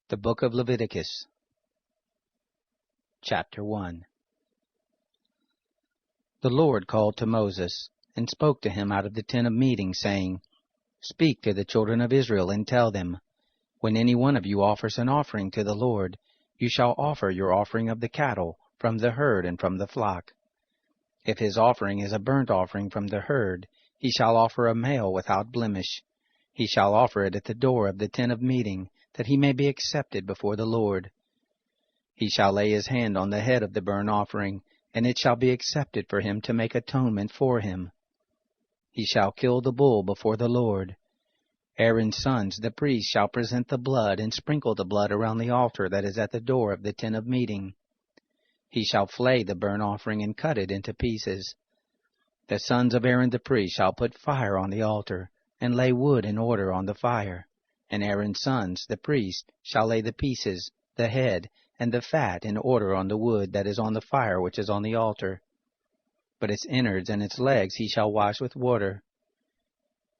The Book of Leviticus, Chapter 1. The Lord called to Moses, and spoke to him out of the tent of meeting, saying, Speak to the children of Israel, and tell them, When any one of you offers an offering to the Lord, you shall offer your offering of the cattle, from the herd and from the flock. If his offering is a burnt offering from the herd, he shall offer a male without blemish. He shall offer it at the door of the tent of meeting, that he may be accepted before the Lord. He shall lay his hand on the head of the burnt offering, and it shall be accepted for him to make atonement for him. He shall kill the bull before the Lord. Aaron's sons, the priests, shall present the blood, and sprinkle the blood around the altar that is at the door of the tent of meeting. He shall flay the burnt offering and cut it into pieces. The sons of Aaron the priest shall put fire on the altar, and lay wood in order on the fire. And Aaron's sons, the priests, shall lay the pieces, the head, and the fat in order on the wood that is on the fire which is on the altar. But its innards and its legs he shall wash with water.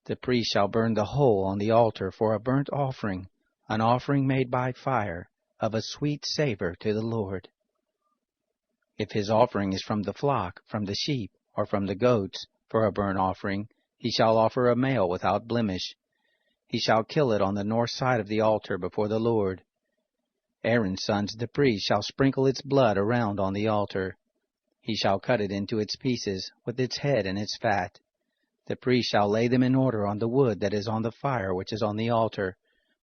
The priest shall burn the whole on the altar for a burnt offering, an offering made by fire, of a sweet savor to the Lord. If his offering is from the flock, from the sheep, or from the goats, for a burnt offering, he shall offer a male without blemish. He shall kill it on the north side of the altar before the Lord. Aaron's sons the priests shall sprinkle its blood around on the altar. He shall cut it into its pieces, with its head and its fat. The priest shall lay them in order on the wood that is on the fire which is on the altar,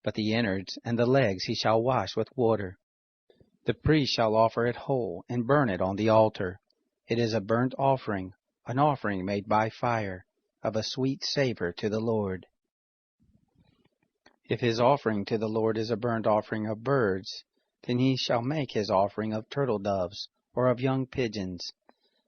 but the innards and the legs he shall wash with water. The priest shall offer it whole, and burn it on the altar. It is a burnt offering, an offering made by fire, of a sweet savor to the Lord. If his offering to the Lord is a burnt offering of birds, then he shall make his offering of turtle doves, or of young pigeons.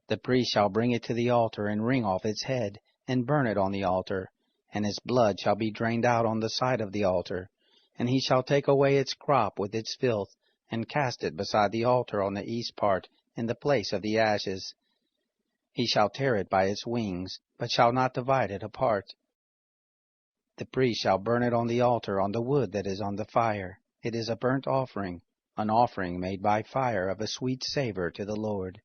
The priest shall bring it to the altar, and wring off its head, and burn it on the altar, and its blood shall be drained out on the side of the altar. And he shall take away its crop with its filth, and cast it beside the altar on the east part, in the place of the ashes. He shall tear it by its wings, but shall not divide it apart. The priest shall burn it on the altar on the wood that is on the fire. It is a burnt offering, an offering made by fire of a sweet savor to the Lord.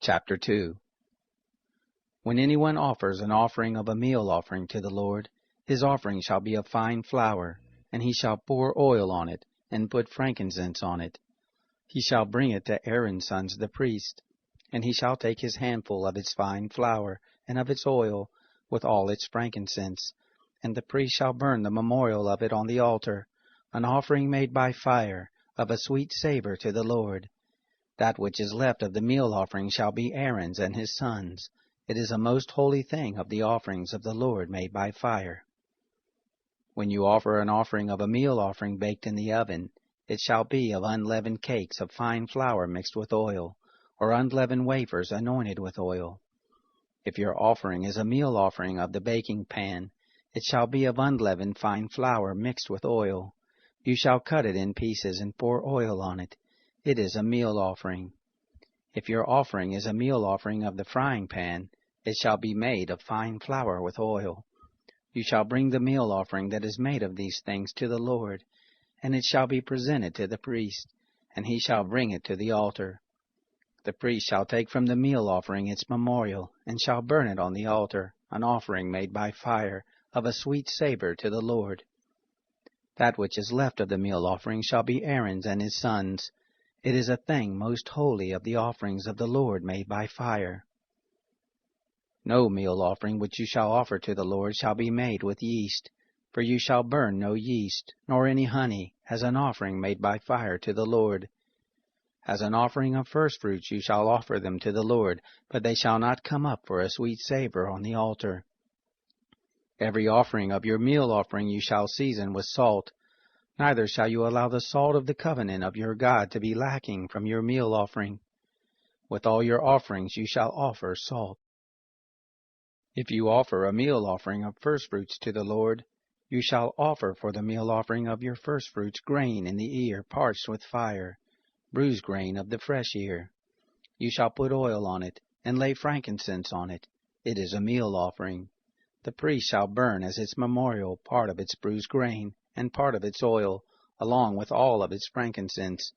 Chapter 2. When anyone offers an offering of a meal offering to the Lord, his offering shall be of fine flour, and he shall pour oil on it, and put frankincense on it. He shall bring it to Aaron's sons the priest, and he shall take his handful of its fine flour, and of its oil, with all its frankincense, and the priest shall burn the memorial of it on the altar, an offering made by fire, of a sweet savor to the Lord. That which is left of the meal offering shall be Aaron's and his sons. It is a most holy thing of the offerings of the Lord made by fire. When you offer an offering of a meal offering baked in the oven, it shall be of unleavened cakes of fine flour mixed with oil, or unleavened wafers anointed with oil. If your offering is a meal offering of the baking pan, it shall be of unleavened fine flour mixed with oil. You shall cut it in pieces and pour oil on it. It is a meal offering. If your offering is a meal offering of the frying pan, it shall be made of fine flour with oil. You shall bring the meal offering that is made of these things to the Lord, and it shall be presented to the priest, and he shall bring it to the altar. The priest shall take from the meal offering its memorial, and shall burn it on the altar, an offering made by fire, of a sweet savor to the Lord. That which is left of the meal offering shall be Aaron's and his sons. It is a thing most holy of the offerings of the Lord made by fire. No meal offering which you shall offer to the Lord shall be made with yeast, for you shall burn no yeast, nor any honey, as an offering made by fire to the Lord. As an offering of firstfruits you shall offer them to the Lord, but they shall not come up for a sweet savor on the altar. Every offering of your meal offering you shall season with salt. Neither shall you allow the salt of the covenant of your God to be lacking from your meal offering. With all your offerings you shall offer salt. If you offer a meal offering of firstfruits to the Lord, you shall offer for the meal offering of your firstfruits grain in the ear parched with fire, bruised grain of the fresh ear. You shall put oil on it, and lay frankincense on it. It is a meal offering. The priest shall burn as its memorial part of its bruised grain, and part of its oil, along with all of its frankincense.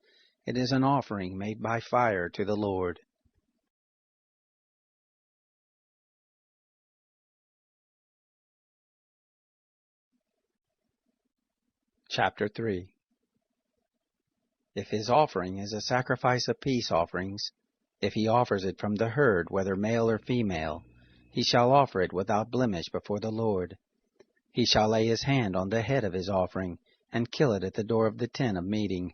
It is an offering made by fire to the Lord. Chapter 3. If his offering is a sacrifice of peace offerings, if he offers it from the herd, whether male or female, he shall offer it without blemish before the Lord. He shall lay his hand on the head of his offering, and kill it at the door of the tent of meeting.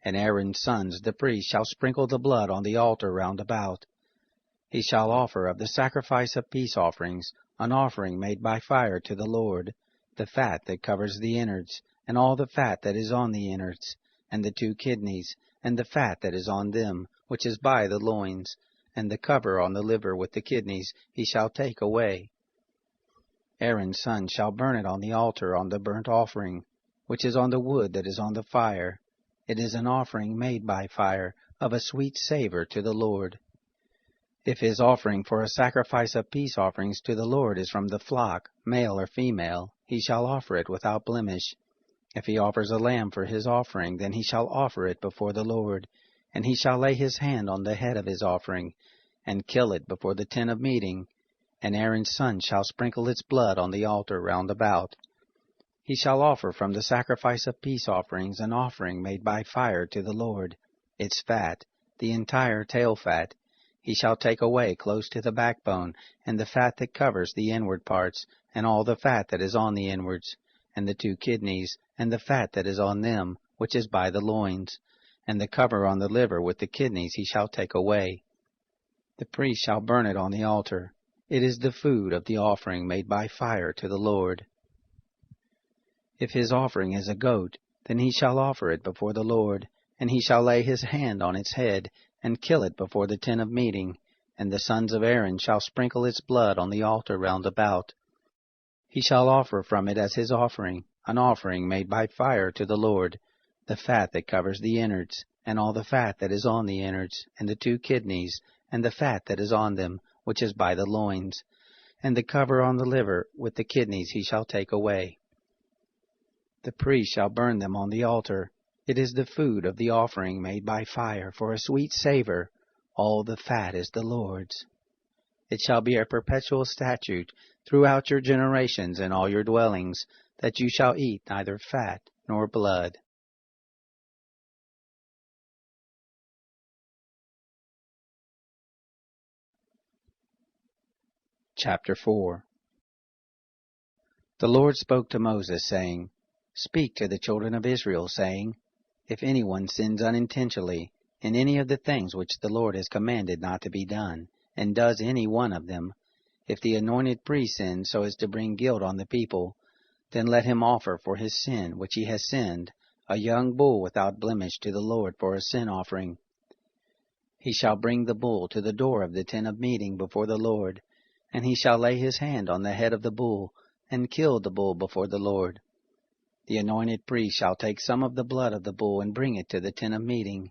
And Aaron's sons, the priests, shall sprinkle the blood on the altar round about. He shall offer of the sacrifice of peace offerings an offering made by fire to the Lord, the fat that covers the innards, and all the fat that is on the innards, and the 2 kidneys, and the fat that is on them, which is by the loins, and the cover on the liver with the kidneys he shall take away. Aaron's son shall burn it on the altar on the burnt offering, which is on the wood that is on the fire. It is an offering made by fire, of a sweet savor to the Lord. If his offering for a sacrifice of peace offerings to the Lord is from the flock, male or female, he shall offer it without blemish. If he offers a lamb for his offering, then he shall offer it before the Lord, and he shall lay his hand on the head of his offering, and kill it before the tent of meeting, and Aaron's son shall sprinkle its blood on the altar round about. He shall offer from the sacrifice of peace offerings an offering made by fire to the Lord, its fat, the entire tail fat. He shall take away close to the backbone, and the fat that covers the inward parts, and all the fat that is on the inwards, and the 2 kidneys, and the fat that is on them, which is by the loins, and the cover on the liver with the kidneys he shall take away. The priest shall burn it on the altar. It is the food of the offering made by fire to the Lord. If his offering is a goat, then he shall offer it before the Lord, and he shall lay his hand on its head, and kill it before the tent of meeting, and the sons of Aaron shall sprinkle its blood on the altar round about. He shall offer from it as his offering, an offering made by fire to the Lord, the fat that covers the innards, and all the fat that is on the innards, and the 2 kidneys, and the fat that is on them, which is by the loins, and the cover on the liver with the kidneys he shall take away. The priest shall burn them on the altar. It is the food of the offering made by fire, for a sweet savor. All the fat is the Lord's. It shall be a perpetual statute throughout your generations in all your dwellings, that you shall eat neither fat nor blood. Chapter 4. The Lord spoke to Moses, saying, Speak to the children of Israel, saying, If anyone sins unintentionally in any of the things which the Lord has commanded not to be done, and does any one of them, if the anointed priest sins so as to bring guilt on the people, then let him offer for his sin which he has sinned a young bull without blemish to the Lord for a sin offering. He shall bring the bull to the door of the tent of meeting before the Lord, and he shall lay his hand on the head of the bull, and kill the bull before the Lord. The anointed priest shall take some of the blood of the bull and bring it to the tent of meeting.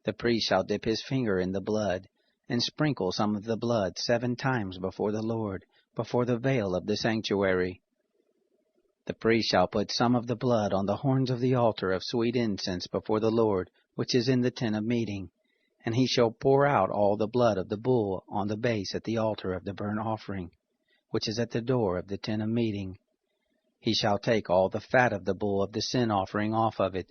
The priest shall dip his finger in the blood, and sprinkle some of the blood 7 times before the Lord, before the veil of the sanctuary. The priest shall put some of the blood on the horns of the altar of sweet incense before the Lord, which is in the tent of meeting, and he shall pour out all the blood of the bull on the base at the altar of the burnt offering, which is at the door of the tent of meeting. He shall take all the fat of the bull of the sin offering off of it,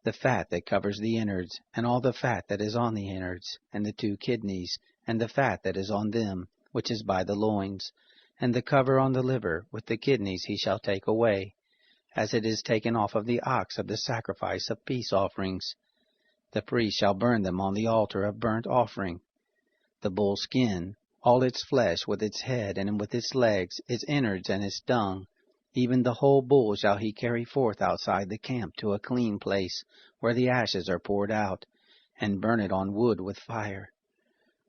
the fat that covers the innards, and all the fat that is on the innards, and the 2 kidneys, and the fat that is on them, which is by the loins, and the cover on the liver with the kidneys he shall take away, as it is taken off of the ox of the sacrifice of peace offerings. The priest shall burn them on the altar of burnt offering. The bull's skin, all its flesh with its head and with its legs, its innards and its dung, even the whole bull shall he carry forth outside the camp to a clean place, where the ashes are poured out, and burn it on wood with fire.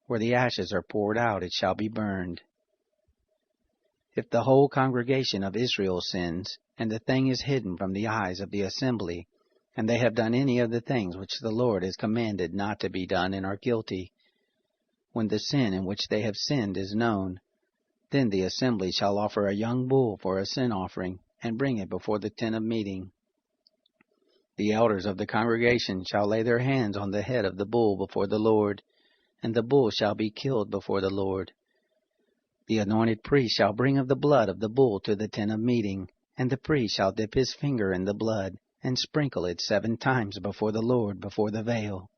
Where the ashes are poured out it shall be burned. If the whole congregation of Israel sins, and the thing is hidden from the eyes of the assembly, and they have done any of the things which the Lord has commanded not to be done and are guilty, when the sin in which they have sinned is known. Then the assembly shall offer a young bull for a sin offering, and bring it before the tent of meeting. The elders of the congregation shall lay their hands on the head of the bull before the Lord, and the bull shall be killed before the Lord. The anointed priest shall bring of the blood of the bull to the tent of meeting, and the priest shall dip his finger in the blood, and sprinkle it 7 times before the Lord before the veil.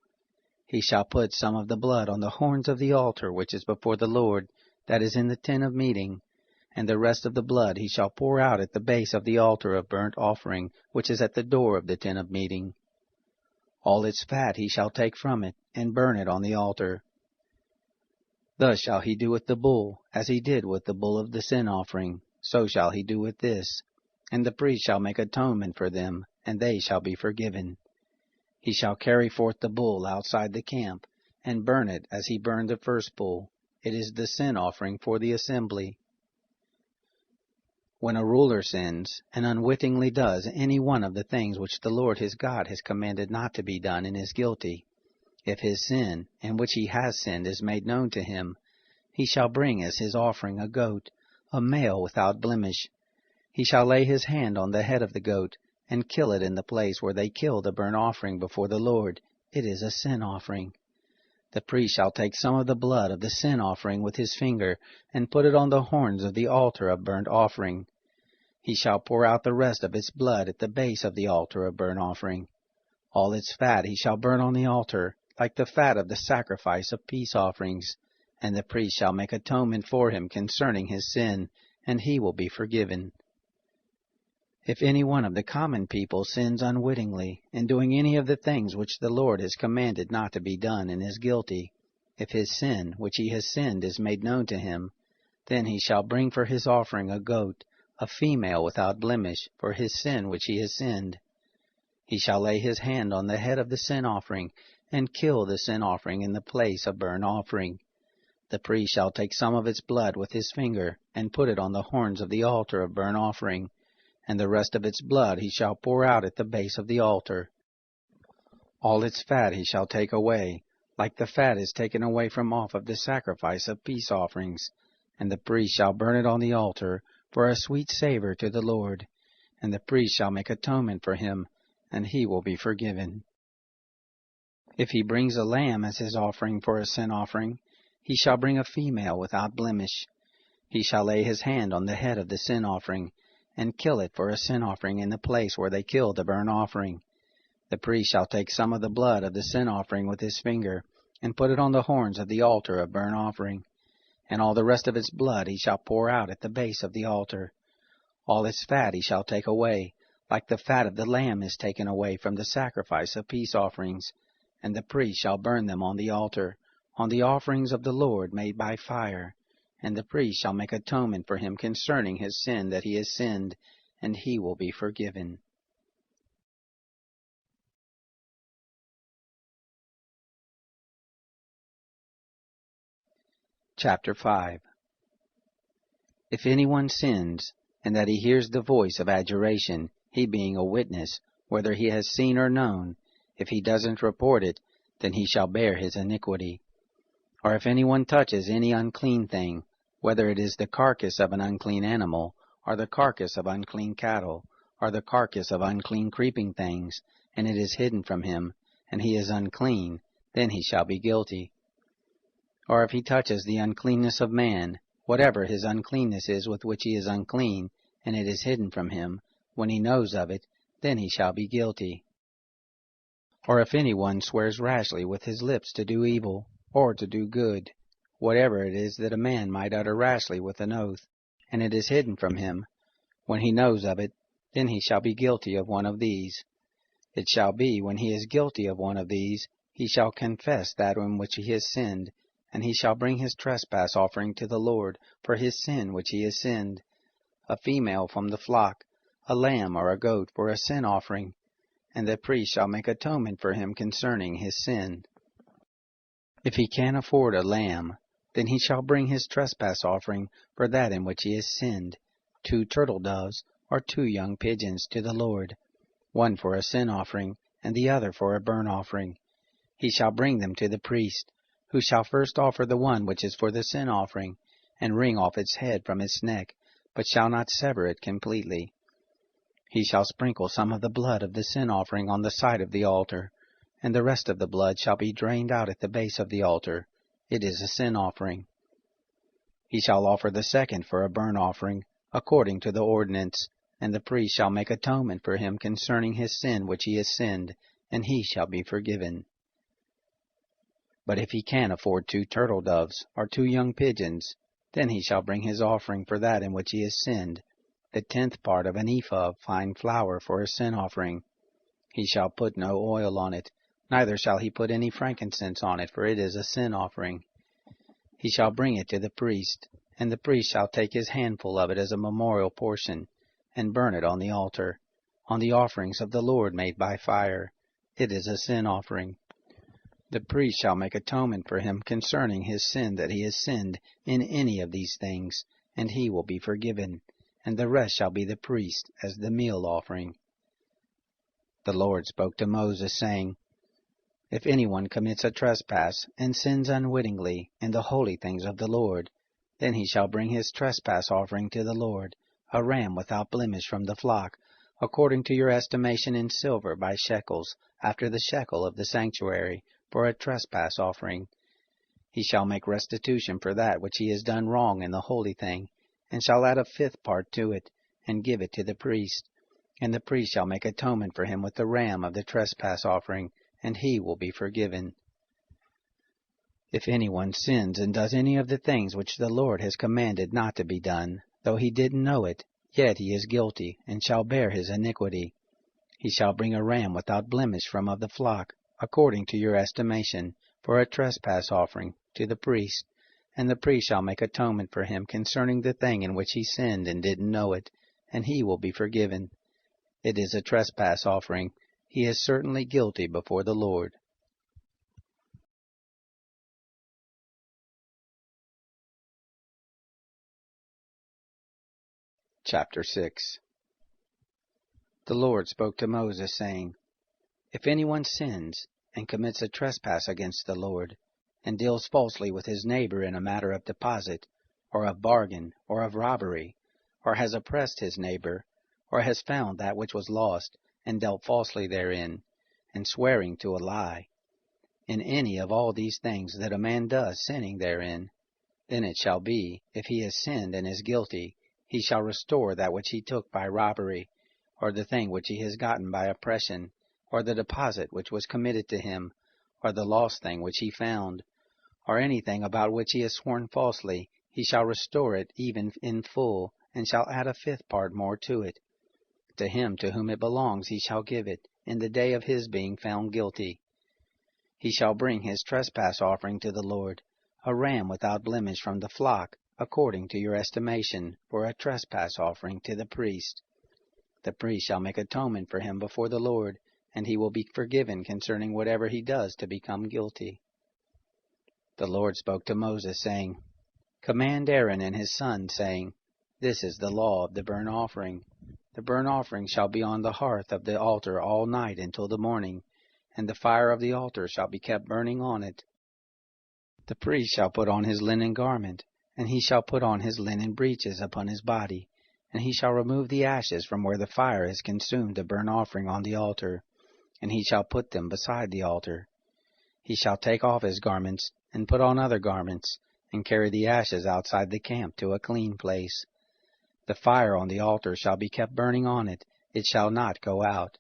He shall put some of the blood on the horns of the altar which is before the Lord, that is in the tent of meeting, and the rest of the blood he shall pour out at the base of the altar of burnt offering, which is at the door of the tent of meeting. All its fat he shall take from it, and burn it on the altar. Thus shall he do with the bull, as he did with the bull of the sin offering, so shall he do with this. And the priest shall make atonement for them, and they shall be forgiven. He shall carry forth the bull outside the camp, and burn it as he burned the first bull. It is the sin offering for the assembly. When a ruler sins, and unwittingly does any one of the things which the Lord his God has commanded not to be done, and is guilty, if his sin, in which he has sinned, is made known to him, he shall bring as his offering a goat, a male without blemish. He shall lay his hand on the head of the goat, and kill it in the place where they kill the burnt offering before the Lord. It is a sin offering. The priest shall take some of the blood of the sin offering with his finger, and put it on the horns of the altar of burnt offering. He shall pour out the rest of its blood at the base of the altar of burnt offering. All its fat he shall burn on the altar, like the fat of the sacrifice of peace offerings, and the priest shall make atonement for him concerning his sin, and he will be forgiven. If any one of the common people sins unwittingly, in doing any of the things which the Lord has commanded not to be done, and is guilty, if his sin, which he has sinned, is made known to him, then he shall bring for his offering a goat, a female without blemish, for his sin which he has sinned. He shall lay his hand on the head of the sin offering, and kill the sin offering in the place of burnt offering. The priest shall take some of its blood with his finger, and put it on the horns of the altar of burnt offering, and the rest of its blood he shall pour out at the base of the altar. All its fat he shall take away, like the fat is taken away from off of the sacrifice of peace offerings, and the priest shall burn it on the altar for a sweet savor to the Lord, and the priest shall make atonement for him, and he will be forgiven. If he brings a lamb as his offering for a sin offering, he shall bring a female without blemish. He shall lay his hand on the head of the sin offering, and kill it for a sin offering in the place where they kill the burnt offering. The priest shall take some of the blood of the sin offering with his finger, and put it on the horns of the altar of burnt offering, and all the rest of its blood he shall pour out at the base of the altar. All its fat he shall take away, like the fat of the lamb is taken away from the sacrifice of peace offerings, and the priest shall burn them on the altar, on the offerings of the Lord made by fire, and the priest shall make atonement for him concerning his sin that he has sinned, and he will be forgiven. Chapter 5. If anyone sins, and that he hears the voice of adjuration, he being a witness, whether he has seen or known, if he doesn't report it, then he shall bear his iniquity. Or if anyone touches any unclean thing, whether it is the carcass of an unclean animal, or the carcass of unclean cattle, or the carcass of unclean creeping things, and it is hidden from him, and he is unclean, then he shall be guilty. Or if he touches the uncleanness of man, whatever his uncleanness is with which he is unclean, and it is hidden from him, when he knows of it, then he shall be guilty. Or if anyone swears rashly with his lips to do evil, or to do good, whatever it is that a man might utter rashly with an oath, and it is hidden from him, when he knows of it, then he shall be guilty of one of these. It shall be, when he is guilty of one of these, he shall confess that in which he has sinned, and he shall bring his trespass offering to the Lord for his sin which he has sinned, a female from the flock, a lamb or a goat for a sin offering, and the priest shall make atonement for him concerning his sin. If he can afford a lamb, then he shall bring his trespass offering for that in which he has sinned, 2 turtle doves or 2 young pigeons to the Lord, one for a sin offering, and the other for a burnt offering. He shall bring them to the priest, who shall first offer the one which is for the sin offering, and wring off its head from its neck, but shall not sever it completely. He shall sprinkle some of the blood of the sin offering on the side of the altar, and the rest of the blood shall be drained out at the base of the altar. It is a sin offering. He shall offer the second for a burnt offering, according to the ordinance, and the priest shall make atonement for him concerning his sin which he has sinned, and he shall be forgiven. But if he can afford 2 turtle doves, or 2 young pigeons, then he shall bring his offering for that in which he has sinned, the 10th part of an ephah of fine flour for a sin offering. He shall put no oil on it, neither shall he put any frankincense on it, for it is a sin offering. He shall bring it to the priest, and the priest shall take his handful of it as a memorial portion, and burn it on the altar, on the offerings of the Lord made by fire. It is a sin offering. The priest shall make atonement for him concerning his sin that he has sinned in any of these things, and he will be forgiven, and the rest shall be the priest as the meal offering. The Lord spoke to Moses, saying, If anyone commits a trespass, and sins unwittingly in the holy things of the Lord, then he shall bring his trespass offering to the Lord, a ram without blemish from the flock, according to your estimation in silver by shekels, after the shekel of the sanctuary, for a trespass offering. He shall make restitution for that which he has done wrong in the holy thing, and shall add a 5th part to it, and give it to the priest. And the priest shall make atonement for him with the ram of the trespass offering, and he will be forgiven. If anyone sins and does any of the things which the Lord has commanded not to be done, though he didn't know it, yet he is guilty, and shall bear his iniquity. He shall bring a ram without blemish from of the flock, according to your estimation, for a trespass offering, to the priest, and the priest shall make atonement for him concerning the thing in which he sinned and didn't know it, and he will be forgiven. It is a trespass offering. He is certainly guilty before the Lord. Chapter 6. The Lord spoke to Moses, saying, If anyone sins, and commits a trespass against the Lord, and deals falsely with his neighbor in a matter of deposit, or of bargain, or of robbery, or has oppressed his neighbor, or has found that which was lost, and dealt falsely therein, and swearing to a lie, in any of all these things that a man does sinning therein, then it shall be, if he has sinned and is guilty, he shall restore that which he took by robbery, or the thing which he has gotten by oppression, or the deposit which was committed to him, or the lost thing which he found, or anything about which he has sworn falsely. He shall restore it even in full, and shall add a 5th part more to it. To him to whom it belongs he shall give it, in the day of his being found guilty. He shall bring his trespass offering to the Lord, a ram without blemish from the flock, according to your estimation, for a trespass offering to the priest. The priest shall make atonement for him before the Lord, and he will be forgiven concerning whatever he does to become guilty. The Lord spoke to Moses, saying, Command Aaron and his sons, saying, This is the law of the burnt offering. The burnt offering shall be on the hearth of the altar all night until the morning, and the fire of the altar shall be kept burning on it. The priest shall put on his linen garment, and he shall put on his linen breeches upon his body, and he shall remove the ashes from where the fire has consumed the burnt offering on the altar, and he shall put them beside the altar. He shall take off his garments, and put on other garments, and carry the ashes outside the camp to a clean place. The fire on the altar shall be kept burning on it, it shall not go out.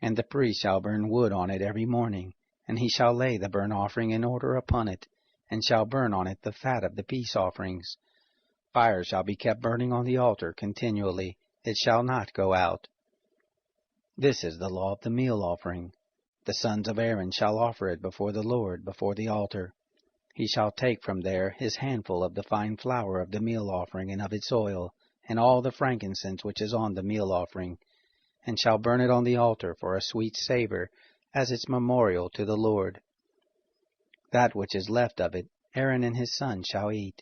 And the priest shall burn wood on it every morning, and he shall lay the burnt offering in order upon it, and shall burn on it the fat of the peace offerings. Fire shall be kept burning on the altar continually, it shall not go out. This is the law of the meal offering. The sons of Aaron shall offer it before the Lord, before the altar. He shall take from there his handful of the fine flour of the meal offering and of its oil, and all the frankincense which is on the meal offering, and shall burn it on the altar for a sweet savor, as its memorial to the Lord. That which is left of it, Aaron and his sons shall eat.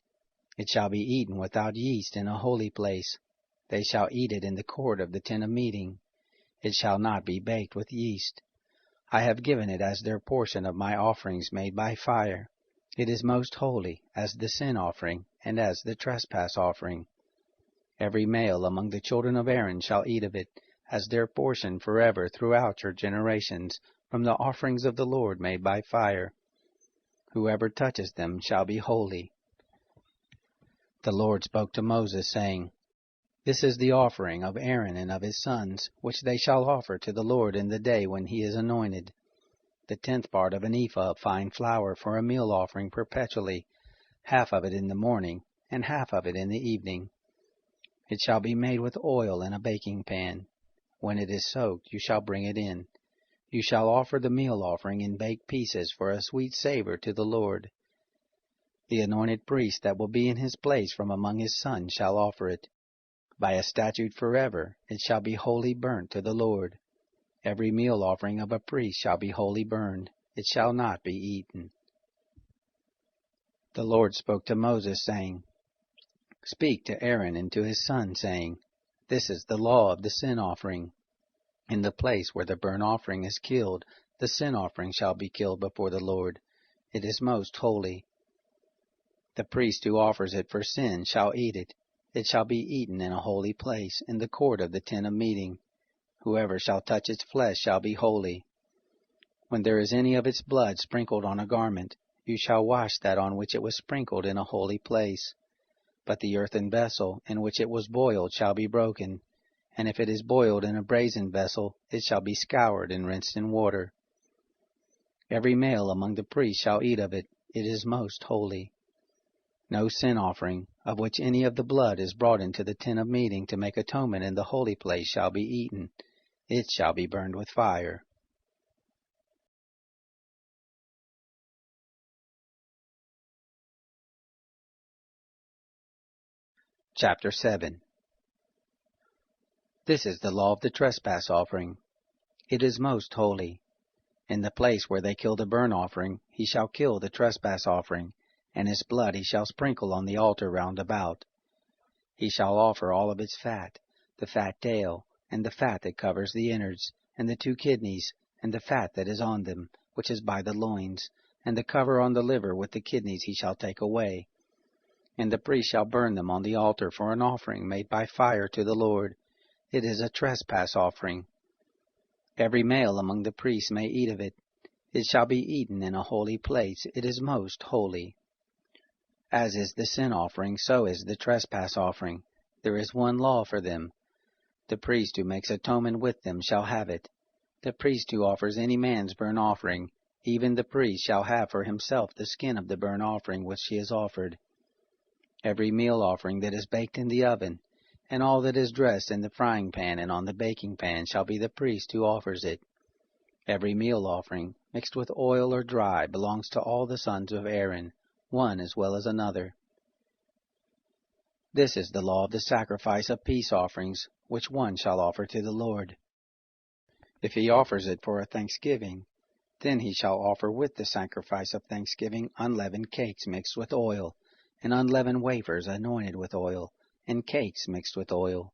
It shall be eaten without yeast in a holy place. They shall eat it in the court of the tent of meeting. It shall not be baked with yeast. I have given it as their portion of my offerings made by fire. It is most holy, as the sin offering, and as the trespass offering. Every male among the children of Aaron shall eat of it, as their portion forever throughout your generations, from the offerings of the Lord made by fire. Whoever touches them shall be holy. The Lord spoke to Moses, saying, This is the offering of Aaron and of his sons, which they shall offer to the Lord in the day when he is anointed. The 10th part of an ephah of fine flour for a meal offering perpetually, half of it in the morning, and half of it in the evening. It shall be made with oil in a baking pan. When it is soaked, you shall bring it in. You shall offer the meal offering in baked pieces for a sweet savor to the Lord. The anointed priest that will be in his place from among his sons shall offer it. By a statute forever it shall be wholly burnt to the Lord. Every meal offering of a priest shall be wholly burned. It shall not be eaten. The Lord spoke to Moses, saying, Speak to Aaron and to his son, saying, This is the law of the sin offering. In the place where the burnt offering is killed, the sin offering shall be killed before the Lord. It is most holy. The priest who offers it for sin shall eat it. It shall be eaten in a holy place, in the court of the tent of meeting. Whoever shall touch its flesh shall be holy. When there is any of its blood sprinkled on a garment, you shall wash that on which it was sprinkled in a holy place. But the earthen vessel in which it was boiled shall be broken, and if it is boiled in a brazen vessel, it shall be scoured and rinsed in water. Every male among the priests shall eat of it. It is most holy. No sin offering, of which any of the blood is brought into the tent of meeting to make atonement in the holy place, shall be eaten. It shall be burned with fire. Chapter 7. This is the law of the trespass offering. It is most holy. In the place where they kill the burnt offering, he shall kill the trespass offering, and his blood he shall sprinkle on the altar round about. He shall offer all of its fat, the fat tail, and the fat that covers the innards, and the 2 kidneys, and the fat that is on them, which is by the loins, and the cover on the liver with the kidneys he shall take away. And the priest shall burn them on the altar for an offering made by fire to the Lord. It is a trespass offering. Every male among the priests may eat of it. It shall be eaten in a holy place. It is most holy. As is the sin offering, so is the trespass offering. There is one law for them. The priest who makes atonement with them shall have it. The priest who offers any man's burnt offering, even the priest shall have for himself the skin of the burnt offering which he has offered. Every meal offering that is baked in the oven, and all that is dressed in the frying pan and on the baking pan, shall be the priest who offers it. Every meal offering, mixed with oil or dry, belongs to all the sons of Aaron, one as well as another. This is the law of the sacrifice of peace offerings, which one shall offer to the Lord. If he offers it for a thanksgiving, then he shall offer with the sacrifice of thanksgiving unleavened cakes mixed with oil, and unleavened wafers anointed with oil, and cakes mixed with oil.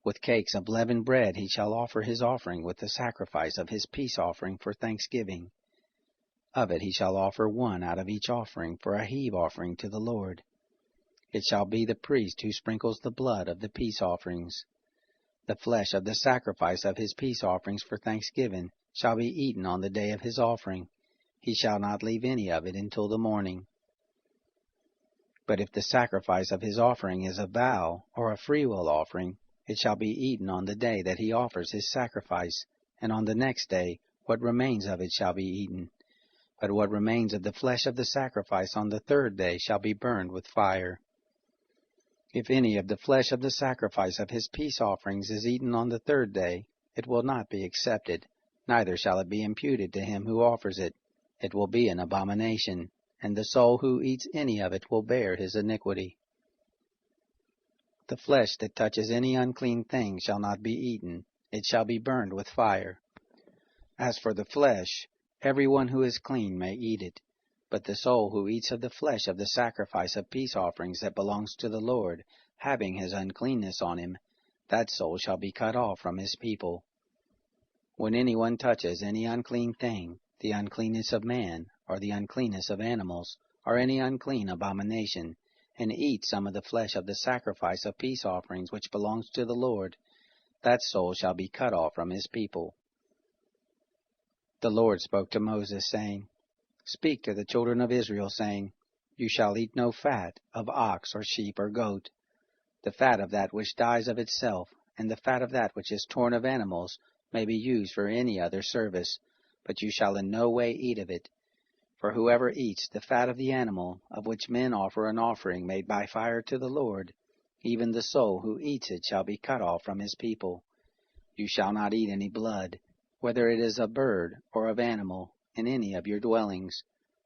With cakes of leavened bread he shall offer his offering with the sacrifice of his peace offering for thanksgiving. Of it he shall offer one out of each offering for a heave offering to the Lord. It shall be the priest who sprinkles the blood of the peace offerings. The flesh of the sacrifice of his peace offerings for thanksgiving shall be eaten on the day of his offering. He shall not leave any of it until the morning. But if the sacrifice of his offering is a vow or a freewill offering, it shall be eaten on the day that he offers his sacrifice, and on the next day what remains of it shall be eaten. But what remains of the flesh of the sacrifice on the 3rd day shall be burned with fire. If any of the flesh of the sacrifice of his peace offerings is eaten on the 3rd day, it will not be accepted, neither shall it be imputed to him who offers it. It will be an abomination, and the soul who eats any of it will bear his iniquity. The flesh that touches any unclean thing shall not be eaten. It shall be burned with fire. As for the flesh, everyone who is clean may eat it. But the soul who eats of the flesh of the sacrifice of peace offerings that belongs to the Lord, having his uncleanness on him, that soul shall be cut off from his people. When anyone touches any unclean thing, the uncleanness of man, or the uncleanness of animals, or any unclean abomination, and eat some of the flesh of the sacrifice of peace offerings which belongs to the Lord, that soul shall be cut off from his people. The Lord spoke to Moses, saying, Speak to the children of Israel, saying, You shall eat no fat of ox or sheep or goat. The fat of that which dies of itself, and the fat of that which is torn of animals, may be used for any other service, but you shall in no way eat of it. For whoever eats the fat of the animal, of which men offer an offering made by fire to the Lord, even the soul who eats it shall be cut off from his people. You shall not eat any blood, whether it is of bird or of animal, in any of your dwellings.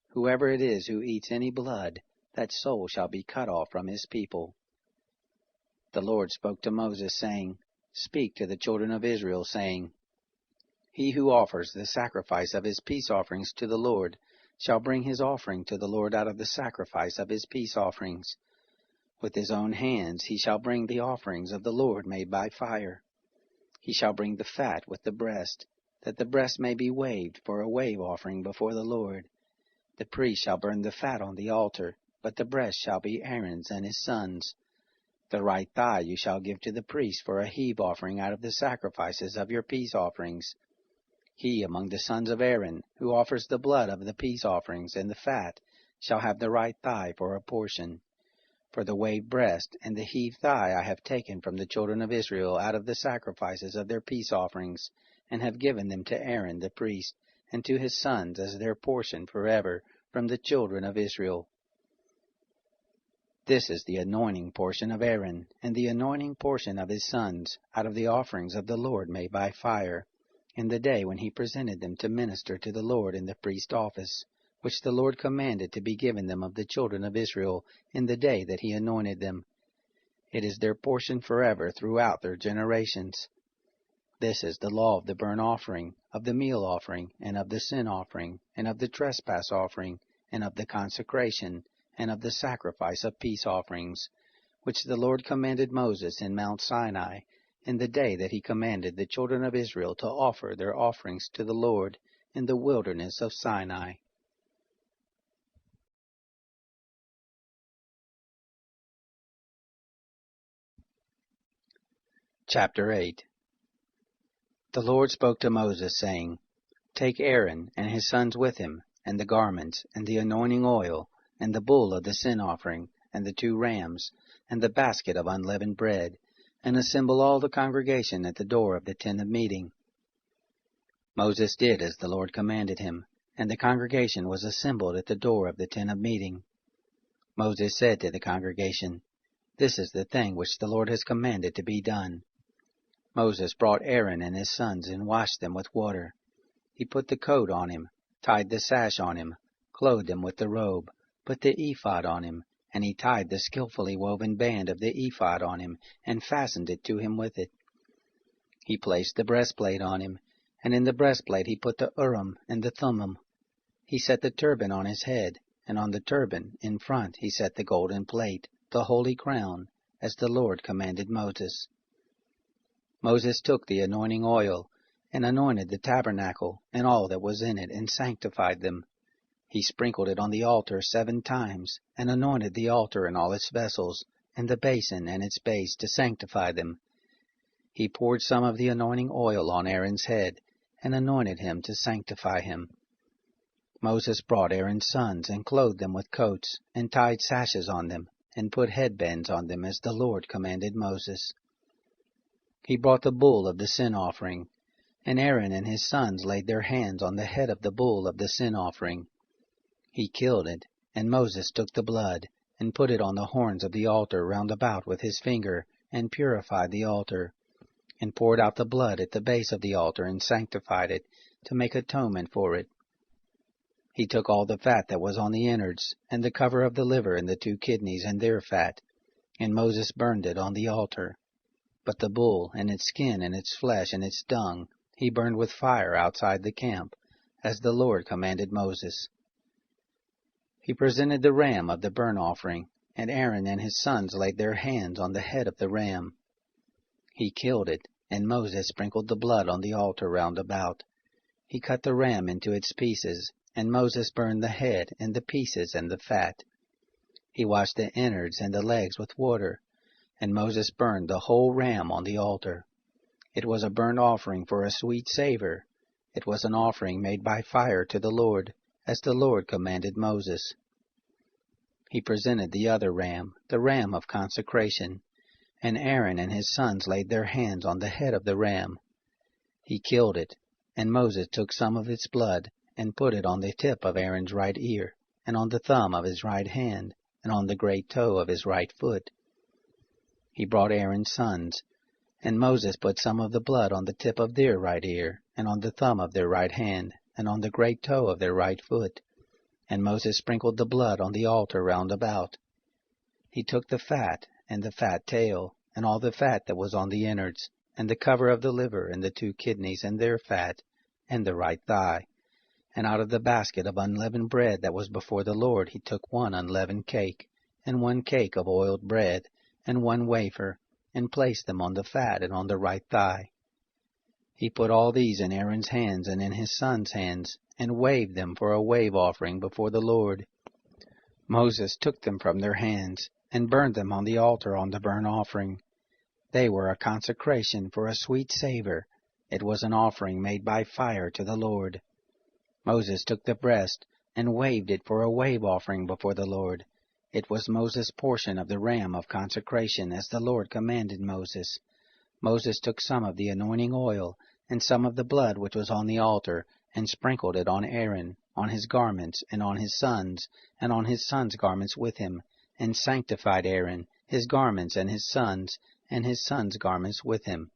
Whoever it is who eats any blood, that soul shall be cut off from his people. The Lord spoke to Moses, saying, Speak to the children of Israel, saying, He who offers the sacrifice of his peace offerings to the Lord shall bring his offering to the Lord out of the sacrifice of his peace offerings. With his own hands he shall bring the offerings of the Lord made by fire. He shall bring the fat with the breast, that the breast may be waved for a wave offering before the Lord. The priest shall burn the fat on the altar, but the breast shall be Aaron's and his sons'. The right thigh you shall give to the priest for a heave offering out of the sacrifices of your peace offerings. He among the sons of Aaron, who offers the blood of the peace offerings and the fat, shall have the right thigh for a portion. For the waved breast and the heaved thigh I have taken from the children of Israel out of the sacrifices of their peace offerings, and have given them to Aaron the priest, and to his sons as their portion forever from the children of Israel. This is the anointing portion of Aaron, and the anointing portion of his sons, out of the offerings of the Lord made by fire, in the day when he presented them to minister to the Lord in the priest office, which the Lord commanded to be given them of the children of Israel in the day that he anointed them. It is their portion forever throughout their generations. This is the law of the burnt offering, of the meal offering, and of the sin offering, and of the trespass offering, and of the consecration, and of the sacrifice of peace offerings, which the Lord commanded Moses in Mount Sinai, in the day that he commanded the children of Israel to offer their offerings to the Lord in the wilderness of Sinai. Chapter 8. The Lord spoke to Moses, saying, Take Aaron and his sons with him, and the garments, and the anointing oil, and the bull of the sin offering, and the 2 rams, and the basket of unleavened bread, and assemble all the congregation at the door of the tent of meeting. Moses did as the Lord commanded him, and the congregation was assembled at the door of the tent of meeting. Moses said to the congregation, This is the thing which the Lord has commanded to be done. Moses brought Aaron and his sons and washed them with water. He put the coat on him, tied the sash on him, clothed him with the robe, put the ephod on him, and he tied the skillfully woven band of the ephod on him, and fastened it to him with it. He placed the breastplate on him, and in the breastplate he put the Urim and the Thummim. He set the turban on his head, and on the turban in front he set the golden plate, the holy crown, as the Lord commanded Moses. Moses took the anointing oil, and anointed the tabernacle, and all that was in it, and sanctified them. He sprinkled it on the altar 7 times, and anointed the altar and all its vessels, and the basin and its base, to sanctify them. He poured some of the anointing oil on Aaron's head, and anointed him to sanctify him. Moses brought Aaron's sons, and clothed them with coats, and tied sashes on them, and put headbands on them, as the Lord commanded Moses. He brought the bull of the sin offering, and Aaron and his sons laid their hands on the head of the bull of the sin offering. He killed it, and Moses took the blood, and put it on the horns of the altar round about with his finger, and purified the altar, and poured out the blood at the base of the altar, and sanctified it, to make atonement for it. He took all the fat that was on the innards, and the cover of the liver, and the 2 kidneys, and their fat, and Moses burned it on the altar. But the bull, and its skin, and its flesh, and its dung, he burned with fire outside the camp, as the Lord commanded Moses. He presented the ram of the burnt offering, and Aaron and his sons laid their hands on the head of the ram. He killed it, and Moses sprinkled the blood on the altar round about. He cut the ram into its pieces, and Moses burned the head and the pieces and the fat. He washed the innards and the legs with water, and Moses burned the whole ram on the altar. It was a burnt offering for a sweet savor. It was an offering made by fire to the Lord, as the Lord commanded Moses. He presented the other ram, the ram of consecration, and Aaron and his sons laid their hands on the head of the ram. He killed it, and Moses took some of its blood, and put it on the tip of Aaron's right ear, and on the thumb of his right hand, and on the great toe of his right foot. He brought Aaron's sons, and Moses put some of the blood on the tip of their right ear, and on the thumb of their right hand, and on the great toe of their right foot. And Moses sprinkled the blood on the altar round about. He took the fat, and the fat tail, and all the fat that was on the innards, and the cover of the liver, and the 2 kidneys, and their fat, and the right thigh. And out of the basket of unleavened bread that was before the Lord he took 1 unleavened cake, and 1 cake of oiled bread, and 1 wafer, and placed them on the fat and on the right thigh. He put all these in Aaron's hands and in his sons' hands, and waved them for a wave offering before the Lord. Moses took them from their hands, and burned them on the altar on the burnt offering. They were a consecration for a sweet savor. It was an offering made by fire to the Lord. Moses took the breast, and waved it for a wave offering before the Lord. It was Moses' portion of the ram of consecration, as the Lord commanded Moses. Moses took some of the anointing oil, and some of the blood which was on the altar, and sprinkled it on Aaron, on his garments, and on his sons sons' garments with him, and sanctified Aaron, his garments, and his sons sons' garments with him.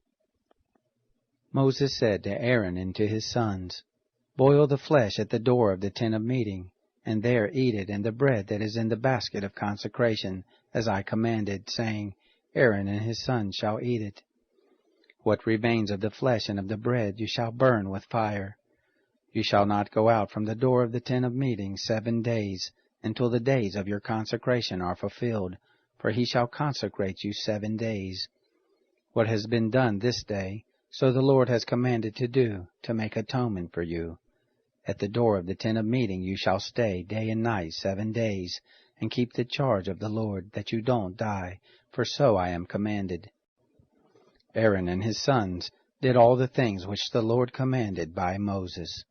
Moses said to Aaron and to his sons, Boil the flesh at the door of the tent of meeting, and there eat it and the bread that is in the basket of consecration, as I commanded, saying, Aaron and his sons shall eat it. What remains of the flesh and of the bread you shall burn with fire. You shall not go out from the door of the tent of meeting 7 days, until the days of your consecration are fulfilled, for he shall consecrate you 7 days. What has been done this day, so the Lord has commanded to do, to make atonement for you. At the door of the tent of meeting you shall stay day and night 7 days, and keep the charge of the Lord, that you don't die, for so I am commanded. Aaron and his sons did all the things which the Lord commanded by Moses.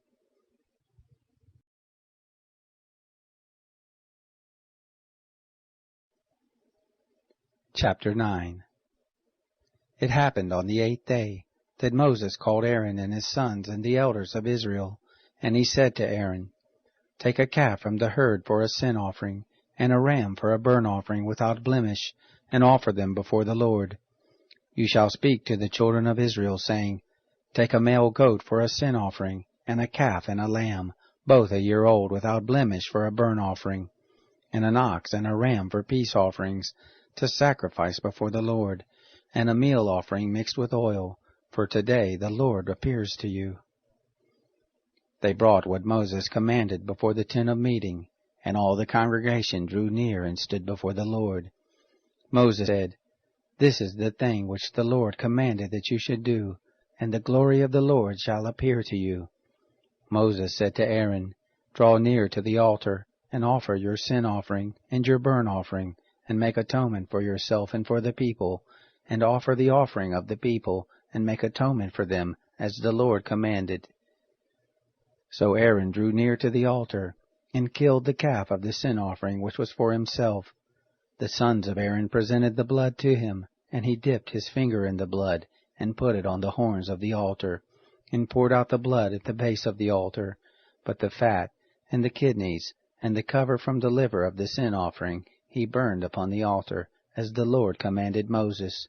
Chapter 9. It happened on the 8th day that Moses called Aaron and his sons and the elders of Israel, and he said to Aaron, Take a calf from the herd for a sin offering, and a ram for a burnt offering without blemish, and offer them before the Lord. You shall speak to the children of Israel, saying, Take a male goat for a sin offering, and a calf and a lamb, both a year old, without blemish, for a burnt offering, and an ox and a ram for peace offerings, to sacrifice before the Lord, and a meal offering mixed with oil, for today the Lord appears to you. They brought what Moses commanded before the tent of meeting, and all the congregation drew near and stood before the Lord. Moses said, This is the thing which the Lord commanded that you should do, and the glory of the Lord shall appear to you. Moses said to Aaron, Draw near to the altar, and offer your sin offering and your burnt offering, and make atonement for yourself and for the people, and offer the offering of the people, and make atonement for them, as the Lord commanded. So Aaron drew near to the altar, and killed the calf of the sin offering which was for himself. The sons of Aaron presented the blood to him, and he dipped his finger in the blood, and put it on the horns of the altar, and poured out the blood at the base of the altar. But the fat, and the kidneys, and the cover from the liver of the sin offering, he burned upon the altar, as the Lord commanded Moses.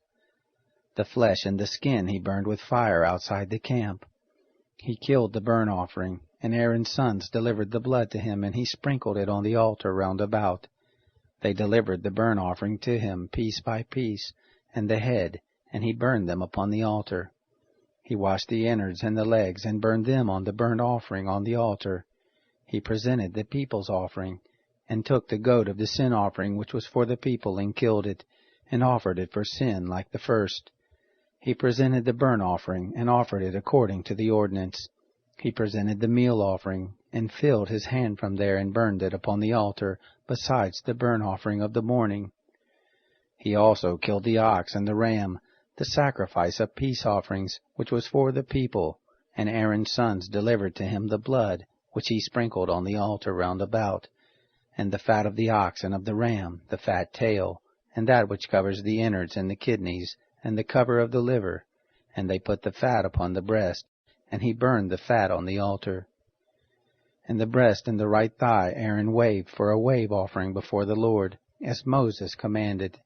The flesh and the skin he burned with fire outside the camp. He killed the burnt offering, and Aaron's sons delivered the blood to him, and he sprinkled it on the altar round about. They delivered the burnt offering to him, piece by piece, and the head, and he burned them upon the altar. He washed the innards and the legs, and burned them on the burnt offering on the altar. He presented the people's offering, and took the goat of the sin offering which was for the people, and killed it, and offered it for sin like the first. He presented the burnt offering, and offered it according to the ordinance. He presented the meal offering, and filled his hand from there, and burned it upon the altar, besides the burnt offering of the morning. He also killed the ox and the ram, the sacrifice of peace offerings, which was for the people, and Aaron's sons delivered to him the blood, which he sprinkled on the altar round about, and the fat of the ox and of the ram, the fat tail, and that which covers the innards and the kidneys, and the cover of the liver, and they put the fat upon the breast, and he burned the fat on the altar. And the breast and the right thigh Aaron waved for a wave offering before the Lord, as Moses commanded.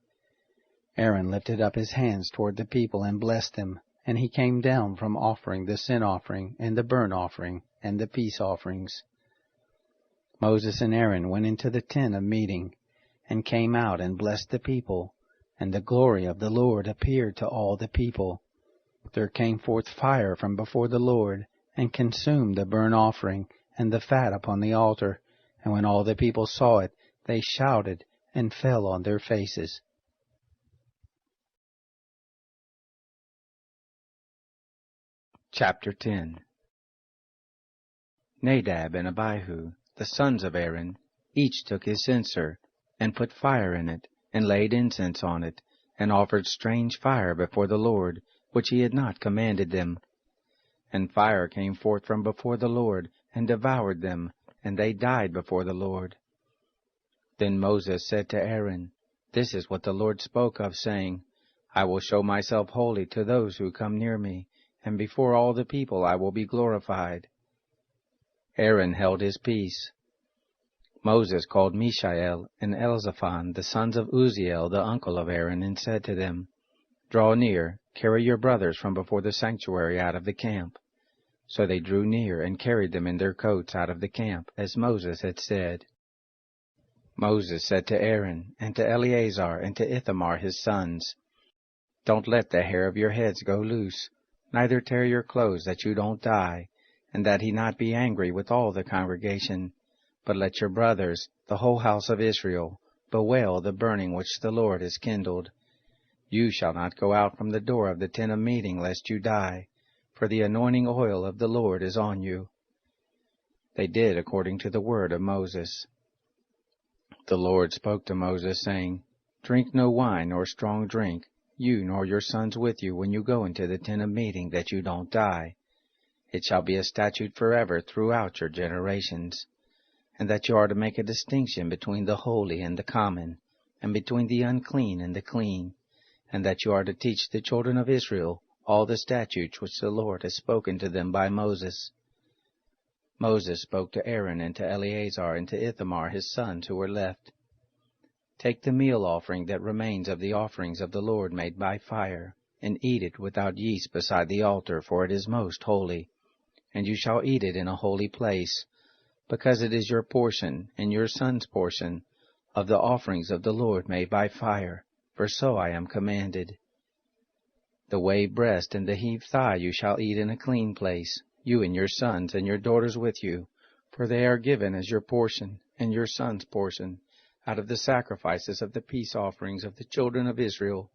Aaron lifted up his hands toward the people and blessed them, and he came down from offering the sin offering, and the burnt offering, and the peace offerings. Moses and Aaron went into the tent of meeting, and came out and blessed the people, and the glory of the Lord appeared to all the people. There came forth fire from before the Lord, and consumed the burnt offering, and the fat upon the altar, and when all the people saw it, they shouted, and fell on their faces. Chapter 10. Nadab and Abihu, the sons of Aaron, each took his censer, and put fire in it, and laid incense on it, and offered strange fire before the Lord, which he had not commanded them. And fire came forth from before the Lord, and devoured them, and they died before the Lord. Then Moses said to Aaron, This is what the Lord spoke of, saying, I will show myself holy to those who come near me, and before all the people I will be glorified. Aaron held his peace. Moses called Mishael and Elzaphan, the sons of Uzziel, the uncle of Aaron, and said to them, Draw near, carry your brothers from before the sanctuary out of the camp. So they drew near, and carried them in their coats out of the camp, as Moses had said. Moses said to Aaron, and to Eleazar, and to Ithamar his sons, Don't let the hair of your heads go loose, neither tear your clothes, that you don't die, and that he not be angry with all the congregation. But let your brothers, the whole house of Israel, bewail the burning which the Lord has kindled. You shall not go out from the door of the tent of meeting, lest you die, for the anointing oil of the Lord is on you. They did according to the word of Moses. The Lord spoke to Moses, saying, Drink no wine nor strong drink, you nor your sons with you, when you go into the tent of meeting, that you don't die. It shall be a statute forever throughout your generations, and that you are to make a distinction between the holy and the common, and between the unclean and the clean, and that you are to teach the children of Israel all the statutes which the Lord has spoken to them by Moses. Moses spoke to Aaron and to Eleazar and to Ithamar his sons who were left. Take the meal offering that remains of the offerings of the Lord made by fire, and eat it without yeast beside the altar, for it is most holy. And you shall eat it in a holy place, because it is your portion and your son's portion of the offerings of the Lord made by fire, for so I am commanded. The wave breast and the heaved thigh you shall eat in a clean place, you and your sons and your daughters with you, for they are given as your portion and your son's portion, out of the sacrifices of the peace offerings of the children of Israel.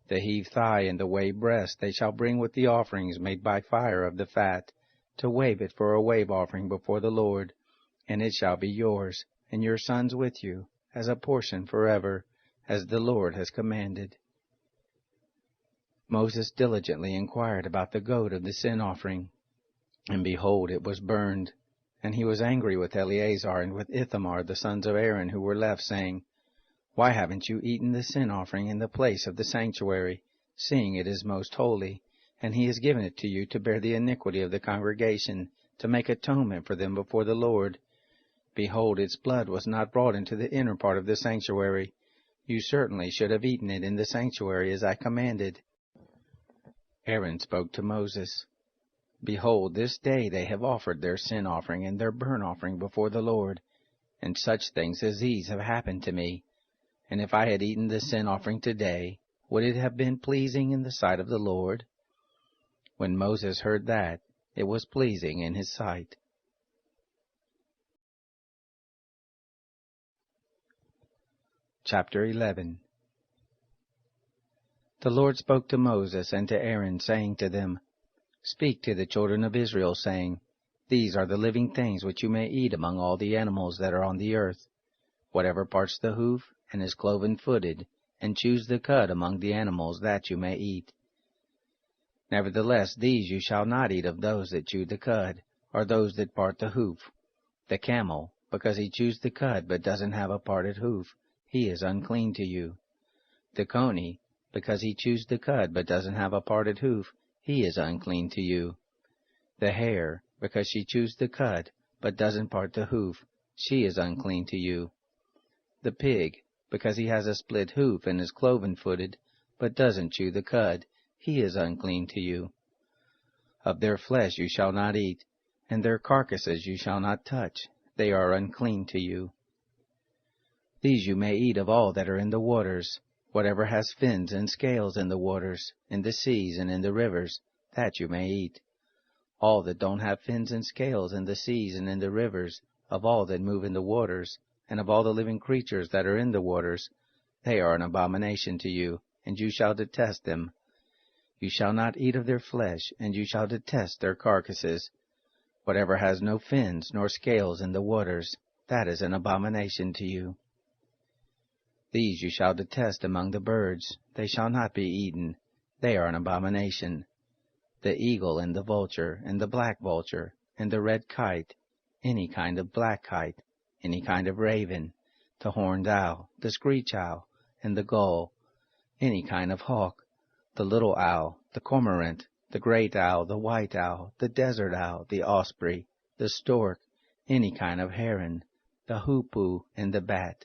The heaved thigh and the wave breast they shall bring with the offerings made by fire of the fat, to wave it for a wave offering before the Lord, and it shall be yours, and your sons with you, as a portion forever, as the Lord has commanded. Moses diligently inquired about the goat of the sin offering, and behold, it was burned. And he was angry with Eleazar and with Ithamar the sons of Aaron who were left, saying, Why haven't you eaten the sin offering in the place of the sanctuary, seeing it is most holy, and he has given it to you to bear the iniquity of the congregation, to make atonement for them before the Lord? Behold, its blood was not brought into the inner part of the sanctuary. You certainly should have eaten it in the sanctuary as I commanded. Aaron spoke to Moses, Behold, this day they have offered their sin offering and their burnt offering before the Lord, and such things as these have happened to me. And if I had eaten the sin offering today, would it have been pleasing in the sight of the Lord? When Moses heard that, it was pleasing in his sight. Chapter 11. The Lord spoke to Moses and to Aaron, saying to them, Speak to the children of Israel, saying, These are the living things which you may eat among all the animals that are on the earth, whatever parts the hoof, and is cloven-footed, and chews the cud among the animals that you may eat. Nevertheless, these you shall not eat of those that chew the cud, or those that part the hoof. The camel, because he chews the cud but doesn't have a parted hoof, he is unclean to you. The coney, because he chews the cud but doesn't have a parted hoof, he is unclean to you. The hare, because she chews the cud but doesn't part the hoof, she is unclean to you. The pig, because he has a split hoof and is cloven-footed, but doesn't chew the cud, he is unclean to you. Of their flesh you shall not eat, and their carcasses you shall not touch, they are unclean to you. These you may eat of all that are in the waters, whatever has fins and scales in the waters, in the seas and in the rivers, that you may eat. All that don't have fins and scales in the seas and in the rivers, of all that move in the waters, and of all the living creatures that are in the waters, they are an abomination to you, and you shall detest them. You shall not eat of their flesh, and you shall detest their carcasses. Whatever has no fins nor scales in the waters, that is an abomination to you. These you shall detest among the birds, they shall not be eaten, they are an abomination. The eagle and the vulture, and the black vulture, and the red kite, any kind of black kite, any kind of raven, the horned owl, the screech owl, and the gull, any kind of hawk, the little owl, the cormorant, the great owl, the white owl, the desert owl, the osprey, the stork, any kind of heron, the hoopoe, and the bat.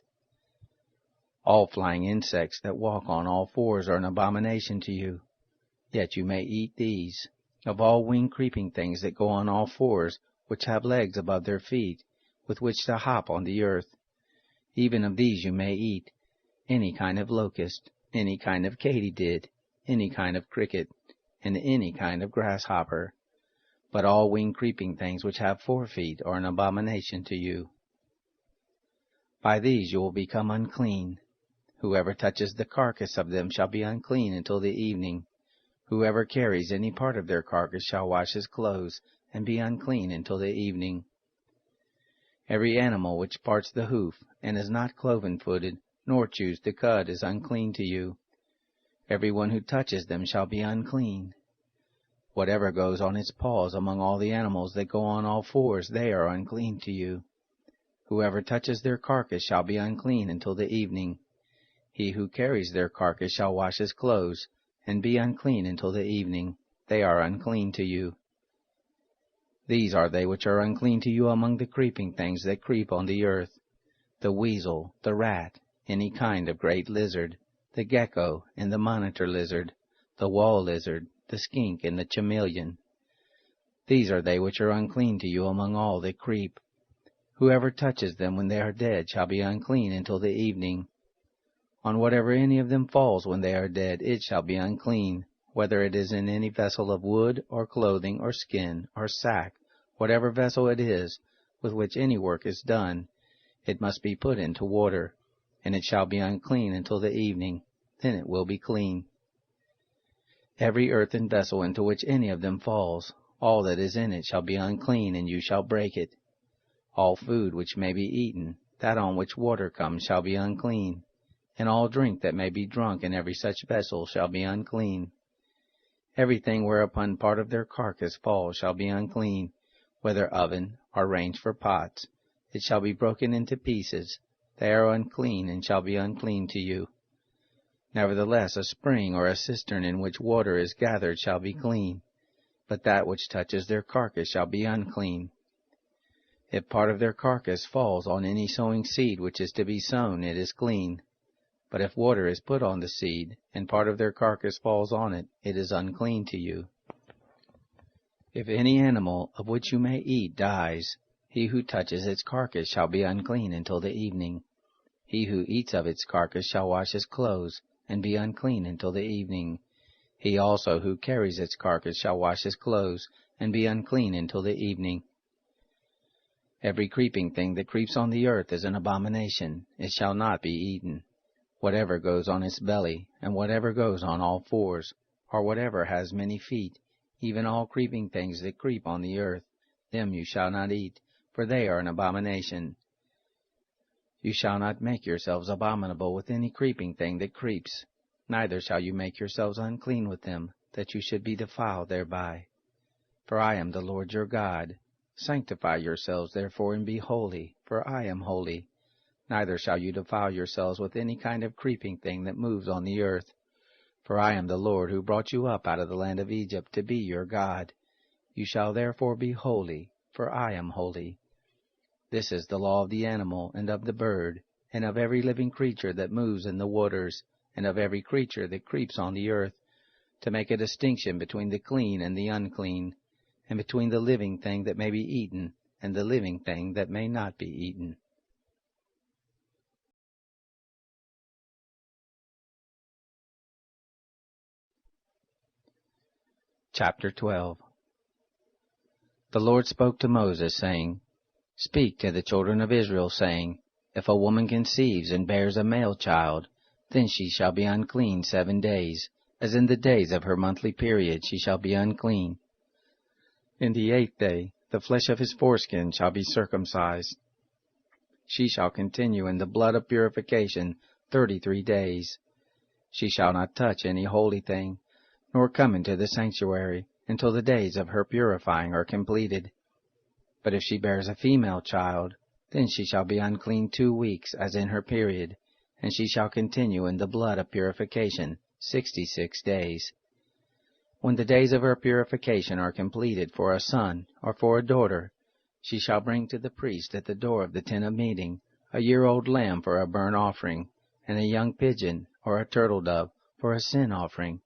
All flying insects that walk on all fours are an abomination to you. Yet you may eat these, of all winged creeping things that go on all fours, which have legs above their feet, with which to hop on the earth. Even of these you may eat, any kind of locust, any kind of katydid, any kind of cricket, and any kind of grasshopper. But all winged creeping things which have 4 feet are an abomination to you. By these you will become unclean. Whoever touches the carcass of them shall be unclean until the evening. Whoever carries any part of their carcass shall wash his clothes, and be unclean until the evening. Every animal which parts the hoof, and is not cloven-footed, nor chews the cud, is unclean to you. Every one who touches them shall be unclean. Whatever goes on its paws among all the animals that go on all fours, they are unclean to you. Whoever touches their carcass shall be unclean until the evening. He who carries their carcass shall wash his clothes, and be unclean until the evening. They are unclean to you. These are they which are unclean to you among the creeping things that creep on the earth, the weasel, the rat, any kind of great lizard, the gecko and the monitor lizard, the wall lizard, the skink and the chameleon. These are they which are unclean to you among all that creep. Whoever touches them when they are dead shall be unclean until the evening. On whatever any of them falls when they are dead, it shall be unclean, whether it is in any vessel of wood, or clothing, or skin, or sack, whatever vessel it is, with which any work is done, it must be put into water, and it shall be unclean until the evening, then it will be clean. Every earthen vessel into which any of them falls, all that is in it shall be unclean, and you shall break it. All food which may be eaten, that on which water comes, shall be unclean, and all drink that may be drunk in every such vessel shall be unclean. Everything whereupon part of their carcass falls shall be unclean, whether oven or range for pots. It shall be broken into pieces. They are unclean, and shall be unclean to you. Nevertheless, a spring or a cistern in which water is gathered shall be clean, but that which touches their carcass shall be unclean. If part of their carcass falls on any sowing seed which is to be sown, it is clean. But if water is put on the seed, and part of their carcass falls on it, it is unclean to you. If any animal of which you may eat dies, he who touches its carcass shall be unclean until the evening. He who eats of its carcass shall wash his clothes, and be unclean until the evening. He also who carries its carcass shall wash his clothes, and be unclean until the evening. Every creeping thing that creeps on the earth is an abomination. It shall not be eaten. Whatever goes on its belly, and whatever goes on all fours, or whatever has many feet, even all creeping things that creep on the earth, them you shall not eat, for they are an abomination. You shall not make yourselves abominable with any creeping thing that creeps, neither shall you make yourselves unclean with them, that you should be defiled thereby. For I am the Lord your God. Sanctify yourselves therefore, and be holy, for I am holy. Neither shall you defile yourselves with any kind of creeping thing that moves on the earth. For I am the Lord who brought you up out of the land of Egypt to be your God. You shall therefore be holy, for I am holy. This is the law of the animal, and of the bird, and of every living creature that moves in the waters, and of every creature that creeps on the earth, to make a distinction between the clean and the unclean, and between the living thing that may be eaten, and the living thing that may not be eaten. Chapter 12. The Lord spoke to Moses, saying, Speak to the children of Israel, saying, If a woman conceives and bears a male child, then she shall be unclean 7 days, as in the days of her monthly period she shall be unclean. In the 8th day the flesh of his foreskin shall be circumcised. She shall continue in the blood of purification 33 days. She shall not touch any holy thing, nor come into the sanctuary, until the days of her purifying are completed. But if she bears a female child, then she shall be unclean 2 weeks, as in her period, and she shall continue in the blood of purification 66 days. When the days of her purification are completed for a son or for a daughter, she shall bring to the priest at the door of the tent of meeting a year-old lamb for a burnt offering, and a young pigeon or a turtle-dove for a sin offering.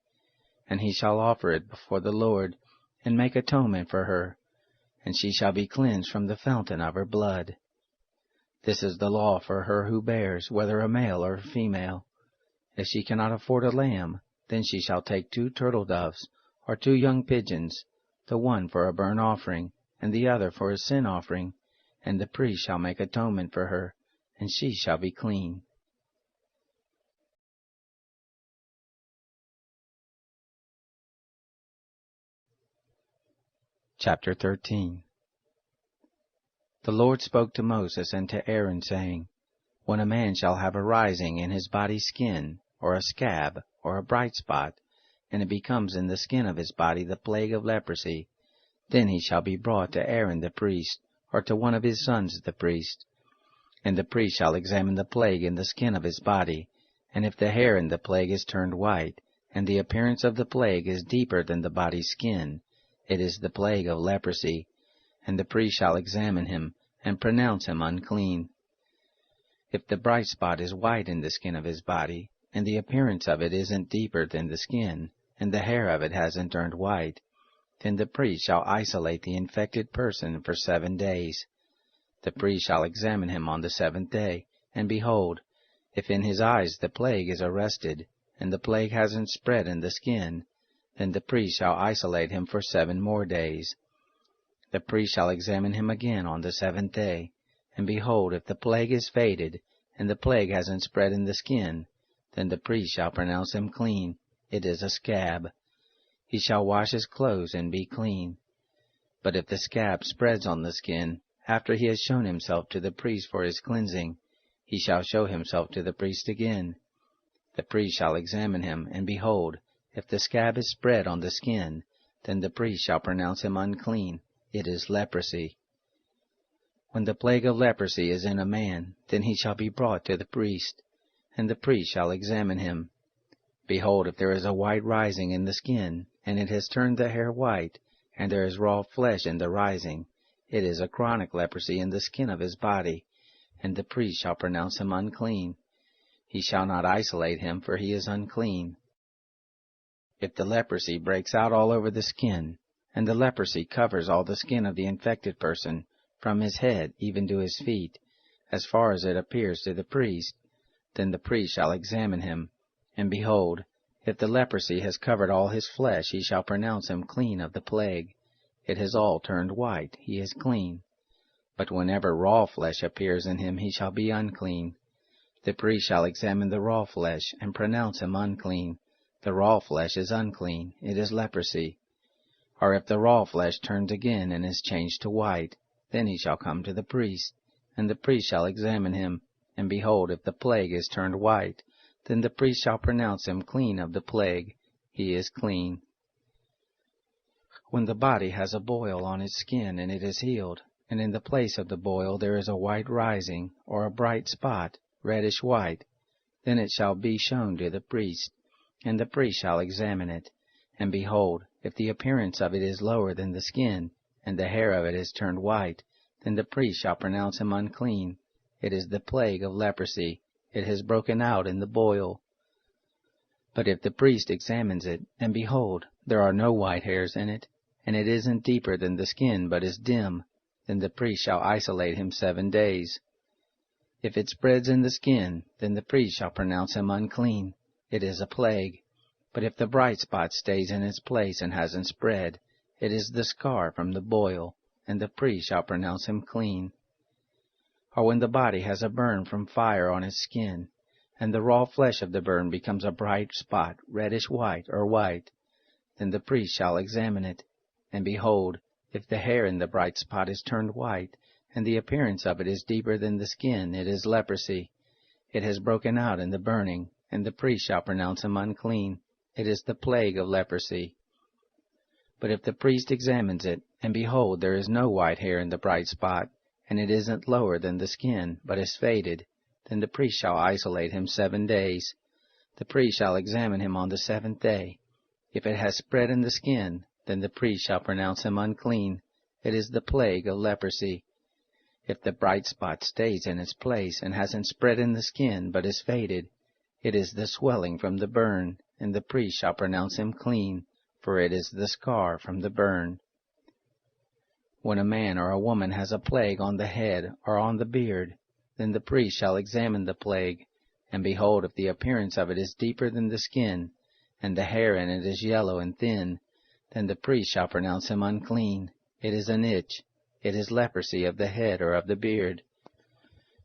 And he shall offer it before the Lord, and make atonement for her, and she shall be cleansed from the fountain of her blood. This is the law for her who bears, whether a male or a female. If she cannot afford a lamb, then she shall take 2 turtle-doves, or 2 young pigeons, the one for a burnt offering, and the other for a sin offering, and the priest shall make atonement for her, and she shall be clean. Chapter 13. The Lord spoke to Moses and to Aaron, saying, When a man shall have a rising in his body's skin, or a scab, or a bright spot, and it becomes in the skin of his body the plague of leprosy, then he shall be brought to Aaron the priest, or to one of his sons the priest. And the priest shall examine the plague in the skin of his body, and if the hair in the plague is turned white, and the appearance of the plague is deeper than the body's skin, it is the plague of leprosy, and the priest shall examine him, and pronounce him unclean. If the bright spot is white in the skin of his body, and the appearance of it isn't deeper than the skin, and the hair of it hasn't turned white, then the priest shall isolate the infected person for 7 days. The priest shall examine him on the 7th day, and behold, if in his eyes the plague is arrested, and the plague hasn't spread in the skin, then the priest shall isolate him for 7 more days. The priest shall examine him again on the 7th day, and behold, if the plague is faded, and the plague hasn't spread in the skin, then the priest shall pronounce him clean. It is a scab. He shall wash his clothes and be clean. But if the scab spreads on the skin, after he has shown himself to the priest for his cleansing, he shall show himself to the priest again. The priest shall examine him, and behold, if the scab is spread on the skin, then the priest shall pronounce him unclean. It is leprosy. When the plague of leprosy is in a man, then he shall be brought to the priest, and the priest shall examine him. Behold, if there is a white rising in the skin, and it has turned the hair white, and there is raw flesh in the rising, it is a chronic leprosy in the skin of his body, and the priest shall pronounce him unclean. He shall not isolate him, for he is unclean. If the leprosy breaks out all over the skin, and the leprosy covers all the skin of the infected person, from his head even to his feet, as far as it appears to the priest, then the priest shall examine him, and behold, if the leprosy has covered all his flesh, he shall pronounce him clean of the plague. It has all turned white, he is clean. But whenever raw flesh appears in him, he shall be unclean. The priest shall examine the raw flesh, and pronounce him unclean. The raw flesh is unclean, it is leprosy. Or if the raw flesh turns again and is changed to white, then he shall come to the priest, and the priest shall examine him. And behold, if the plague is turned white, then the priest shall pronounce him clean of the plague. He is clean. When the body has a boil on its skin and it is healed, and in the place of the boil there is a white rising, or a bright spot, reddish white, then it shall be shown to the priest, and the priest shall examine it. And behold, if the appearance of it is lower than the skin, and the hair of it is turned white, then the priest shall pronounce him unclean. It is the plague of leprosy. It has broken out in the boil. But if the priest examines it, and behold, there are no white hairs in it, and it isn't deeper than the skin, but is dim, then the priest shall isolate him 7 days. If it spreads in the skin, then the priest shall pronounce him unclean. It is a plague. But if the bright spot stays in its place and hasn't spread, it is the scar from the boil, and the priest shall pronounce him clean. Or when the body has a burn from fire on its skin, and the raw flesh of the burn becomes a bright spot, reddish white or white, then the priest shall examine it. And behold, if the hair in the bright spot is turned white, and the appearance of it is deeper than the skin, it is leprosy. It has broken out in the burning, and the priest shall pronounce him unclean. It is the plague of leprosy. But if the priest examines it, and behold, there is no white hair in the bright spot, and it isn't lower than the skin, but is faded, then the priest shall isolate him 7 days. The priest shall examine him on the 7th day. If it has spread in the skin, then the priest shall pronounce him unclean. It is the plague of leprosy. If the bright spot stays in its place and hasn't spread in the skin, but is faded, it is the swelling from the burn, and the priest shall pronounce him clean, for it is the scar from the burn. When a man or a woman has a plague on the head or on the beard, then the priest shall examine the plague, and behold, if the appearance of it is deeper than the skin, and the hair in it is yellow and thin, then the priest shall pronounce him unclean. It is an itch. It is leprosy of the head or of the beard.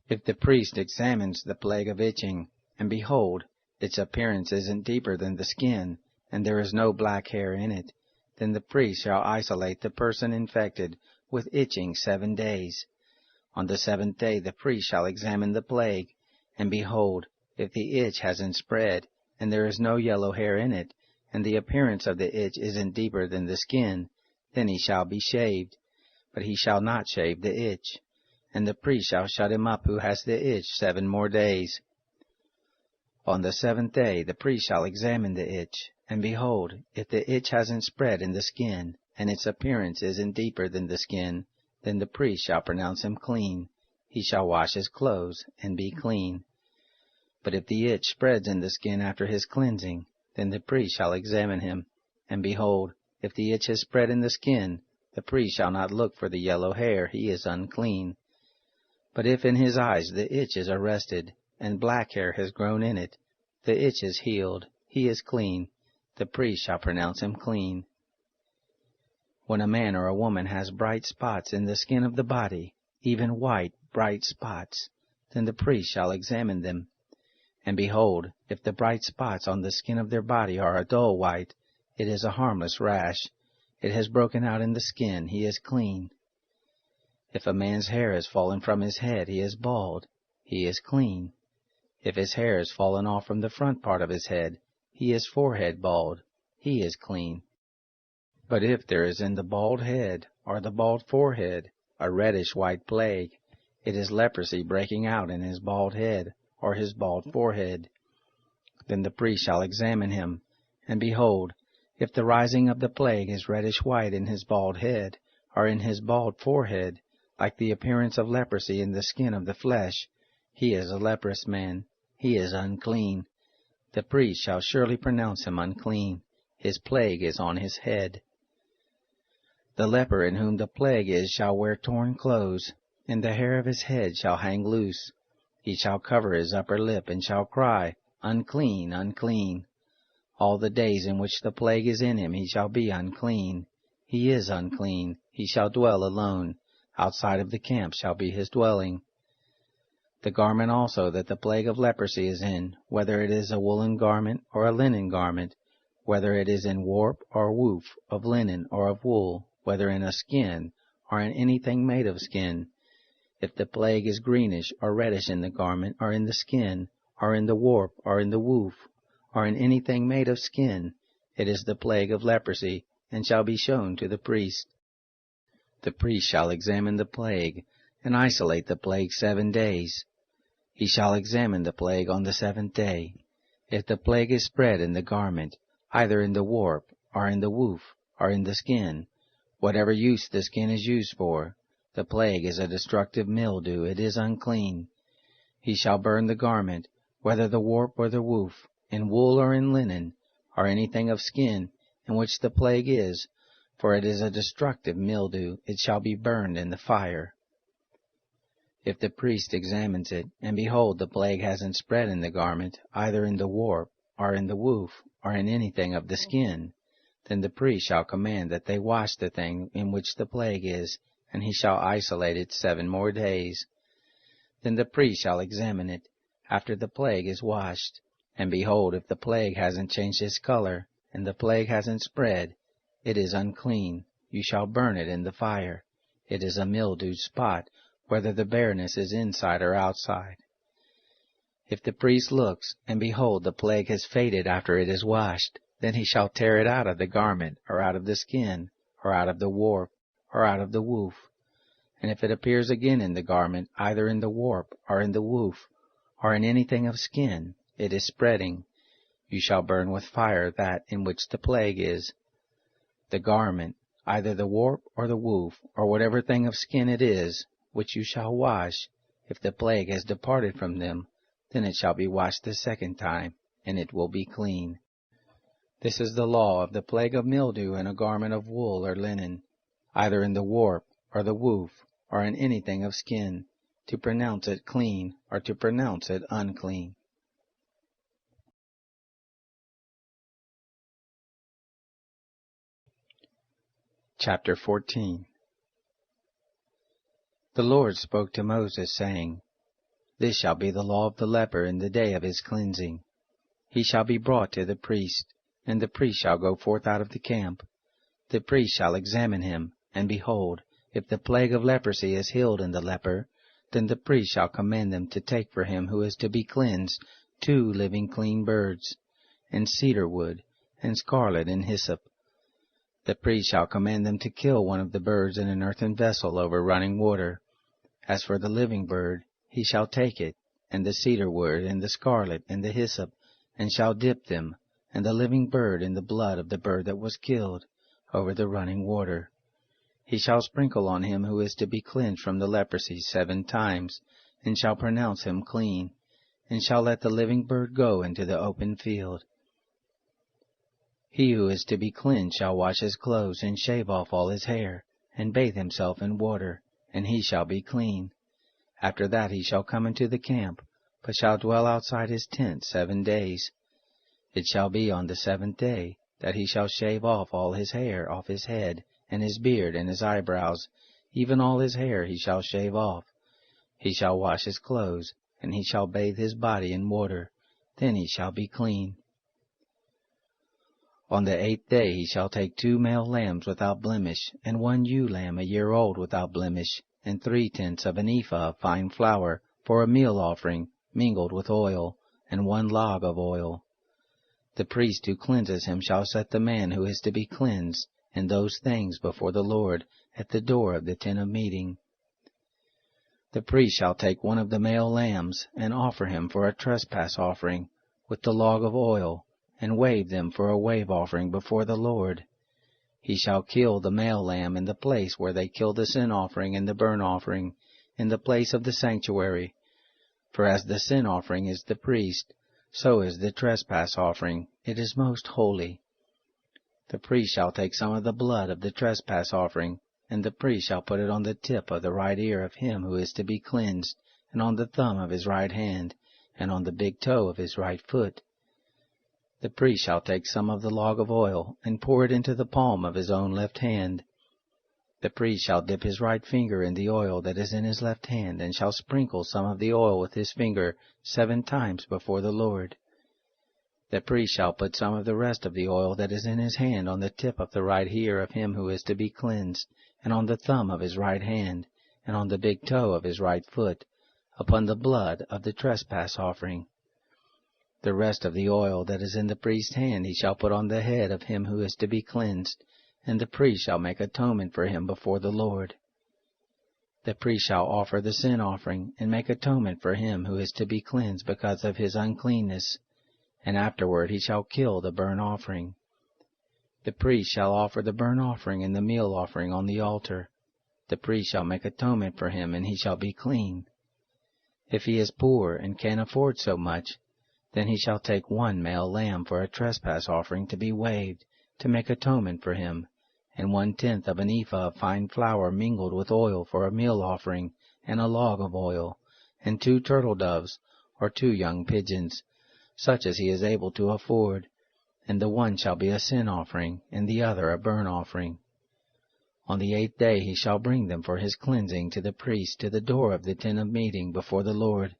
If the priest examines the plague of itching, and behold, its appearance isn't deeper than the skin, and there is no black hair in it, then the priest shall isolate the person infected with itching 7 days. On the 7th day the priest shall examine the plague, and behold, if the itch hasn't spread, and there is no yellow hair in it, and the appearance of the itch isn't deeper than the skin, then he shall be shaved. But he shall not shave the itch. And the priest shall shut him up who has the itch 7 more days. On the 7th day the priest shall examine the itch, and behold, if the itch hasn't spread in the skin, and its appearance isn't deeper than the skin, then the priest shall pronounce him clean. He shall wash his clothes, and be clean. But if the itch spreads in the skin after his cleansing, then the priest shall examine him. And behold, if the itch has spread in the skin, the priest shall not look for the yellow hair, he is unclean. But if in his eyes the itch is arrested, and black hair has grown in it, the itch is healed, he is clean. The priest shall pronounce him clean. When a man or a woman has bright spots in the skin of the body, even white, bright spots, then the priest shall examine them. And behold, if the bright spots on the skin of their body are a dull white, it is a harmless rash. It has broken out in the skin, he is clean. If a man's hair has fallen from his head, he is bald, he is clean. If his hair has fallen off from the front part of his head, he is forehead bald, he is clean. But if there is in the bald head, or the bald forehead, a reddish white plague, it is leprosy breaking out in his bald head, or his bald forehead. Then the priest shall examine him, and behold, if the rising of the plague is reddish white in his bald head, or in his bald forehead, like the appearance of leprosy in the skin of the flesh, he is a leprous man, he is unclean. The priest shall surely pronounce him unclean. His plague is on his head. The leper in whom the plague is shall wear torn clothes, and the hair of his head shall hang loose. He shall cover his upper lip, and shall cry, Unclean, unclean. All the days in which the plague is in him he shall be unclean. He is unclean, he shall dwell alone. Outside of the camp shall be his dwelling. The garment also that the plague of leprosy is in, whether it is a woolen garment or a linen garment, whether it is in warp or woof, of linen or of wool, whether in a skin or in anything made of skin. If the plague is greenish or reddish in the garment, or in the skin, or in the warp, or in the woof, or in anything made of skin, it is the plague of leprosy, and shall be shown to the priest. The priest shall examine the plague, and isolate the plague 7 days. He shall examine the plague on the 7th day. If the plague is spread in the garment, either in the warp, or in the woof, or in the skin, whatever use the skin is used for, the plague is a destructive mildew, it is unclean. He shall burn the garment, whether the warp or the woof, in wool or in linen, or anything of skin, in which the plague is, for it is a destructive mildew, it shall be burned in the fire. If the priest examines it, and behold, the plague hasn't spread in the garment, either in the warp, or in the woof, or in anything of the skin, then the priest shall command that they wash the thing in which the plague is, and he shall isolate it 7 more days. Then the priest shall examine it, after the plague is washed, and behold, if the plague hasn't changed its color, and the plague hasn't spread, it is unclean. You shall burn it in the fire. It is a mildewed spot, whether the bareness is inside or outside. If the priest looks, and behold, the plague has faded after it is washed, then he shall tear it out of the garment, or out of the skin, or out of the warp, or out of the woof. And if it appears again in the garment, either in the warp, or in the woof, or in anything of skin, it is spreading. You shall burn with fire that in which the plague is. The garment, either the warp or the woof, or whatever thing of skin it is, which you shall wash, if the plague has departed from them, then it shall be washed the 2nd time, and it will be clean. This is the law of the plague of mildew in a garment of wool or linen, either in the warp, or the woof, or in anything of skin, to pronounce it clean, or to pronounce it unclean. Chapter 14. The Lord spoke to Moses, saying, This shall be the law of the leper in the day of his cleansing. He shall be brought to the priest, and the priest shall go forth out of the camp. The priest shall examine him, and behold, if the plague of leprosy is healed in the leper, then the priest shall command them to take for him who is to be cleansed 2 living clean birds, and cedar wood, and scarlet and hyssop. The priest shall command them to kill one of the birds in an earthen vessel over running water. As for the living bird, he shall take it, and the cedar wood, and the scarlet, and the hyssop, and shall dip them, and the living bird in the blood of the bird that was killed, over the running water. He shall sprinkle on him who is to be cleansed from the leprosy 7 times, and shall pronounce him clean, and shall let the living bird go into the open field. He who is to be cleansed shall wash his clothes, and shave off all his hair, and bathe himself in water, and he shall be clean. After that he shall come into the camp, but shall dwell outside his tent 7 days. It shall be on the 7th day that he shall shave off all his hair off his head, and his beard, and his eyebrows, even all his hair he shall shave off. He shall wash his clothes, and he shall bathe his body in water, then he shall be clean. On the 8th day he shall take 2 male lambs without blemish, and 1 ewe lamb a year old without blemish, and 3/10 of an ephah of fine flour, for a meal offering, mingled with oil, and 1 log of oil. The priest who cleanses him shall set the man who is to be cleansed, and those things before the Lord, at the door of the tent of meeting. The priest shall take 1 of the male lambs, and offer him for a trespass offering, with the log of oil, and wave them for a wave offering before the Lord. He shall kill the male lamb in the place where they kill the sin offering and the burnt offering, in the place of the sanctuary. For as the sin offering is the priest, so is the trespass offering, it is most holy. The priest shall take some of the blood of the trespass offering, and the priest shall put it on the tip of the right ear of him who is to be cleansed, and on the thumb of his right hand, and on the big toe of his right foot. The priest shall take some of the log of oil, and pour it into the palm of his own left hand. The priest shall dip his right finger in the oil that is in his left hand, and shall sprinkle some of the oil with his finger 7 times before the Lord. The priest shall put some of the rest of the oil that is in his hand on the tip of the right ear of him who is to be cleansed, and on the thumb of his right hand, and on the big toe of his right foot, upon the blood of the trespass offering. The rest of the oil that is in the priest's hand he shall put on the head of him who is to be cleansed, and the priest shall make atonement for him before the Lord. The priest shall offer the sin offering, and make atonement for him who is to be cleansed because of his uncleanness, and afterward he shall kill the burnt offering. The priest shall offer the burnt offering and the meal offering on the altar. The priest shall make atonement for him, and he shall be clean. If he is poor and can't afford so much, then he shall take one male lamb for a trespass offering to be waved, to make atonement for him, and 1/10 of an ephah of fine flour mingled with oil for a meal offering, and a log of oil, and 2 turtle doves, or 2 young pigeons, such as he is able to afford, and the one shall be a sin offering, and the other a burnt offering. On the 8th day he shall bring them for his cleansing to the priest to the door of the tent of meeting before the Lord.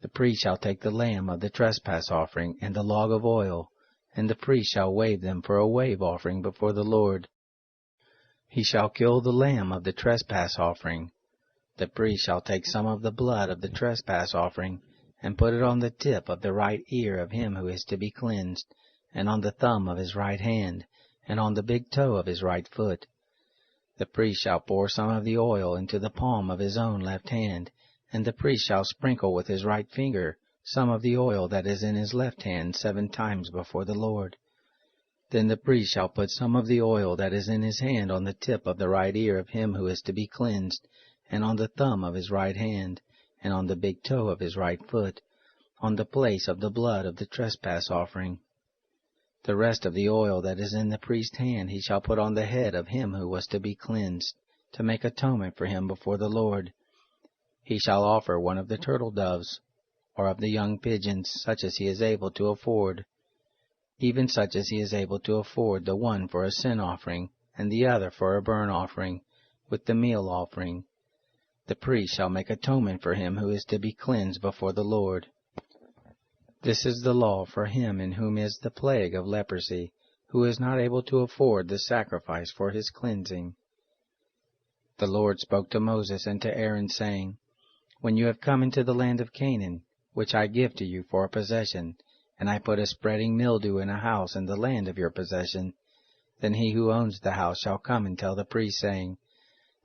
The priest shall take the lamb of the trespass offering and the log of oil, and the priest shall wave them for a wave offering before the Lord. He shall kill the lamb of the trespass offering. The priest shall take some of the blood of the trespass offering, and put it on the tip of the right ear of him who is to be cleansed, and on the thumb of his right hand, and on the big toe of his right foot. The priest shall pour some of the oil into the palm of his own left hand, and the priest shall sprinkle with his right finger some of the oil that is in his left hand 7 times before the Lord. Then the priest shall put some of the oil that is in his hand on the tip of the right ear of him who is to be cleansed, and on the thumb of his right hand, and on the big toe of his right foot, on the place of the blood of the trespass offering. The rest of the oil that is in the priest's hand he shall put on the head of him who was to be cleansed, to make atonement for him before the Lord. He shall offer one of the turtle doves, or of the young pigeons, such as he is able to afford, even such as he is able to afford, the one for a sin offering, and the other for a burnt offering, with the meal offering. The priest shall make atonement for him who is to be cleansed before the Lord. This is the law for him in whom is the plague of leprosy, who is not able to afford the sacrifice for his cleansing. The Lord spoke to Moses and to Aaron, saying, When you have come into the land of Canaan, which I give to you for a possession, and I put a spreading mildew in a house in the land of your possession, then he who owns the house shall come and tell the priest, saying,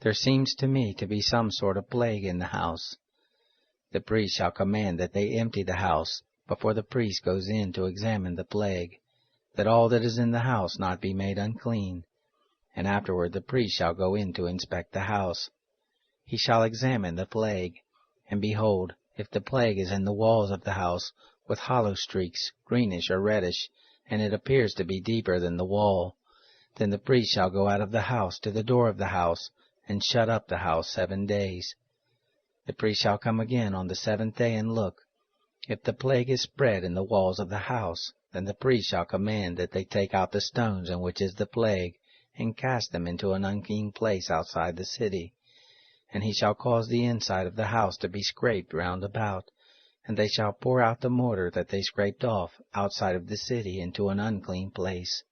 There seems to me to be some sort of plague in the house. The priest shall command that they empty the house, before the priest goes in to examine the plague, that all that is in the house not be made unclean. And afterward the priest shall go in to inspect the house. He shall examine the plague, and behold, if the plague is in the walls of the house, with hollow streaks, greenish or reddish, and it appears to be deeper than the wall, then the priest shall go out of the house to the door of the house, and shut up the house 7 days. The priest shall come again on the 7th day and look. If the plague is spread in the walls of the house, then the priest shall command that they take out the stones in which is the plague, and cast them into an unclean place outside the city. And he shall cause the inside of the house to be scraped round about, and they shall pour out the mortar that they scraped off outside of the city into an unclean place.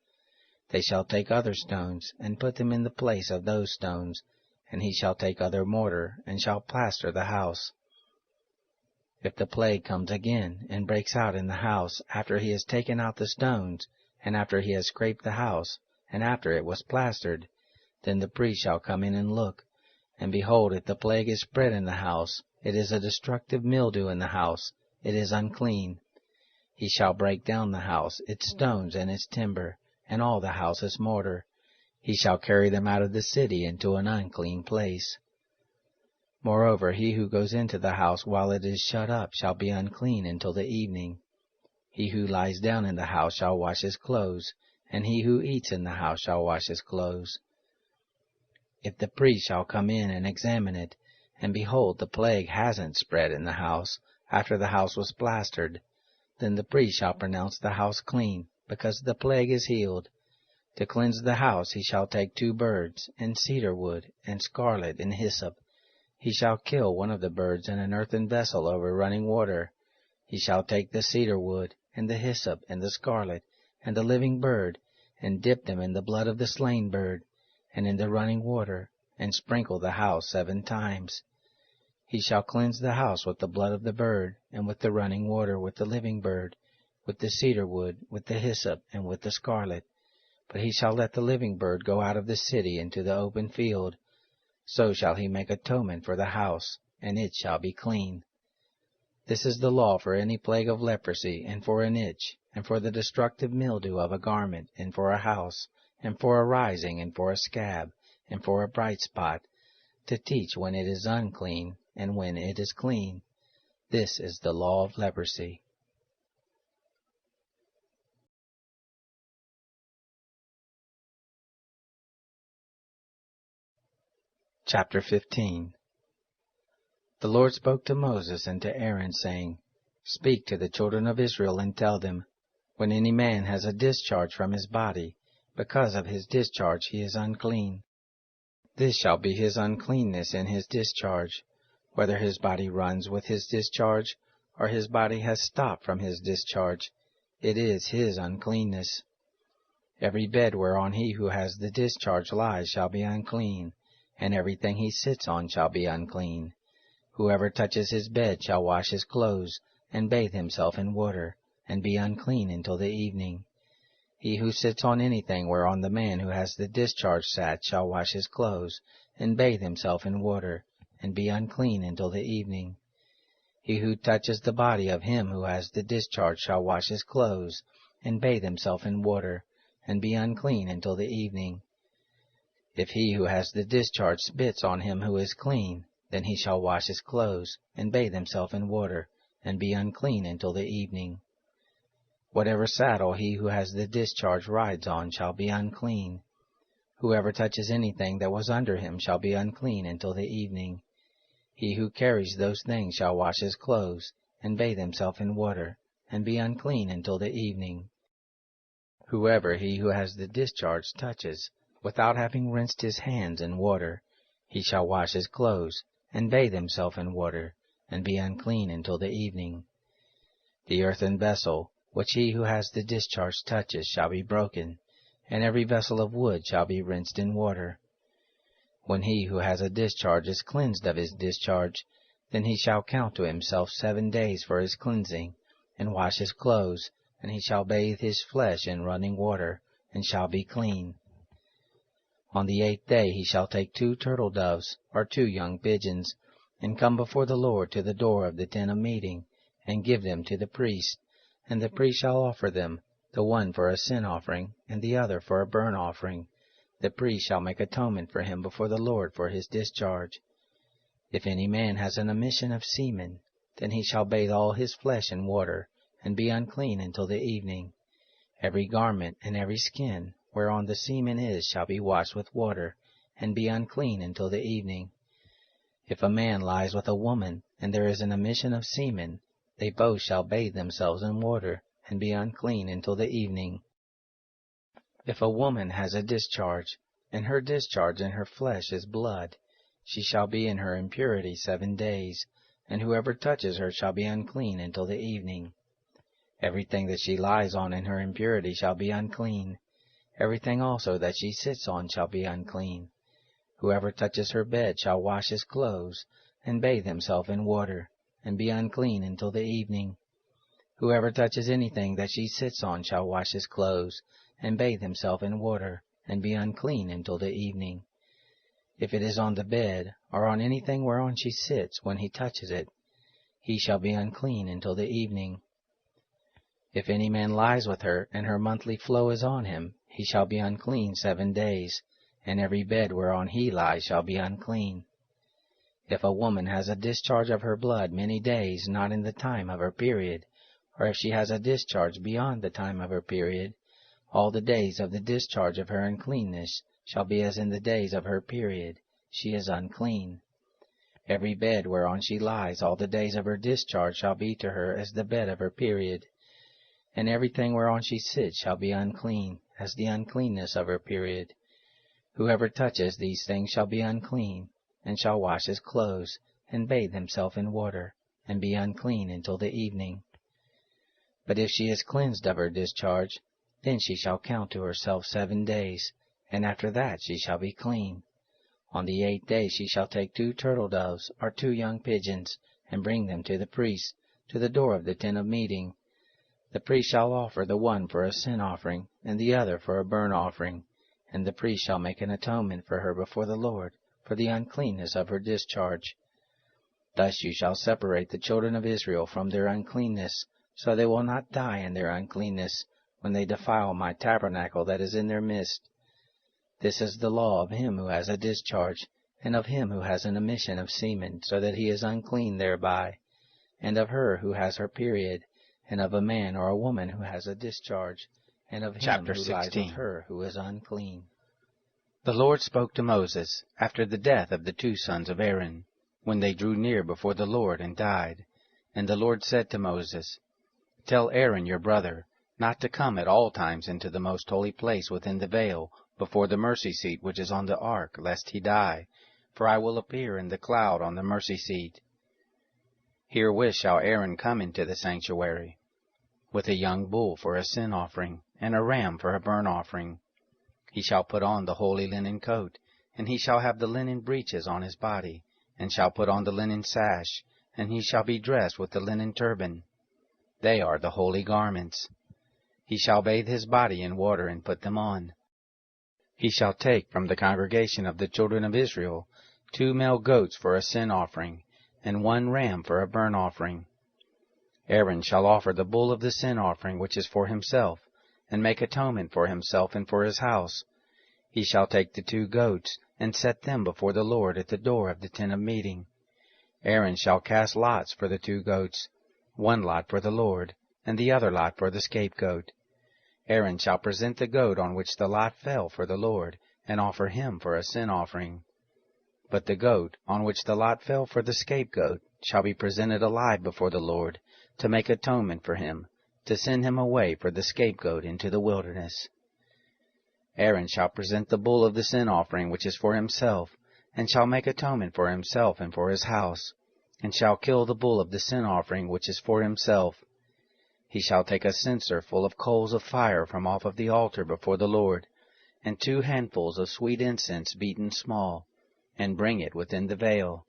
They shall take other stones, and put them in the place of those stones, and he shall take other mortar, and shall plaster the house. If the plague comes again, and breaks out in the house, after he has taken out the stones, and after he has scraped the house, and after it was plastered, then the priest shall come in and look. And behold, if the plague is spread in the house, it is a destructive mildew in the house, it is unclean. He shall break down the house, its stones and its timber, and all the house's mortar. He shall carry them out of the city into an unclean place. Moreover, he who goes into the house while it is shut up shall be unclean until the evening. He who lies down in the house shall wash his clothes, and he who eats in the house shall wash his clothes. If the priest shall come in and examine it, and behold, the plague hasn't spread in the house, after the house was plastered, then the priest shall pronounce the house clean, because the plague is healed. To cleanse the house he shall take 2 birds, and cedar wood, and scarlet, and hyssop. He shall kill one of the birds in an earthen vessel over running water. He shall take the cedar wood, and the hyssop, and the scarlet, and the living bird, and dip them in the blood of the slain bird, and in the running water, and sprinkle the house 7 times. He shall cleanse the house with the blood of the bird, and with the running water, with the living bird, with the cedar wood, with the hyssop, and with the scarlet. But he shall let the living bird go out of the city into the open field. So shall he make atonement for the house, and it shall be clean. This is the law for any plague of leprosy, and for an itch, and for the destructive mildew of a garment, and for a house, and for a rising, and for a scab, and for a bright spot, to teach when it is unclean, and when it is clean. This is the law of leprosy. Chapter 15. The Lord spoke to Moses and to Aaron, saying, Speak to the children of Israel, and tell them, When any man has a discharge from his body, because of his discharge he is unclean. This shall be his uncleanness in his discharge, whether his body runs with his discharge, or his body has stopped from his discharge. It is his uncleanness. Every bed whereon he who has the discharge lies shall be unclean, and everything he sits on shall be unclean. Whoever touches his bed shall wash his clothes, and bathe himself in water, and be unclean until the evening. He who sits on anything whereon the man who has the discharge sat shall wash his clothes, and bathe himself in water, and be unclean until the evening. He who touches the body of him who has the discharge shall wash his clothes, and bathe himself in water, and be unclean until the evening. If he who has the discharge spits on him who is clean, then he shall wash his clothes, and bathe himself in water, and be unclean until the evening. Whatever saddle he who has the discharge rides on shall be unclean. Whoever touches anything that was under him shall be unclean until the evening. He who carries those things shall wash his clothes, and bathe himself in water, and be unclean until the evening. Whoever he who has the discharge touches, without having rinsed his hands in water, he shall wash his clothes, and bathe himself in water, and be unclean until the evening. The earthen vessel, which he who has the discharge touches, shall be broken, and every vessel of wood shall be rinsed in water. When he who has a discharge is cleansed of his discharge, then he shall count to himself 7 days for his cleansing, and wash his clothes, and he shall bathe his flesh in running water, and shall be clean. On the 8th day he shall take 2 turtle doves, or 2 young pigeons, and come before the Lord to the door of the tent of meeting, and give them to the priest, and the priest shall offer them, the one for a sin offering, and the other for a burnt offering. The priest shall make atonement for him before the Lord for his discharge. If any man has an emission of semen, then he shall bathe all his flesh in water, and be unclean until the evening. Every garment and every skin, whereon the semen is, shall be washed with water, and be unclean until the evening. If a man lies with a woman, and there is an emission of semen, they both shall bathe themselves in water, and be unclean until the evening. If a woman has a discharge, and her discharge in her flesh is blood, she shall be in her impurity 7 days, and whoever touches her shall be unclean until the evening. Everything that she lies on in her impurity shall be unclean. Everything also that she sits on shall be unclean. Whoever touches her bed shall wash his clothes, and bathe himself in water, and be unclean until the evening. Whoever touches anything that she sits on shall wash his clothes, and bathe himself in water, and be unclean until the evening. If it is on the bed, or on anything whereon she sits, when he touches it, he shall be unclean until the evening. If any man lies with her, and her monthly flow is on him, he shall be unclean 7 days, and every bed whereon he lies shall be unclean. If a woman has a discharge of her blood many days not in the time of her period, or if she has a discharge beyond the time of her period, all the days of the discharge of her uncleanness shall be as in the days of her period. She is unclean. Every bed whereon she lies all the days of her discharge shall be to her as the bed of her period. And everything whereon she sits shall be unclean, as the uncleanness of her period. Whoever touches these things shall be unclean, and shall wash his clothes, and bathe himself in water, and be unclean until the evening. But if she is cleansed of her discharge, then she shall count to herself 7 days, and after that she shall be clean. On the 8th day she shall take 2 turtle doves or 2 young pigeons, and bring them to the priest, to the door of the tent of meeting. The priest shall offer the one for a sin offering, and the other for a burnt offering, and the priest shall make an atonement for her before the Lord, for the uncleanness of her discharge. Thus you shall separate the children of Israel from their uncleanness, so they will not die in their uncleanness, when they defile my tabernacle that is in their midst. This is the law of him who has a discharge, and of him who has an emission of semen, so that he is unclean thereby, and of her who has her period, and of a man or a woman who has a discharge, and of him who lies with her who is unclean. The Lord spoke to Moses after the death of the 2 sons of Aaron, when they drew near before the Lord and died. And the Lord said to Moses, Tell Aaron your brother not to come at all times into the most holy place within the veil, before the mercy seat which is on the ark, lest he die, for I will appear in the cloud on the mercy seat. Herewith shall Aaron come into the sanctuary, with a young bull for a sin offering, and a ram for a burnt offering. He shall put on the holy linen coat, and he shall have the linen breeches on his body, and shall put on the linen sash, and he shall be dressed with the linen turban. They are the holy garments. He shall bathe his body in water and put them on. He shall take from the congregation of the children of Israel 2 male goats for a sin offering, and 1 ram for a burnt offering. Aaron shall offer the bull of the sin offering which is for himself, and make atonement for himself and for his house. He shall take the 2 goats, and set them before the Lord at the door of the tent of meeting. Aaron shall cast lots for the 2 goats, 1 lot for the Lord, and the other lot for the scapegoat. Aaron shall present the goat on which the lot fell for the Lord, and offer him for a sin offering. But the goat on which the lot fell for the scapegoat shall be presented alive before the Lord, to make atonement for him, to send him away for the scapegoat into the wilderness. Aaron shall present the bull of the sin offering which is for himself, and shall make atonement for himself and for his house, and shall kill the bull of the sin offering which is for himself. He shall take a censer full of coals of fire from off of the altar before the Lord, and 2 handfuls of sweet incense beaten small, and bring it within the veil.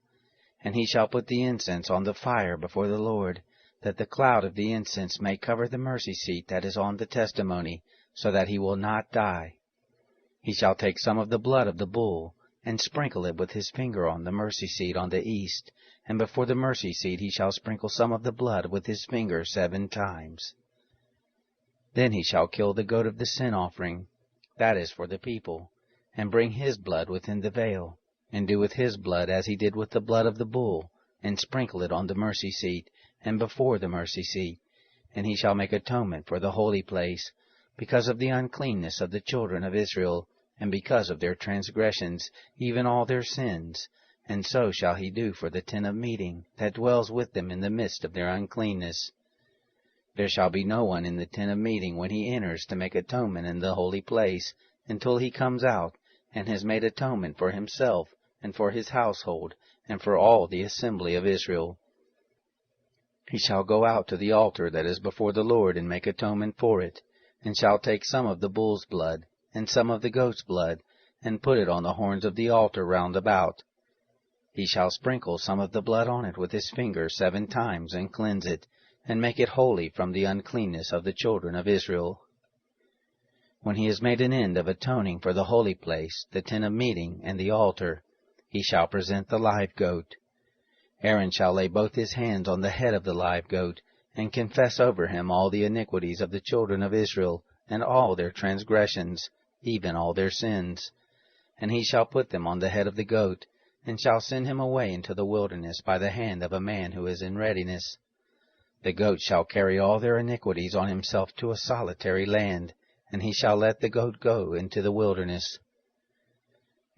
And he shall put the incense on the fire before the Lord, that the cloud of the incense may cover the mercy seat that is on the testimony, so that he will not die. He shall take some of the blood of the bull, and sprinkle it with his finger on the mercy seat on the east, and before the mercy seat he shall sprinkle some of the blood with his finger 7 times. Then he shall kill the goat of the sin offering, that is for the people, and bring his blood within the veil, and do with his blood as he did with the blood of the bull, and sprinkle it on the mercy seat, and before the mercy seat. And he shall make atonement for the holy place, because of the uncleanness of the children of Israel, and because of their transgressions, even all their sins. And so shall he do for the tent of meeting, that dwells with them in the midst of their uncleanness. There shall be no one in the tent of meeting when he enters to make atonement in the holy place, until he comes out, and has made atonement for himself, and for his household, and for all the assembly of Israel. He shall go out to the altar that is before the Lord, and make atonement for it, and shall take some of the bull's blood, and some of the goat's blood, and put it on the horns of the altar round about. He shall sprinkle some of the blood on it with his finger 7 times, and cleanse it, and make it holy from the uncleanness of the children of Israel. When he has made an end of atoning for the holy place, the tent of meeting, and the altar, he shall present the live goat. Aaron shall lay both his hands on the head of the live goat, and confess over him all the iniquities of the children of Israel, and all their transgressions, even all their sins. And he shall put them on the head of the goat, and shall send him away into the wilderness by the hand of a man who is in readiness. The goat shall carry all their iniquities on himself to a solitary land, and he shall let the goat go into the wilderness.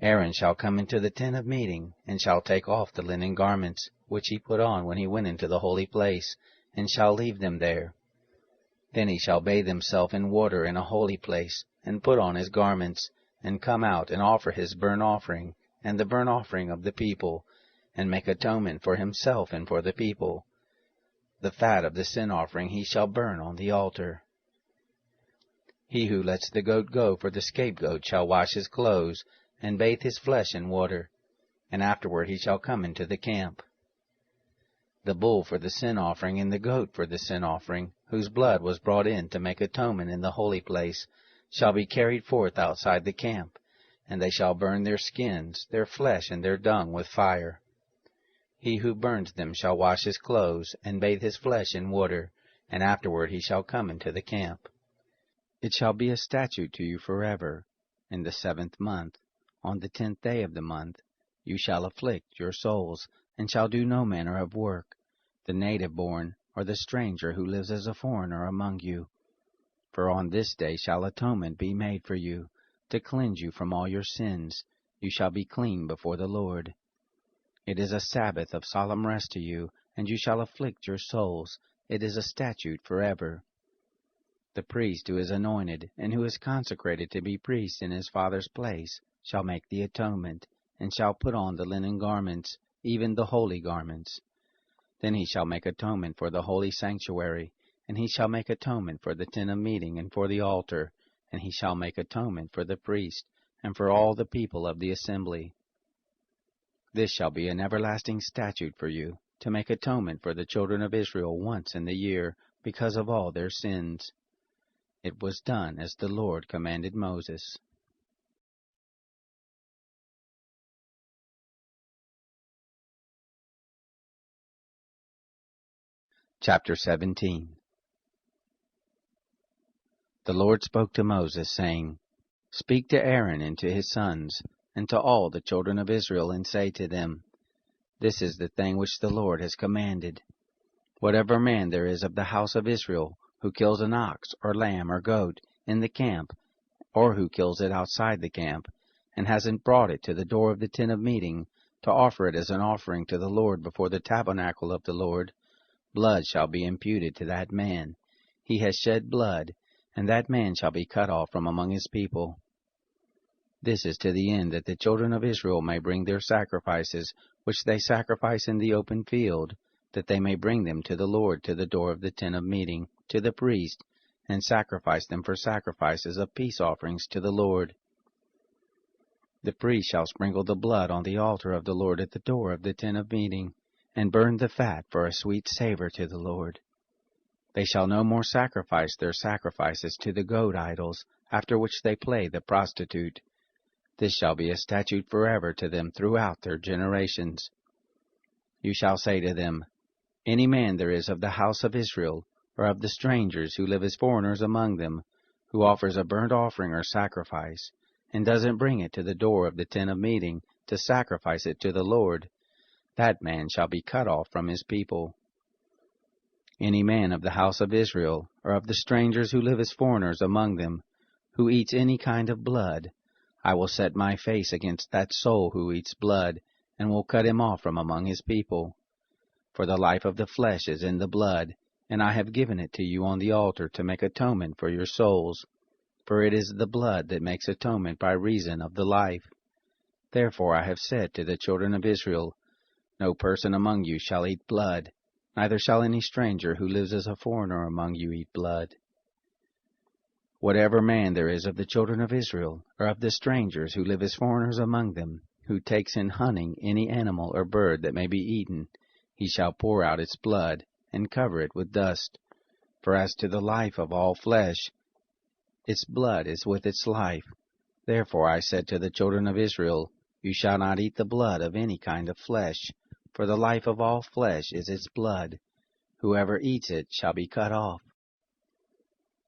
Aaron shall come into the tent of meeting, and shall take off the linen garments, which he put on when he went into the holy place, and shall leave them there. Then he shall bathe himself in water in a holy place, and put on his garments, and come out and offer his burnt offering, and the burnt offering of the people, and make atonement for himself and for the people. The fat of the sin offering he shall burn on the altar. He who lets the goat go for the scapegoat shall wash his clothes, and bathe his flesh in water, and afterward he shall come into the camp. The bull for the sin offering and the goat for the sin offering, whose blood was brought in to make atonement in the holy place, shall be carried forth outside the camp, and they shall burn their skins, their flesh, and their dung with fire. He who burns them shall wash his clothes, and bathe his flesh in water, and afterward he shall come into the camp. It shall be a statute to you forever. In the 7th month, on the 10th day of the month, you shall afflict your souls, and shall do no manner of work, the native born, or the stranger who lives as a foreigner among you. For on this day shall atonement be made for you, to cleanse you from all your sins. You shall be clean before the Lord. It is a Sabbath of solemn rest to you, and you shall afflict your souls. It is a statute forever. The priest who is anointed, and who is consecrated to be priest in his father's place, shall make the atonement, and shall put on the linen garments, even the holy garments. Then he shall make atonement for the holy sanctuary, and he shall make atonement for the tent of meeting and for the altar, and he shall make atonement for the priest, and for all the people of the assembly. This shall be an everlasting statute for you, to make atonement for the children of Israel once in the year, because of all their sins. It was done as the Lord commanded Moses. Chapter 17. The Lord spoke to Moses, saying, Speak to Aaron and to his sons, and to all the children of Israel, and say to them, This is the thing which the Lord has commanded. Whatever man there is of the house of Israel, who kills an ox, or lamb, or goat, in the camp, or who kills it outside the camp, and hasn't brought it to the door of the tent of meeting, to offer it as an offering to the Lord before the tabernacle of the Lord, blood shall be imputed to that man. He has shed blood, and that man shall be cut off from among his people. This is to the end that the children of Israel may bring their sacrifices, which they sacrifice in the open field, that they may bring them to the Lord to the door of the tent of meeting, to the priest, and sacrifice them for sacrifices of peace offerings to the Lord. The priest shall sprinkle the blood on the altar of the Lord at the door of the tent of meeting, and burn the fat for a sweet savor to the Lord. They shall no more sacrifice their sacrifices to the goat idols, after which they play the prostitute. This shall be a statute forever to them throughout their generations. You shall say to them, Any man there is of the house of Israel, or of the strangers who live as foreigners among them, who offers a burnt offering or sacrifice, and doesn't bring it to the door of the tent of meeting to sacrifice it to the Lord, that man shall be cut off from his people. Any man of the house of Israel, or of the strangers who live as foreigners among them, who eats any kind of blood, I will set my face against that soul who eats blood, and will cut him off from among his people. For the life of the flesh is in the blood, and I have given it to you on the altar to make atonement for your souls. For it is the blood that makes atonement by reason of the life. Therefore I have said to the children of Israel, No person among you shall eat blood, neither shall any stranger who lives as a foreigner among you eat blood. Whatever man there is of the children of Israel, or of the strangers who live as foreigners among them, who takes in hunting any animal or bird that may be eaten, he shall pour out its blood, and cover it with dust. For as to the life of all flesh, its blood is with its life. Therefore I said to the children of Israel, You shall not eat the blood of any kind of flesh, for the life of all flesh is its blood. Whoever eats it shall be cut off.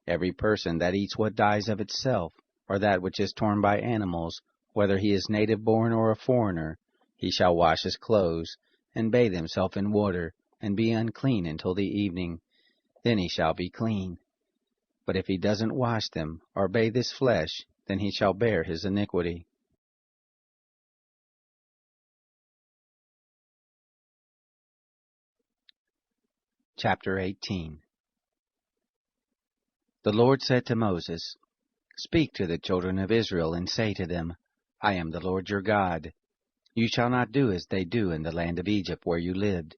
Every person that eats what dies of itself, or that which is torn by animals, whether he is native born or a foreigner, he shall wash his clothes, and bathe himself in water, and be unclean until the evening. Then he shall be clean. But if he doesn't wash them, or bathe his flesh, then he shall bear his iniquity. Chapter 18. The Lord said to Moses, Speak to the children of Israel, and say to them, I am the Lord your God. You shall not do as they do in the land of Egypt where you lived.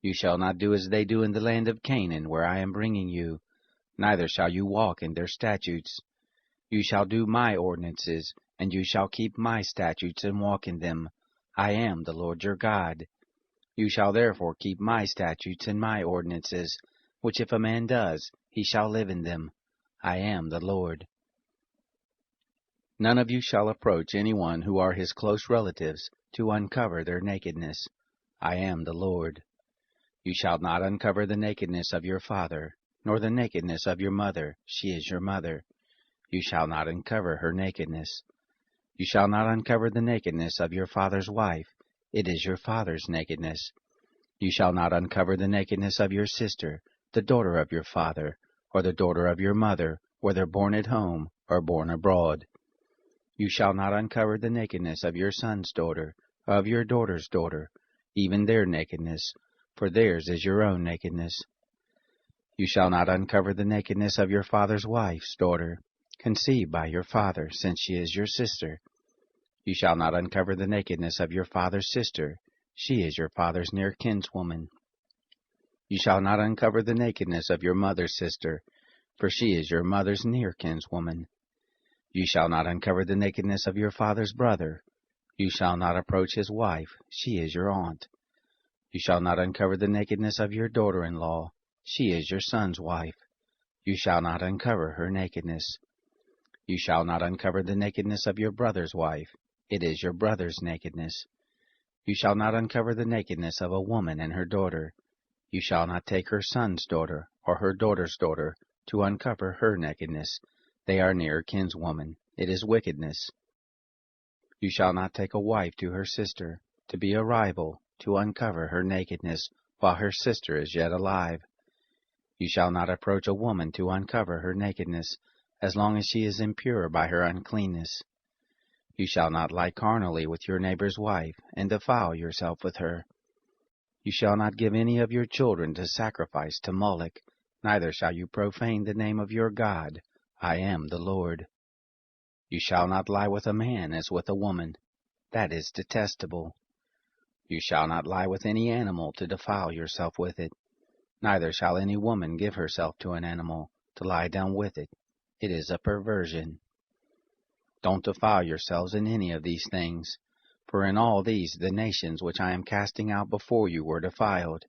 You shall not do as they do in the land of Canaan, where I am bringing you, neither shall you walk in their statutes. You shall do my ordinances, and you shall keep my statutes and walk in them. I am the Lord your God. You shall therefore keep my statutes and my ordinances, which if a man does, he shall live in them. I am the Lord. None of you shall approach anyone who are his close relatives to uncover their nakedness. I am the Lord. You shall not uncover the nakedness of your father, nor the nakedness of your mother, she is your mother. You shall not uncover her nakedness. You shall not uncover the nakedness of your father's wife, it is your father's nakedness. You shall not uncover the nakedness of your sister, the daughter of your father, or the daughter of your mother, whether born at home or born abroad. You shall not uncover the nakedness of your son's daughter, or of your daughter's daughter, even their nakedness, for theirs is your own nakedness. You shall not uncover the nakedness of your father's wife's daughter, conceived by your father, since she is your sister. You shall not uncover the nakedness of your father's sister, she is your father's near kinswoman. You shall not uncover the nakedness of your mother's sister, for she is your mother's near kinswoman. You shall not uncover the nakedness of your father's brother. You shall not approach his wife, she is your aunt. You shall not uncover the nakedness of your daughter-in-law, she is your son's wife. You shall not uncover her nakedness. You shall not uncover the nakedness of your brother's wife, it is your brother's nakedness. You shall not uncover the nakedness of a woman and her daughter. You shall not take her son's daughter, or her daughter's daughter, to uncover her nakedness. They are near kinswoman, it is wickedness. You shall not take a wife to her sister, to be a rival, to uncover her nakedness, while her sister is yet alive. You shall not approach a woman to uncover her nakedness, as long as she is impure by her uncleanness. You shall not lie carnally with your neighbor's wife, and defile yourself with her. You shall not give any of your children to sacrifice to Moloch, neither shall you profane the name of your God. I am the Lord. You shall not lie with a man as with a woman. That is detestable. You shall not lie with any animal to defile yourself with it. Neither shall any woman give herself to an animal, to lie down with it. It is a perversion. Don't defile yourselves in any of these things, for in all these the nations which I am casting out before you were defiled.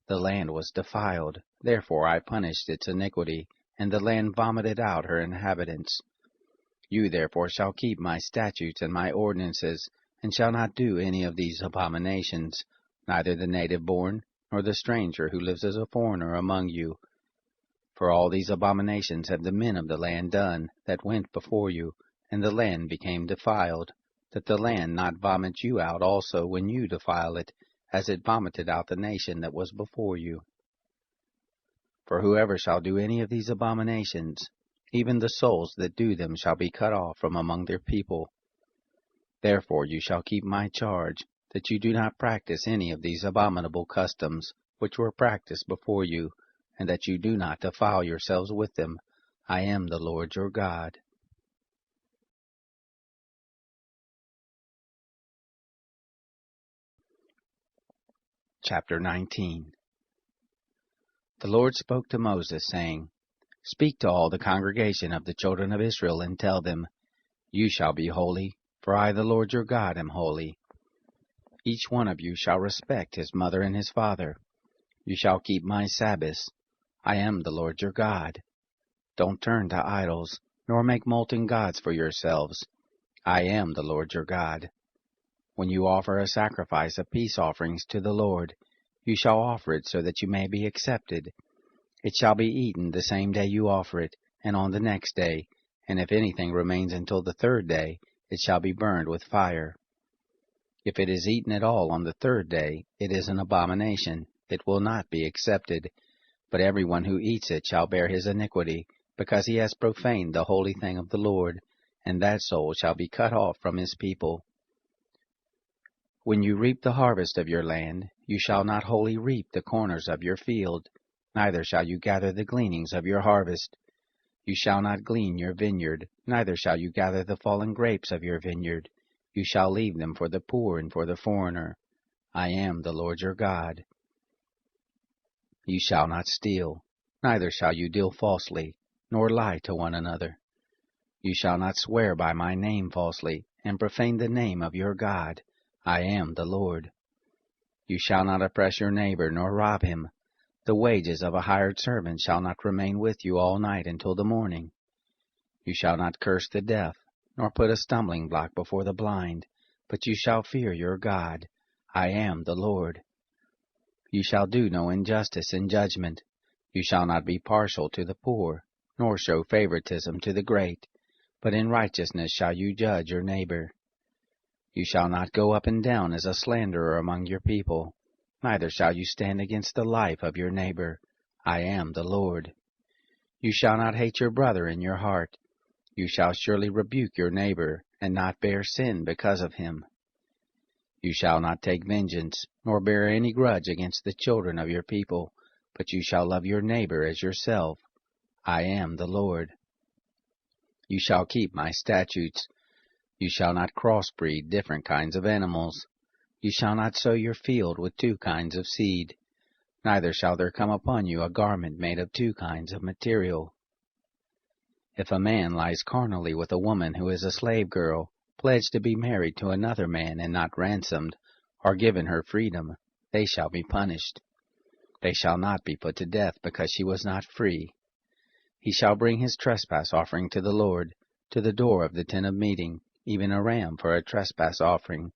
The land was defiled, therefore I punished its iniquity, and the land vomited out her inhabitants. You therefore shall keep my statutes and my ordinances, and shall not do any of these abominations, neither the native born, nor the stranger who lives as a foreigner among you. For all these abominations have the men of the land done, that went before you, and the land became defiled, that the land not vomit you out also when you defile it, as it vomited out the nation that was before you. For whoever shall do any of these abominations, even the souls that do them shall be cut off from among their people. Therefore you shall keep my charge, that you do not practice any of these abominable customs, which were practiced before you, and that you do not defile yourselves with them. I am the Lord your God. Chapter 19. The Lord spoke to Moses, saying, Speak to all the congregation of the children of Israel, and tell them, You shall be holy, for I the Lord your God am holy. Each one of you shall respect his mother and his father. You shall keep my Sabbaths. I am the Lord your God. Don't turn to idols, nor make molten gods for yourselves. I am the Lord your God. When you offer a sacrifice of peace offerings to the Lord, you shall offer it so that you may be accepted. It shall be eaten the same day you offer it, and on the next day, and if anything remains until the third day, it shall be burned with fire. If it is eaten at all on the third day, it is an abomination, it will not be accepted. But everyone who eats it shall bear his iniquity, because he has profaned the holy thing of the Lord, and that soul shall be cut off from his people. When you reap the harvest of your land, you shall not wholly reap the corners of your field, neither shall you gather the gleanings of your harvest. You shall not glean your vineyard, neither shall you gather the fallen grapes of your vineyard. You shall leave them for the poor and for the foreigner. I am the Lord your God. You shall not steal, neither shall you deal falsely, nor lie to one another. You shall not swear by my name falsely, and profane the name of your God. I am the Lord. You shall not oppress your neighbor, nor rob him. The wages of a hired servant shall not remain with you all night until the morning. You shall not curse the deaf, nor put a stumbling block before the blind, but you shall fear your God. I am the Lord. You shall do no injustice in judgment. You shall not be partial to the poor, nor show favoritism to the great, but in righteousness shall you judge your neighbor. You shall not go up and down as a slanderer among your people, neither shall you stand against the life of your neighbor. I am the Lord. You shall not hate your brother in your heart. You shall surely rebuke your neighbor, and not bear sin because of him. You shall not take vengeance, nor bear any grudge against the children of your people, but you shall love your neighbor as yourself. I am the Lord. You shall keep my statutes. You shall not crossbreed different kinds of animals. You shall not sow your field with two kinds of seed. Neither shall there come upon you a garment made of two kinds of material. If a man lies carnally with a woman who is a slave girl, pledged to be married to another man and not ransomed, or given her freedom, they shall be punished. They shall not be put to death because she was not free. He shall bring his trespass offering to the Lord, to the door of the tent of meeting, even a ram for a trespass offering.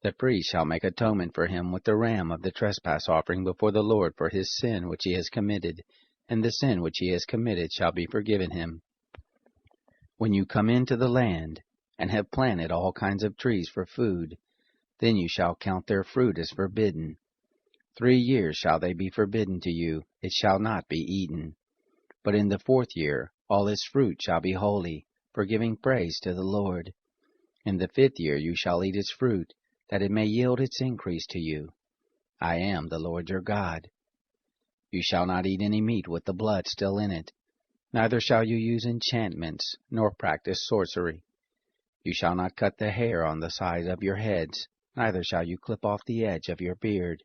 The priest shall make atonement for him with the ram of the trespass offering before the Lord for his sin which he has committed, and the sin which he has committed shall be forgiven him. When you come into the land, and have planted all kinds of trees for food, then you shall count their fruit as forbidden. 3 years shall they be forbidden to you, it shall not be eaten. But in the 4th year all its fruit shall be holy, for giving praise to the Lord. In the 5th year you shall eat its fruit, that it may yield its increase to you. I am the Lord your God. You shall not eat any meat with the blood still in it, neither shall you use enchantments, nor practice sorcery. You shall not cut the hair on the sides of your heads, neither shall you clip off the edge of your beard.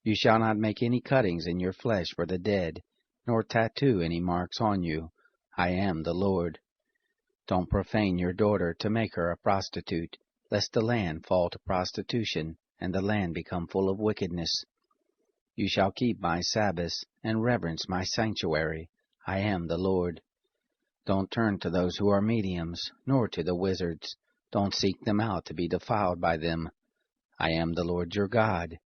You shall not make any cuttings in your flesh for the dead, nor tattoo any marks on you. I am the Lord. Don't profane your daughter to make her a prostitute, lest the land fall to prostitution, and the land become full of wickedness. You shall keep my Sabbaths, and reverence my sanctuary. I am the Lord. Don't turn to those who are mediums, nor to the wizards. Don't seek them out to be defiled by them. I am the Lord your God.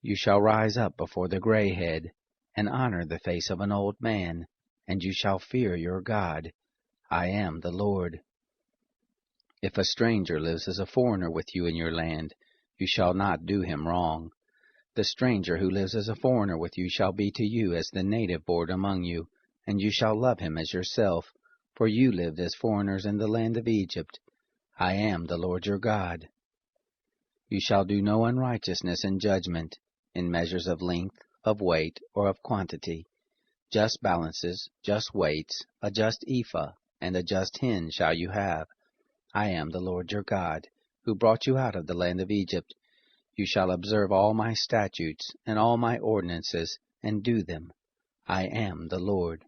You shall rise up before the gray head, and honor the face of an old man, and you shall fear your God. I am the Lord. If a stranger lives as a foreigner with you in your land, you shall not do him wrong. The stranger who lives as a foreigner with you shall be to you as the native born among you, and you shall love him as yourself, for you lived as foreigners in the land of Egypt. I am the Lord your God. You shall do no unrighteousness in judgment, in measures of length, of weight, or of quantity. Just balances, just weights, a just ephah, and a just hin shall you have. I am the Lord your God, who brought you out of the land of Egypt. You shall observe all my statutes and all my ordinances, and do them. I am the Lord.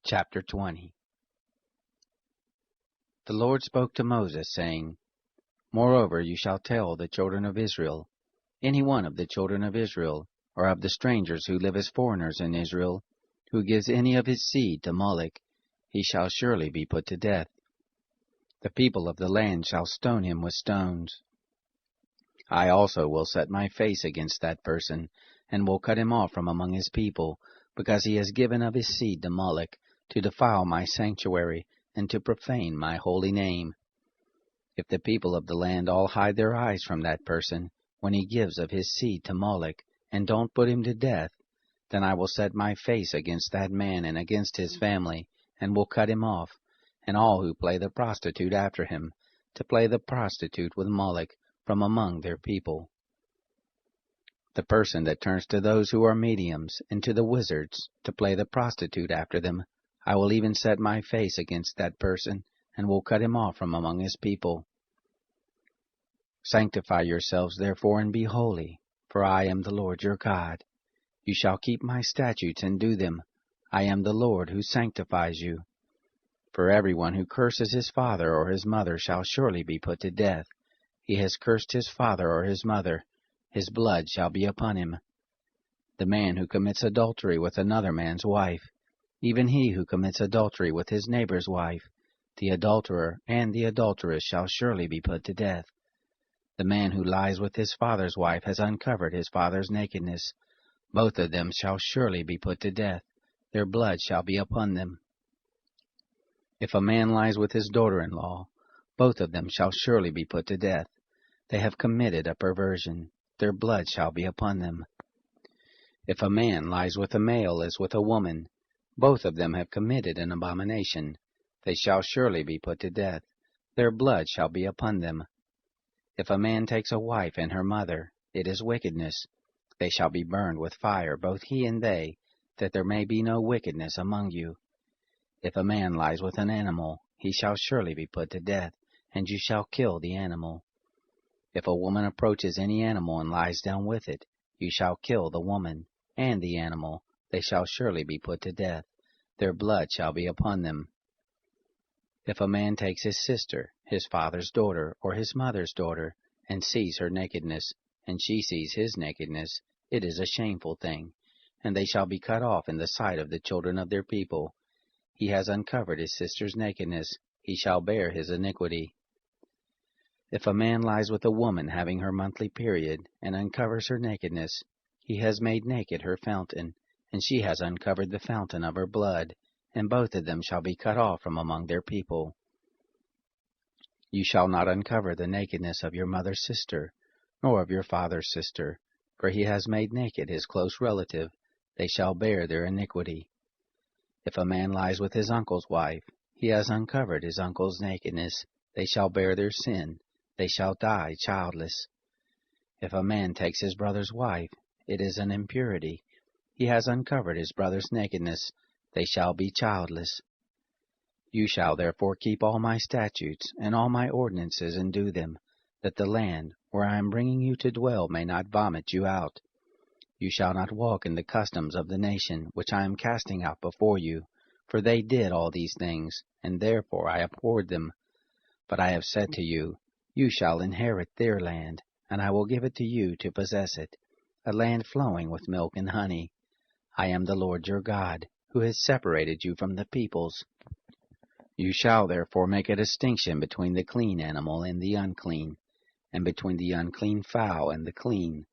Chapter 20. The Lord spoke to Moses, saying, Moreover you shall tell the children of Israel, any one of the children of Israel, or of the strangers who live as foreigners in Israel, who gives any of his seed to Moloch, he shall surely be put to death. The people of the land shall stone him with stones. I also will set my face against that person, and will cut him off from among his people, because he has given of his seed to Moloch, to defile my sanctuary, and to profane my holy name. If the people of the land all hide their eyes from that person, when he gives of his seed to Moloch, and don't put him to death, then I will set my face against that man and against his family, and will cut him off, and all who play the prostitute after him, to play the prostitute with Moloch from among their people. The person that turns to those who are mediums, and to the wizards, to play the prostitute after them, I will even set my face against that person, and will cut him off from among his people. Sanctify yourselves therefore and be holy, for I am the Lord your God. You shall keep my statutes and do them. I am the Lord who sanctifies you. For everyone who curses his father or his mother shall surely be put to death. He has cursed his father or his mother. His blood shall be upon him. The man who commits adultery with another man's wife, even he who commits adultery with his neighbor's wife, the adulterer and the adulteress shall surely be put to death. The man who lies with his father's wife has uncovered his father's nakedness. Both of them shall surely be put to death. Their blood shall be upon them. If a man lies with his daughter-in-law, both of them shall surely be put to death. They have committed a perversion. Their blood shall be upon them. If a man lies with a male as with a woman, both of them have committed an abomination. They shall surely be put to death. Their blood shall be upon them. If a man takes a wife and her mother, it is wickedness. They shall be burned with fire, both he and they, that there may be no wickedness among you. If a man lies with an animal, he shall surely be put to death, and you shall kill the animal. If a woman approaches any animal and lies down with it, you shall kill the woman and the animal. They shall surely be put to death. Their blood shall be upon them. If a man takes his sister, his father's daughter, or his mother's daughter, and sees her nakedness, and she sees his nakedness, it is a shameful thing, and they shall be cut off in the sight of the children of their people. He has uncovered his sister's nakedness, he shall bear his iniquity. If a man lies with a woman having her monthly period, and uncovers her nakedness, he has made naked her fountain, and she has uncovered the fountain of her blood, and both of them shall be cut off from among their people. You shall not uncover the nakedness of your mother's sister, nor of your father's sister, for he has made naked his close relative. They shall bear their iniquity. If a man lies with his uncle's wife, he has uncovered his uncle's nakedness. They shall bear their sin. They shall die childless. If a man takes his brother's wife, it is an impurity. He has uncovered his brother's nakedness. They shall be childless. You shall therefore keep all my statutes and all my ordinances and do them, that the land where I am bringing you to dwell may not vomit you out. You shall not walk in the customs of the nation which I am casting out before you, for they did all these things, and therefore I abhorred them. But I have said to you, you shall inherit their land, and I will give it to you to possess it, a land flowing with milk and honey. I am the Lord your God, who has separated you from the peoples. You shall therefore make a distinction between the clean animal and the unclean, and between the unclean fowl and the clean.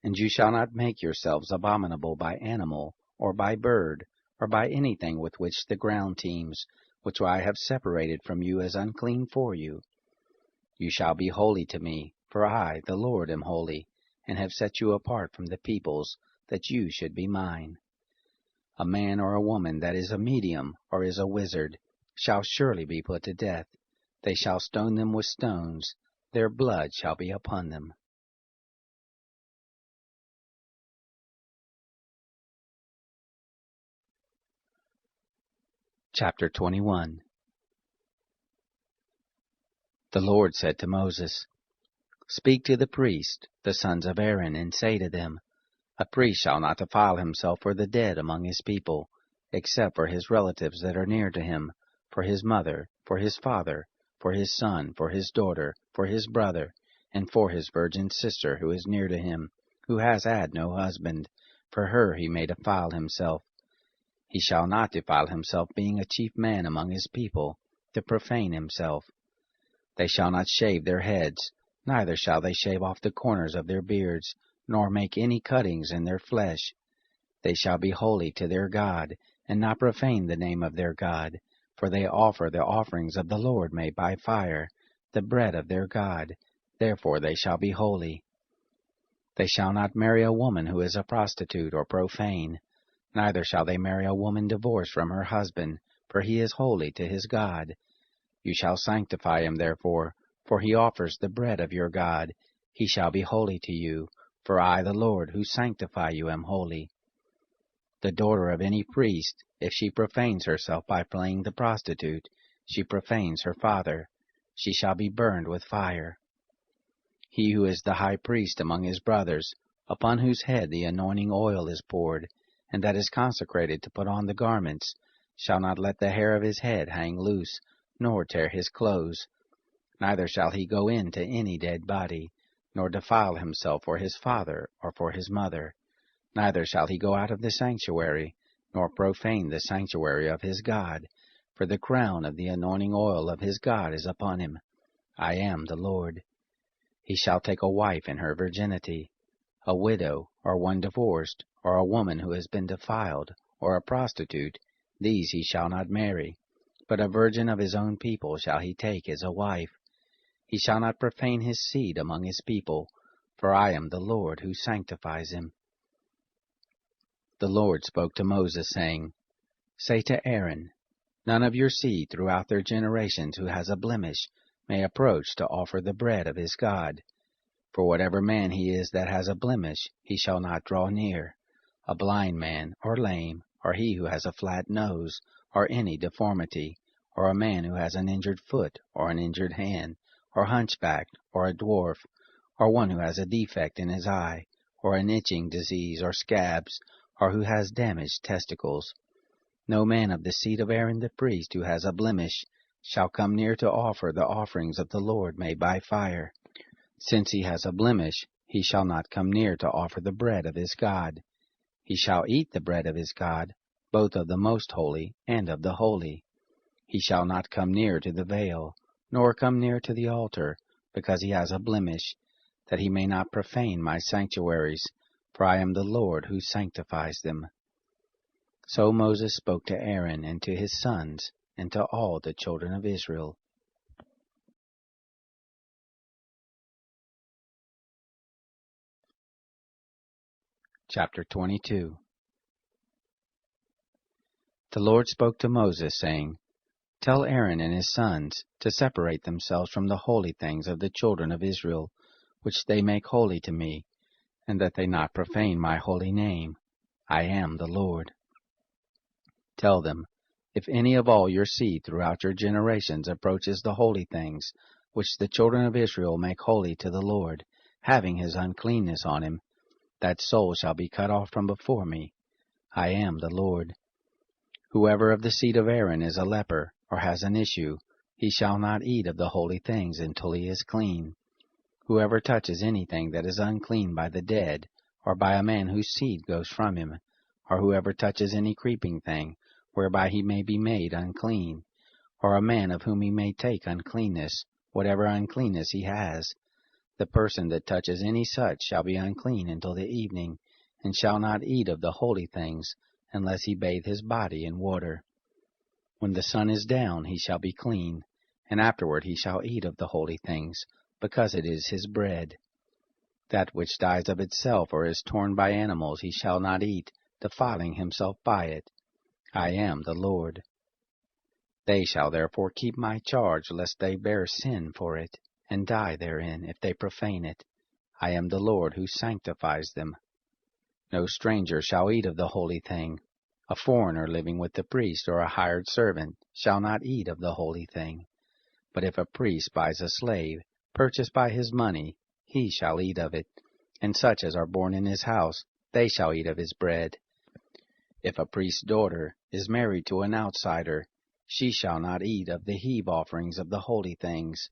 And you shall not make yourselves abominable by animal, or by bird, or by anything with which the ground teems, which I have separated from you as unclean for you. You shall be holy to me, for I, the Lord, am holy, and have set you apart from the peoples, that you should be mine. A man or a woman that is a medium, or is a wizard, shall surely be put to death. They shall stone them with stones. Their blood shall be upon them. Chapter 21. The Lord said to Moses, Speak to the priests, the sons of Aaron, and say to them, A priest shall not defile himself for the dead among his people, except for his relatives that are near to him, for his mother, for his father, for his son, for his daughter, for his brother, and for his virgin sister who is near to him, who has had no husband. For her he may defile himself. He shall not defile himself, being a chief man among his people, to profane himself. They shall not shave their heads, neither shall they shave off the corners of their beards, nor make any cuttings in their flesh. They shall be holy to their God, and not profane the name of their God, for they offer the offerings of the Lord made by fire, the bread of their God. Therefore they shall be holy. They shall not marry a woman who is a prostitute or profane, neither shall they marry a woman divorced from her husband, for he is holy to his God. You shall sanctify him therefore, for he offers the bread of your God. He shall be holy to you, for I, the Lord, who sanctify you, am holy. The daughter of any priest, if she profanes herself by playing the prostitute, she profanes her father. She shall be burned with fire. he who is the high priest among his brothers, upon whose head the anointing oil is poured, and that is consecrated to put on the garments, shall not let the hair of his head hang loose, nor tear his clothes. Neither shall he go in to any dead body, nor defile himself for his father or for his mother. Neither shall he go out of the sanctuary, nor profane the sanctuary of his God, for the crown of the anointing oil of his God is upon him. I am the Lord. He shall take a wife in her virginity. A widow, or one divorced, or a woman who has been defiled, or a prostitute, these he shall not marry, but a virgin of his own people shall he take as a wife. He shall not profane his seed among his people, for I am the Lord who sanctifies him. The Lord spoke to Moses, saying, Say to Aaron, None of your seed throughout their generations who has a blemish may approach to offer the bread of his God. For whatever man he is that has a blemish, he shall not draw near, a blind man, or lame, or he who has a flat nose, or any deformity, or a man who has an injured foot, or an injured hand, or hunchbacked, or a dwarf, or one who has a defect in his eye, or an itching disease, or scabs, or who has damaged testicles. No man of the seed of Aaron the priest who has a blemish shall come near to offer the offerings of the Lord made by fire. Since he has a blemish, he shall not come near to offer the bread of his God. He shall eat the bread of his God, both of the most holy and of the holy. He shall not come near to the veil, nor come near to the altar, because he has a blemish, that he may not profane my sanctuaries, for I am the Lord who sanctifies them. So Moses spoke to Aaron and to his sons, and to all the children of Israel. Chapter 22. The Lord spoke to Moses, saying, Tell Aaron and his sons to separate themselves from the holy things of the children of Israel, which they make holy to me, and that they not profane my holy name. I am the Lord. Tell them, if any of all your seed throughout your generations approaches the holy things, which the children of Israel make holy to the Lord, having his uncleanness on him, that soul shall be cut off from before me. I am the Lord. Whoever of the seed of Aaron is a leper, or has an issue, he shall not eat of the holy things until he is clean. Whoever touches anything that is unclean by the dead, or by a man whose seed goes from him, or whoever touches any creeping thing, whereby he may be made unclean, or a man of whom he may take uncleanness, whatever uncleanness he has, the person that touches any such shall be unclean until the evening, and shall not eat of the holy things, unless he bathe his body in water. When the sun is down he shall be clean, and afterward he shall eat of the holy things, because it is his bread. That which dies of itself or is torn by animals he shall not eat, defiling himself by it. I am the Lord. They shall therefore keep my charge, lest they bear sin for it, and die therein, if they profane it. I am the Lord who sanctifies them. No stranger shall eat of the holy thing. A foreigner living with the priest or a hired servant shall not eat of the holy thing. But if a priest buys a slave, purchased by his money, he shall eat of it, and such as are born in his house, they shall eat of his bread. If a priest's daughter is married to an outsider, she shall not eat of the heave offerings of the holy things.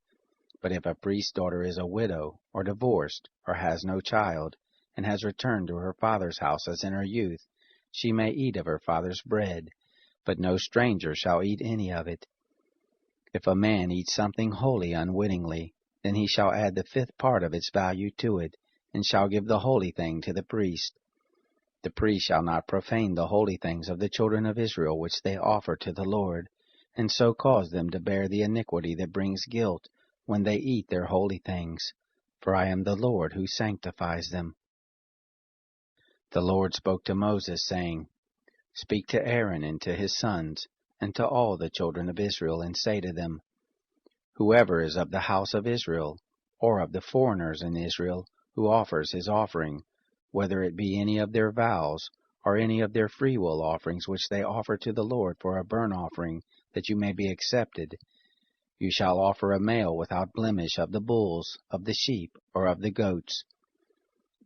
But if a priest's daughter is a widow, or divorced, or has no child, and has returned to her father's house as in her youth, she may eat of her father's bread, but no stranger shall eat any of it. If a man eats something holy unwittingly, then he shall add the 5th part of its value to it, and shall give the holy thing to the priest. The priest shall not profane the holy things of the children of Israel which they offer to the Lord, and so cause them to bear the iniquity that brings guilt, when they eat their holy things, for I am the Lord who sanctifies them. The Lord spoke to Moses, saying, Speak to Aaron and to his sons, and to all the children of Israel, and say to them, Whoever is of the house of Israel, or of the foreigners in Israel, who offers his offering, whether it be any of their vows, or any of their freewill offerings which they offer to the Lord for a burnt offering, that you may be accepted, You shall offer a male without blemish of the bulls, of the sheep, or of the goats.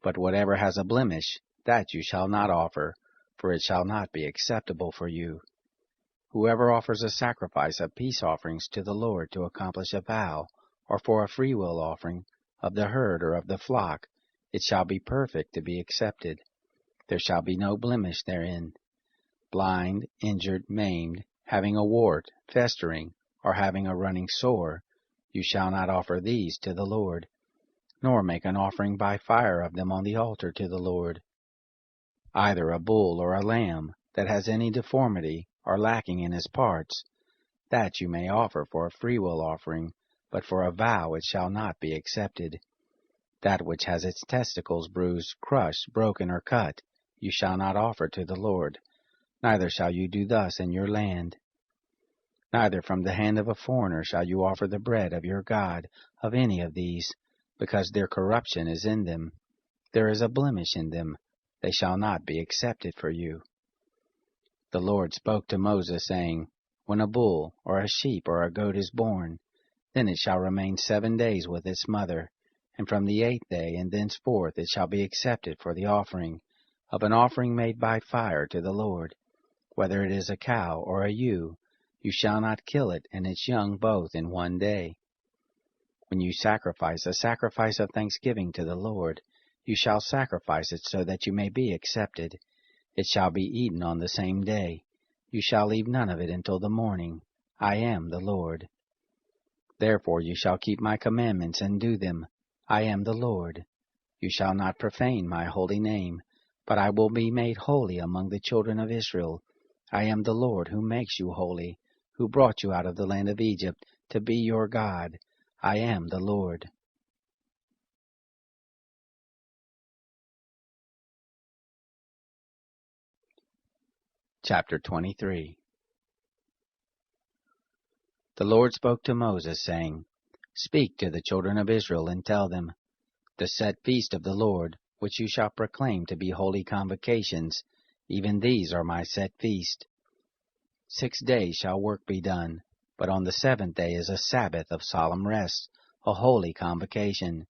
But whatever has a blemish, that you shall not offer, for it shall not be acceptable for you. Whoever offers a sacrifice of peace offerings to the Lord to accomplish a vow, or for a freewill offering, of the herd or of the flock, it shall be perfect to be accepted. There shall be no blemish therein. Blind, injured, maimed, having a wart, festering, or having a running sore, you shall not offer these to the Lord, nor make an offering by fire of them on the altar to the Lord. Either a bull or a lamb that has any deformity or lacking in his parts, that you may offer for a freewill offering, but for a vow it shall not be accepted. That which has its testicles bruised, crushed, broken, or cut, you shall not offer to the Lord, neither shall you do thus in your land. Neither from the hand of a foreigner shall you offer the bread of your God of any of these, because their corruption is in them. There is a blemish in them. They shall not be accepted for you. The Lord spoke to Moses, saying, When a bull, or a sheep, or a goat is born, then it shall remain 7 days with its mother, and from the 8th day and thenceforth it shall be accepted for the offering of an offering made by fire to the Lord. Whether it is a cow or a ewe, you shall not kill it and its young both in 1 day. When you sacrifice a sacrifice of thanksgiving to the Lord, you shall sacrifice it so that you may be accepted. It shall be eaten on the same day. You shall leave none of it until the morning. I am the Lord. Therefore you shall keep my commandments and do them. I am the Lord. You shall not profane my holy name, but I will be made holy among the children of Israel. I am the Lord who makes you holy, who brought you out of the land of Egypt to be your God. I am the Lord. Chapter 23. The Lord spoke to Moses, saying, Speak to the children of Israel, and tell them, The set feast of the Lord, which you shall proclaim to be holy convocations, even these are my set feast. 6 days shall work be done, but on the 7th day is a Sabbath of solemn rest, a holy convocation.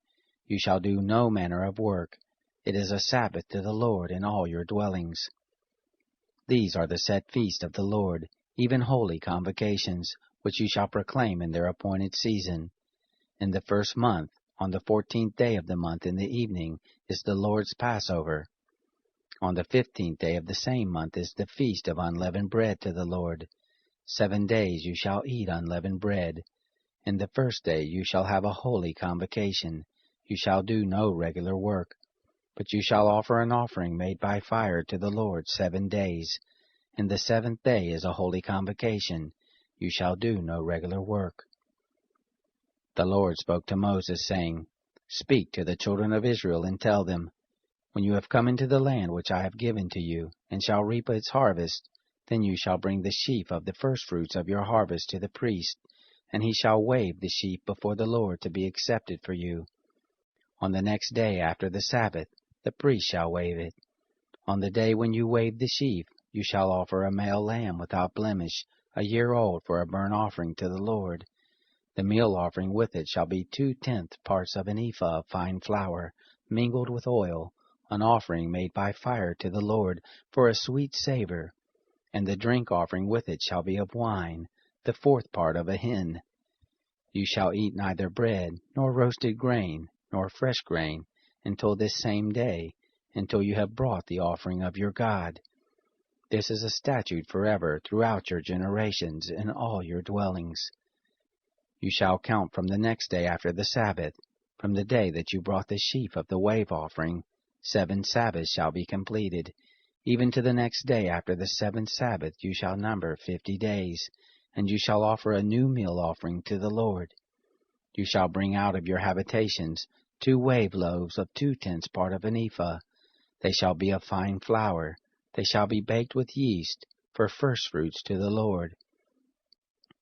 You shall do no manner of work. It is a Sabbath to the Lord in all your dwellings. These are the set feast of the Lord, even holy convocations, which you shall proclaim in their appointed season. In the 1st month, on the 14th day of the month in the evening, is the Lord's Passover. On the 15th day of the same month is the feast of unleavened bread to the Lord. 7 days you shall eat unleavened bread. In the 1st day you shall have a holy convocation. You shall do no regular work, but you shall offer an offering made by fire to the Lord 7 days. In the 7th day is a holy convocation. You shall do no regular work. The Lord spoke to Moses, saying, Speak to the children of Israel, and tell them, When you have come into the land which I have given to you, and shall reap its harvest, then you shall bring the sheaf of the firstfruits of your harvest to the priest, and he shall wave the sheaf before the Lord to be accepted for you. On the next day after the Sabbath, the priest shall wave it. On the day when you wave the sheaf, you shall offer a male lamb without blemish, a year old, for a burnt offering to the Lord. The meal offering with it shall be 2/10 parts of an ephah of fine flour, mingled with oil, an offering made by fire to the Lord for a sweet savor. And the drink offering with it shall be of wine, the 4th part of a hin. You shall eat neither bread, nor roasted grain, nor fresh grain, until this same day, until you have brought the offering of your God. This is a statute forever throughout your generations in all your dwellings. You shall count from the next day after the Sabbath, from the day that you brought the sheaf of the wave offering. 7 Sabbaths shall be completed. Even to the next day after the 7th Sabbath you shall number 50 days, and you shall offer a new meal offering to the Lord. You shall bring out of your habitations 2 wave loaves of 2/10 part of an ephah. They shall be of fine flour. They shall be baked with yeast, for firstfruits to the Lord.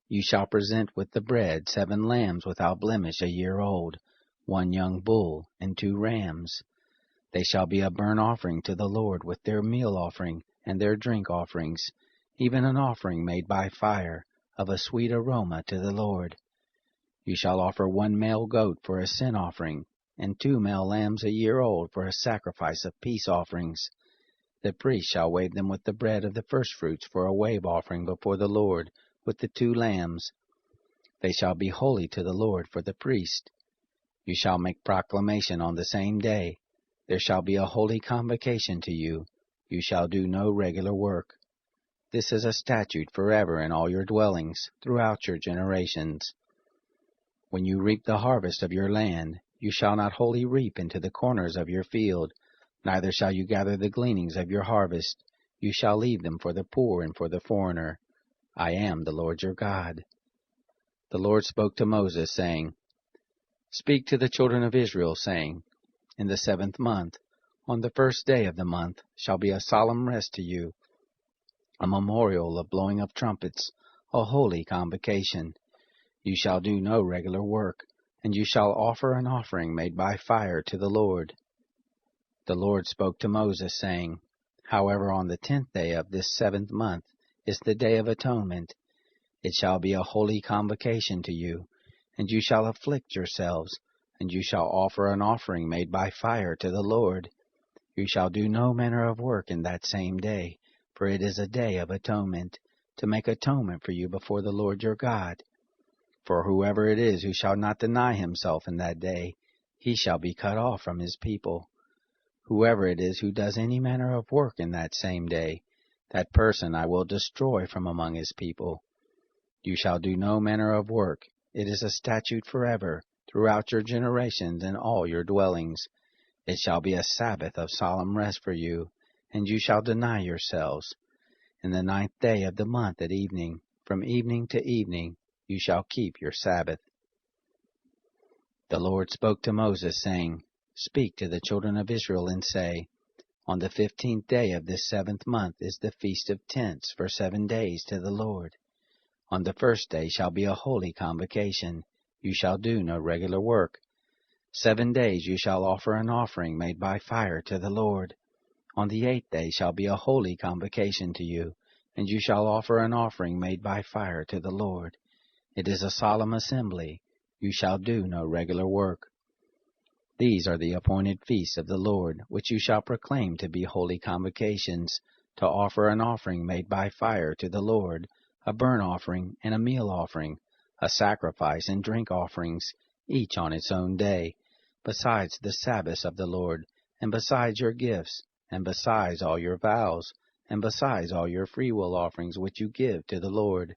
You shall present with the bread 7 lambs without blemish a year old, 1 young bull, and 2 rams. They shall be a burnt offering to the Lord with their meal offering and their drink offerings, even an offering made by fire, of a sweet aroma to the Lord. You shall offer 1 male goat for a sin offering, and 2 male lambs a year old for a sacrifice of peace offerings. The priest shall wave them with the bread of the firstfruits for a wave offering before the Lord, with the 2 lambs. They shall be holy to the Lord for the priest. You shall make proclamation on the same day. There shall be a holy convocation to you. You shall do no regular work. This is a statute forever in all your dwellings, throughout your generations. When you reap the harvest of your land, you shall not wholly reap into the corners of your field, neither shall you gather the gleanings of your harvest. You shall leave them for the poor and for the foreigner. I am the Lord your God. The Lord spoke to Moses, saying, Speak to the children of Israel, saying, In the 7th month, on the 1st day of the month, shall be a solemn rest to you, a memorial of blowing of trumpets, a holy convocation. You shall do no regular work, and you shall offer an offering made by fire to the Lord. The Lord spoke to Moses, saying, However, on the 10th day of this 7th month is the day of atonement. It shall be a holy convocation to you, and you shall afflict yourselves, and you shall offer an offering made by fire to the Lord. You shall do no manner of work in that same day, for it is a day of atonement, to make atonement for you before the Lord your God. For whoever it is who shall not deny himself in that day, he shall be cut off from his people. Whoever it is who does any manner of work in that same day, that person I will destroy from among his people. You shall do no manner of work. It is a statute forever, throughout your generations in all your dwellings. It shall be a Sabbath of solemn rest for you, and you shall deny yourselves. In the 9th day of the month at evening, from evening to evening, you shall keep your Sabbath. The Lord spoke to Moses, saying, Speak to the children of Israel, and say, On the 15th day of this 7th month is the Feast of Tents for 7 days to the Lord. On the 1st day shall be a holy convocation. You shall do no regular work. 7 days you shall offer an offering made by fire to the Lord. On the 8th day shall be a holy convocation to you, and you shall offer an offering made by fire to the Lord. It is a solemn assembly. You shall do no regular work. These are the appointed feasts of the Lord, which you shall proclaim to be holy convocations, to offer an offering made by fire to the Lord, a burnt offering and a meal offering, a sacrifice and drink offerings, each on its own day, besides the Sabbaths of the Lord, and besides your gifts, and besides all your vows, and besides all your freewill offerings which you give to the Lord.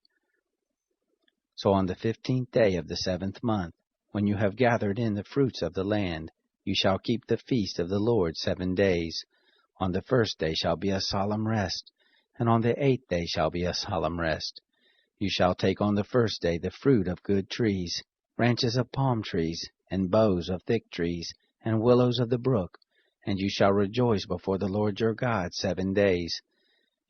So on the 15th day of the 7th month, when you have gathered in the fruits of the land, you shall keep the feast of the Lord 7 days. On the 1st day shall be a solemn rest, and on the 8th day shall be a solemn rest. You shall take on the 1st day the fruit of good trees, branches of palm trees, and boughs of thick trees, and willows of the brook, and you shall rejoice before the Lord your God 7 days.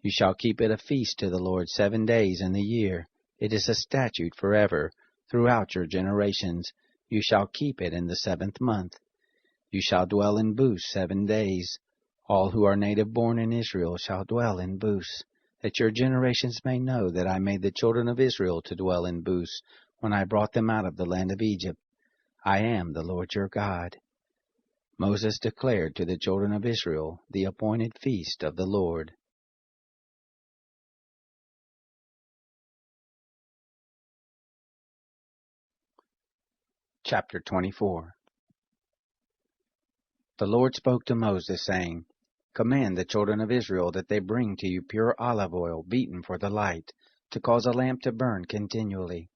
You shall keep it a feast to the Lord 7 days in the year. It is a statute forever, throughout your generations. You shall keep it in the 7th month. You shall dwell in booths 7 days. All who are native born in Israel shall dwell in booths, that your generations may know that I made the children of Israel to dwell in booths when I brought them out of the land of Egypt. I am the Lord your God. Moses declared to the children of Israel the appointed feast of the Lord. Chapter 24. The Lord spoke to Moses, saying, Command the children of Israel that they bring to you pure olive oil beaten for the light, to cause a lamp to burn continually.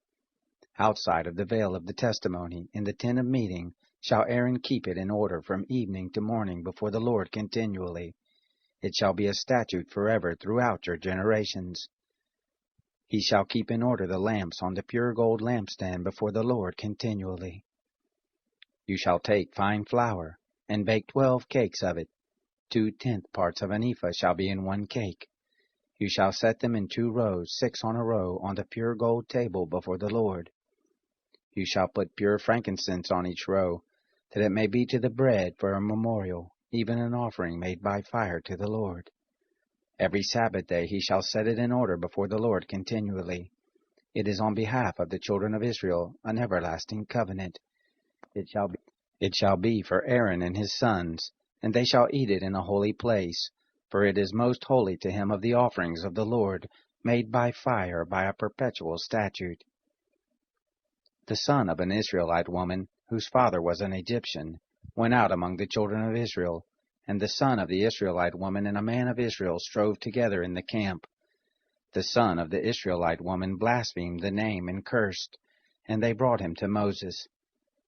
Outside of the veil of the testimony, in the tent of meeting, shall Aaron keep it in order from evening to morning before the Lord continually. It shall be a statute forever throughout your generations. He shall keep in order the lamps on the pure gold lampstand before the Lord continually. You shall take fine flour, and bake 12 cakes of it. 2/10 parts of an ephah shall be in 1 cake. You shall set them in 2 rows, 6 on a row, on the pure gold table before the Lord. You shall put pure frankincense on each row, that it may be to the bread for a memorial, even an offering made by fire to the Lord. Every Sabbath day he shall set it in order before the Lord continually. It is on behalf of the children of Israel an everlasting covenant. It shall be for Aaron and his sons, and they shall eat it in a holy place, for it is most holy to him of the offerings of the Lord, made by fire by a perpetual statute. The son of an Israelite woman, whose father was an Egyptian, went out among the children of Israel, and the son of the Israelite woman and a man of Israel strove together in the camp. The son of the Israelite woman blasphemed the name and cursed, and they brought him to Moses.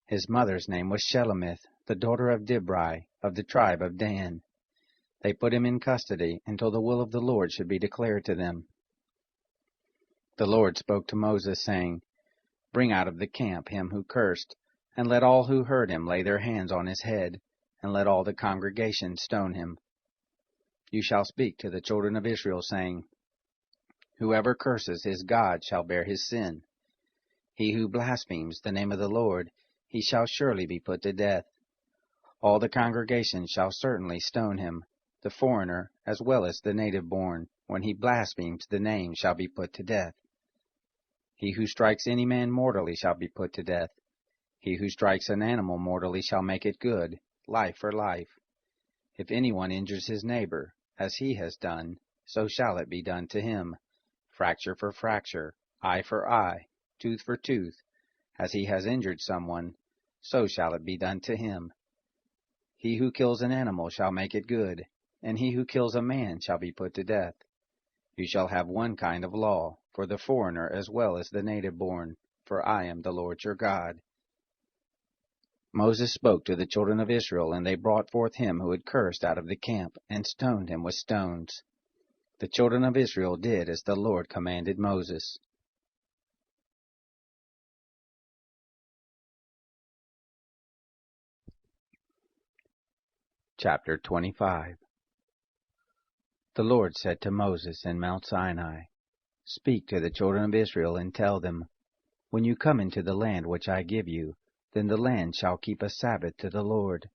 His mother's name was Shelemith, the daughter of Dibri, of the tribe of Dan. They put him in custody until the will of the Lord should be declared to them. The Lord spoke to Moses, saying, Bring out of the camp him who cursed, and let all who heard him lay their hands on his head, and let all the congregation stone him. You shall speak to the children of Israel, saying, Whoever curses his God shall bear his sin. He who blasphemes the name of the Lord, he shall surely be put to death. All the congregation shall certainly stone him. The foreigner, as well as the native-born, when he blasphemes the name, shall be put to death. He who strikes any man mortally shall be put to death. He who strikes an animal mortally shall make it good, life for life. If anyone injures his neighbor, as he has done, so shall it be done to him. Fracture for fracture, eye for eye, tooth for tooth. As he has injured someone, so shall it be done to him. He who kills an animal shall make it good, and he who kills a man shall be put to death. You shall have one kind of law, for the foreigner as well as the native-born, for I am the Lord your God. Moses spoke to the children of Israel, and they brought forth him who had cursed out of the camp, and stoned him with stones. The children of Israel did as the Lord commanded Moses. Chapter 25. The Lord said to Moses in Mount Sinai, Speak to the children of Israel, and tell them, When you come into the land which I give you, then the land shall keep a Sabbath to the Lord.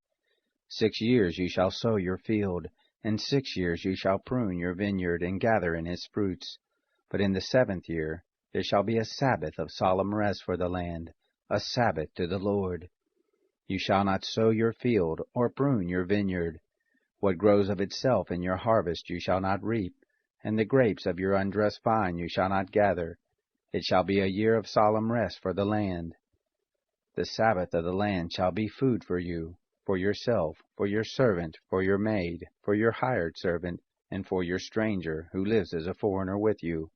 6 years you shall sow your field, and 6 years you shall prune your vineyard, and gather in its fruits. But in the 7th year there shall be a Sabbath of solemn rest for the land, a Sabbath to the Lord. You shall not sow your field, or prune your vineyard. What grows of itself in your harvest you shall not reap, and the grapes of your undressed vine you shall not gather. It shall be a year of solemn rest for the land. The Sabbath of the land shall be food for you, for yourself, for your servant, for your maid, for your hired servant, and for your stranger who lives as a foreigner with you.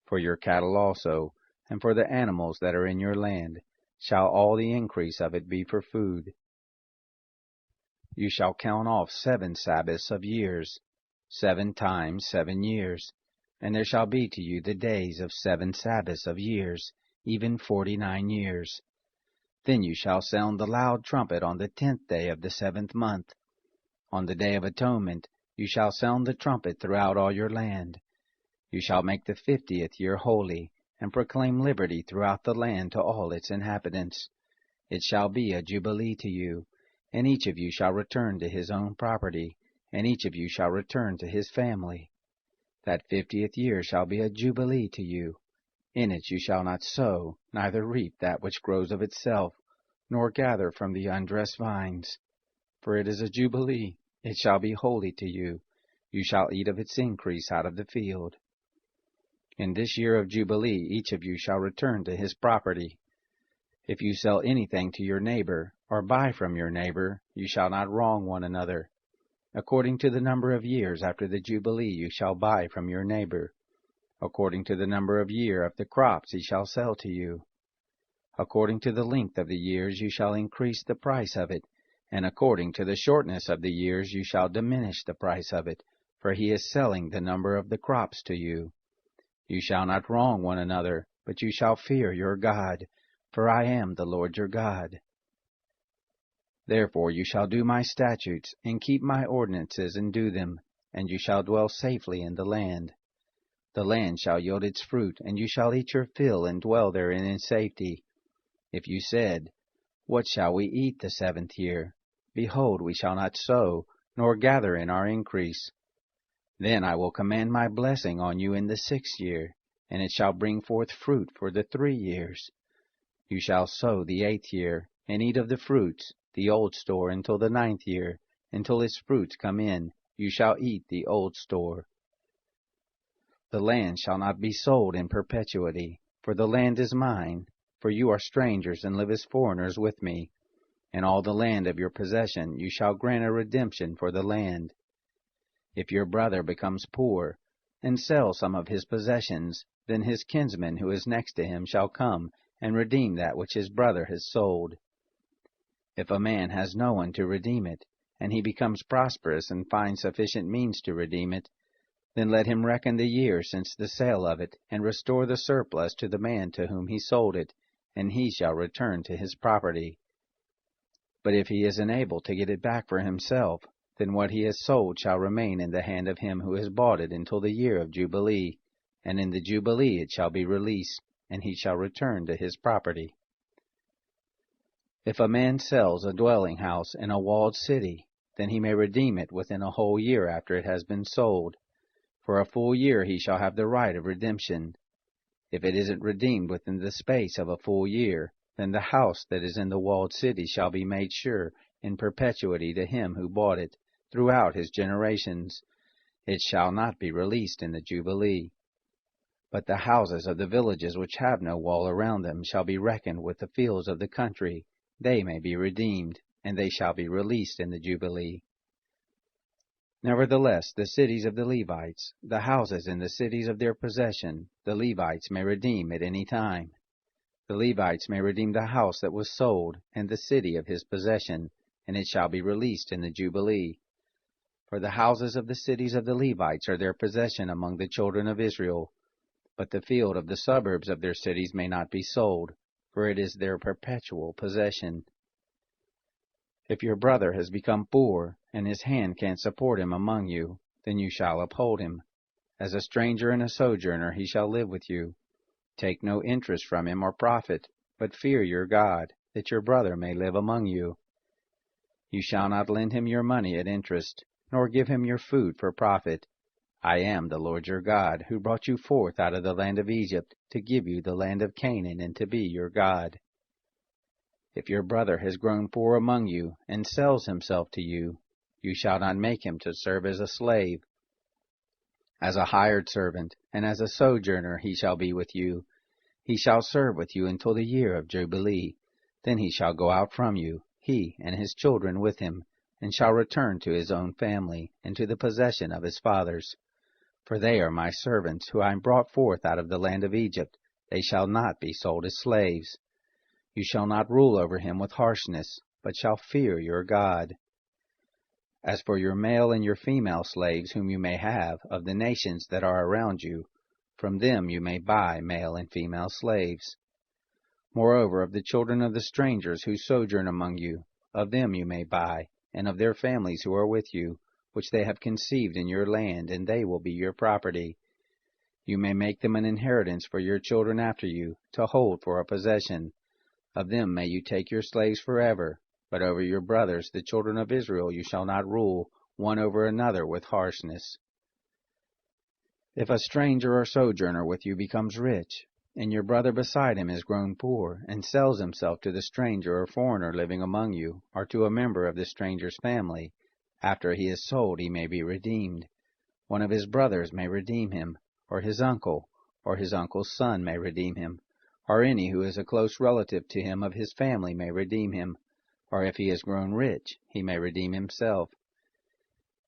For your cattle also, and for the animals that are in your land, shall all the increase of it be for food. You shall count off 7 Sabbaths of years, 7 times 7 years, and there shall be to you the days of 7 Sabbaths of years, even 49 years. Then you shall sound the loud trumpet on the 10th day of the 7th month. On the day of atonement you shall sound the trumpet throughout all your land. You shall make the 50th year holy, and proclaim liberty throughout the land to all its inhabitants. It shall be a jubilee to you, and each of you shall return to his own property, and each of you shall return to his family. That 50th year shall be a jubilee to you. In it you shall not sow, neither reap that which grows of itself, nor gather from the undressed vines. For it is a jubilee, it shall be holy to you. You shall eat of its increase out of the field. In this year of jubilee each of you shall return to his property. If you sell anything to your neighbor, or buy from your neighbor, you shall not wrong one another. According to the number of years after the jubilee you shall buy from your neighbor. According to the number of year of the crops he shall sell to you. According to the length of the years you shall increase the price of it, and according to the shortness of the years you shall diminish the price of it, for he is selling the number of the crops to you. You shall not wrong one another, but you shall fear your God, for I am the Lord your God. Therefore you shall do my statutes, and keep my ordinances, and do them, and you shall dwell safely in the land. The land shall yield its fruit, and you shall eat your fill, and dwell therein in safety. If you said, What shall we eat the 7th year? Behold, we shall not sow, nor gather in our increase. Then I will command my blessing on you in the 6th year, and it shall bring forth fruit for the 3 years. You shall sow the 8th year, and eat of the fruits, the old store, until the 9th year. Until its fruits come in, you shall eat the old store. The land shall not be sold in perpetuity, for the land is mine, for you are strangers and live as foreigners with me. And all the land of your possession you shall grant a redemption for the land. If your brother becomes poor, and sells some of his possessions, then his kinsman who is next to him shall come and redeem that which his brother has sold. If a man has no one to redeem it, and he becomes prosperous and finds sufficient means to redeem it, then let him reckon the year since the sale of it, and restore the surplus to the man to whom he sold it, and he shall return to his property. But if he is unable to get it back for himself, then what he has sold shall remain in the hand of him who has bought it until the year of Jubilee, and in the Jubilee it shall be released, and he shall return to his property. If a man sells a dwelling house in a walled city, then he may redeem it within a whole year after it has been sold. For a full year he shall have the right of redemption. If it isn't redeemed within the space of a full year, then the house that is in the walled city shall be made sure in perpetuity to him who bought it, throughout his generations. It shall not be released in the Jubilee. But the houses of the villages which have no wall around them shall be reckoned with the fields of the country. They may be redeemed, and they shall be released in the Jubilee. Nevertheless, the cities of the Levites, the houses in the cities of their possession, the Levites may redeem at any time. The Levites may redeem the house that was sold, and the city of his possession, and it shall be released in the Jubilee. For the houses of the cities of the Levites are their possession among the children of Israel. But the field of the suburbs of their cities may not be sold, for it is their perpetual possession. If your brother has become poor, and his hand can't support him among you, then you shall uphold him. As a stranger and a sojourner he shall live with you. Take no interest from him or profit, but fear your God, that your brother may live among you. You shall not lend him your money at interest, nor give him your food for profit. I am the Lord your God, who brought you forth out of the land of Egypt, to give you the land of Canaan, and to be your God. If your brother has grown poor among you, and sells himself to you, you shall not make him to serve as a slave. As a hired servant, and as a sojourner he shall be with you. He shall serve with you until the year of Jubilee. Then he shall go out from you, he and his children with him, and shall return to his own family, and to the possession of his fathers. For they are my servants, who I brought forth out of the land of Egypt. They shall not be sold as slaves. You shall not rule over him with harshness, but shall fear your God. As for your male and your female slaves whom you may have of the nations that are around you, from them you may buy male and female slaves. Moreover, of the children of the strangers who sojourn among you, of them you may buy, and of their families who are with you, which they have conceived in your land, and they will be your property. You may make them an inheritance for your children after you, to hold for a possession. Of them may you take your slaves forever, but over your brothers, the children of Israel, you shall not rule, one over another with harshness. If a stranger or sojourner with you becomes rich, and your brother beside him is grown poor, and sells himself to the stranger or foreigner living among you, or to a member of the stranger's family, after he is sold he may be redeemed. One of his brothers may redeem him, or his uncle's son may redeem him, or any who is a close relative to him of his family may redeem him, or if he has grown rich, he may redeem himself.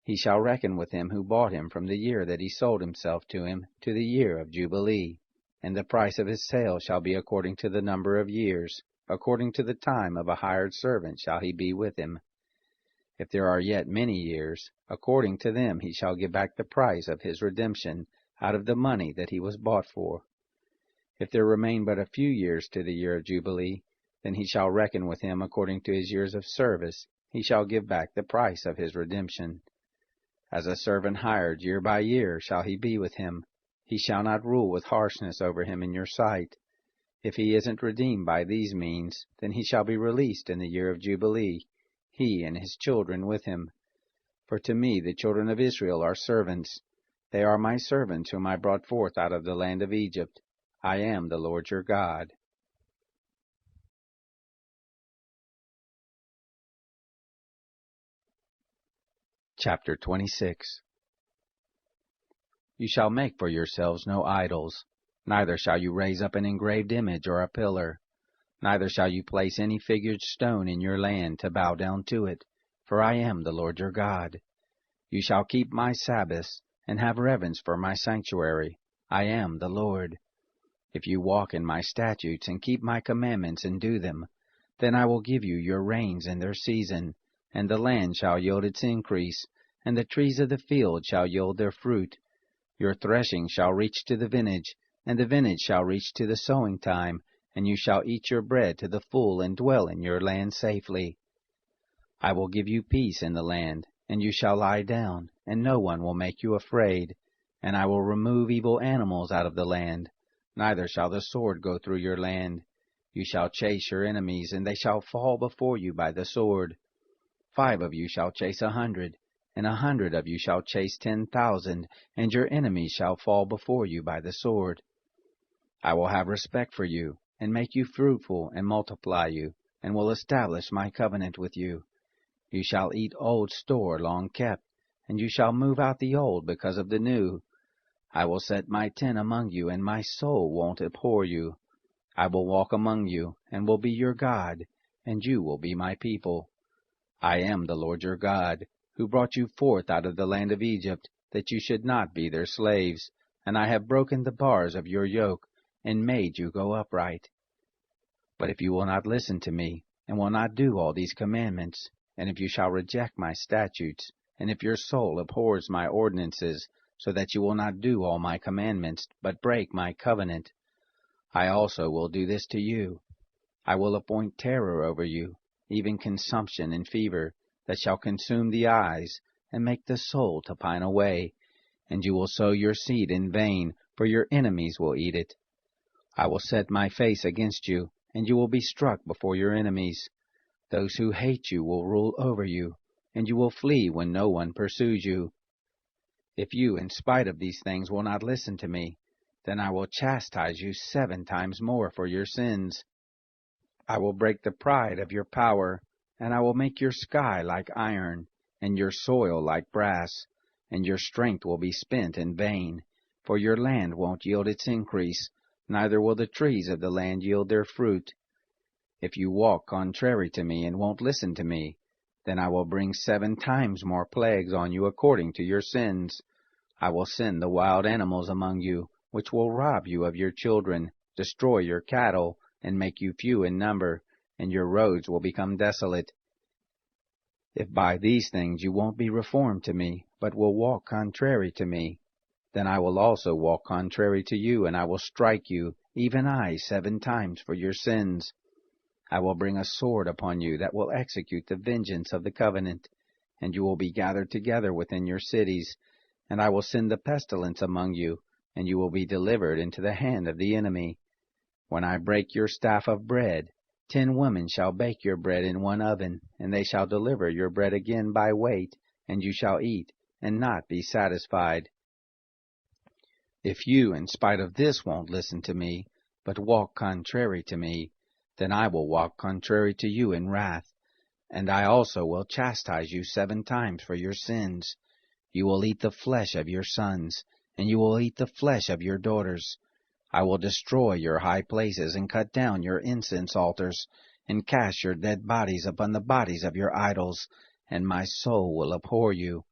He shall reckon with him who bought him from the year that he sold himself to him to the year of Jubilee, and the price of his sale shall be according to the number of years, according to the time of a hired servant shall he be with him. If there are yet many years, according to them he shall give back the price of his redemption out of the money that he was bought for. If there remain but a few years to the year of Jubilee, then he shall reckon with him according to his years of service. He shall give back the price of his redemption. As a servant hired year by year shall he be with him. He shall not rule with harshness over him in your sight. If he isn't redeemed by these means, then he shall be released in the year of Jubilee, he and his children with him. For to me the children of Israel are servants. They are my servants whom I brought forth out of the land of Egypt. I am the Lord your God. Chapter 26. You shall make for yourselves no idols, neither shall you raise up an engraved image or a pillar, neither shall you place any figured stone in your land to bow down to it, for I am the Lord your God. You shall keep my Sabbaths, and have reverence for my sanctuary. I am the Lord. If you walk in my statutes and keep my commandments and do them, then I will give you your rains in their season, and the land shall yield its increase, and the trees of the field shall yield their fruit. Your threshing shall reach to the vintage, and the vintage shall reach to the sowing time, and you shall eat your bread to the full and dwell in your land safely. I will give you peace in the land, and you shall lie down, and no one will make you afraid. And I will remove evil animals out of the land, neither shall the sword go through your land. You shall chase your enemies, and they shall fall before you by the sword. 5 of you shall chase 100, and 100 of you shall chase 10,000, and your enemies shall fall before you by the sword. I will have respect for you, and make you fruitful, and multiply you, and will establish my covenant with you. You shall eat old store long kept, and you shall move out the old because of the new. I will set my tent among you, and my soul won't abhor you. I will walk among you, and will be your God, and you will be my people. I am the Lord your God, who brought you forth out of the land of Egypt, that you should not be their slaves, and I have broken the bars of your yoke, and made you go upright. But if you will not listen to me, and will not do all these commandments, and if you shall reject my statutes, and if your soul abhors my ordinances, so that you will not do all my commandments, but break my covenant, I also will do this to you. I will appoint terror over you, even consumption and fever, that shall consume the eyes, and make the soul to pine away. And you will sow your seed in vain, for your enemies will eat it. I will set my face against you, and you will be struck before your enemies. Those who hate you will rule over you, and you will flee when no one pursues you. If you, in spite of these things, will not listen to me, then I will chastise you 7 times more for your sins. I will break the pride of your power, and I will make your sky like iron, and your soil like brass, and your strength will be spent in vain, for your land won't yield its increase, neither will the trees of the land yield their fruit. If you walk contrary to me and won't listen to me, then I will bring 7 times more plagues on you according to your sins. I will send the wild animals among you, which will rob you of your children, destroy your cattle, and make you few in number, and your roads will become desolate. If by these things you won't be reformed to me, but will walk contrary to me, then I will also walk contrary to you, and I will strike you, even I, 7 times for your sins. I will bring a sword upon you that will execute the vengeance of the covenant, and you will be gathered together within your cities, and I will send the pestilence among you, and you will be delivered into the hand of the enemy. When I break your staff of bread, 10 women shall bake your bread in one oven, and they shall deliver your bread again by weight, and you shall eat, and not be satisfied. If you, in spite of this, won't listen to me, but walk contrary to me, then I will walk contrary to you in wrath, and I also will chastise you 7 times for your sins. You will eat the flesh of your sons, and you will eat the flesh of your daughters. I will destroy your high places, and cut down your incense altars, and cast your dead bodies upon the bodies of your idols, and my soul will abhor you.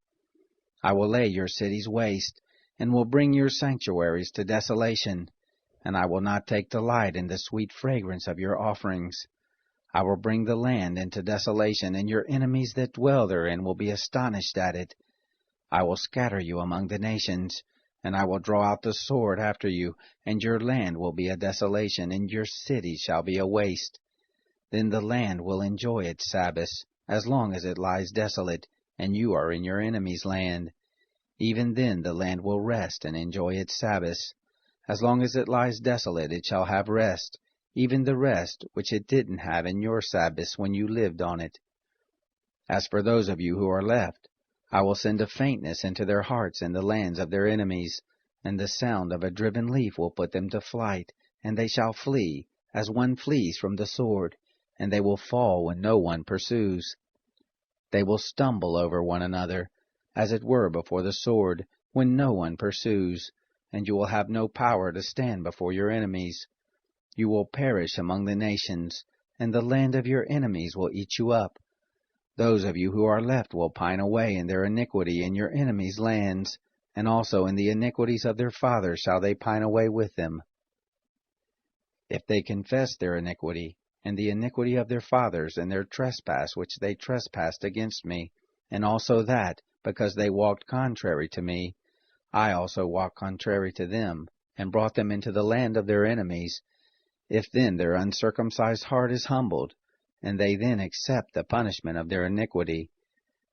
I will lay your cities waste, and will bring your sanctuaries to desolation, and I will not take delight in the sweet fragrance of your offerings. I will bring the land into desolation, and your enemies that dwell therein will be astonished at it. I will scatter you among the nations, and I will draw out the sword after you, and your land will be a desolation, and your cities shall be a waste. Then the land will enjoy its Sabbaths, as long as it lies desolate, and you are in your enemy's land. Even then the land will rest and enjoy its Sabbaths. As long as it lies desolate, it shall have rest, even the rest which it didn't have in your Sabbaths when you lived on it. As for those of you who are left, I will send a faintness into their hearts in the lands of their enemies, and the sound of a driven leaf will put them to flight, and they shall flee, as one flees from the sword, and they will fall when no one pursues. They will stumble over one another, as it were before the sword, when no one pursues, and you will have no power to stand before your enemies. You will perish among the nations, and the land of your enemies will eat you up. Those of you who are left will pine away in their iniquity in your enemies' lands, and also in the iniquities of their fathers shall they pine away with them. If they confess their iniquity, and the iniquity of their fathers, and their trespass which they trespassed against me, and also that, because they walked contrary to me, I also walked contrary to them, and brought them into the land of their enemies, if then their uncircumcised heart is humbled, and they then accept the punishment of their iniquity,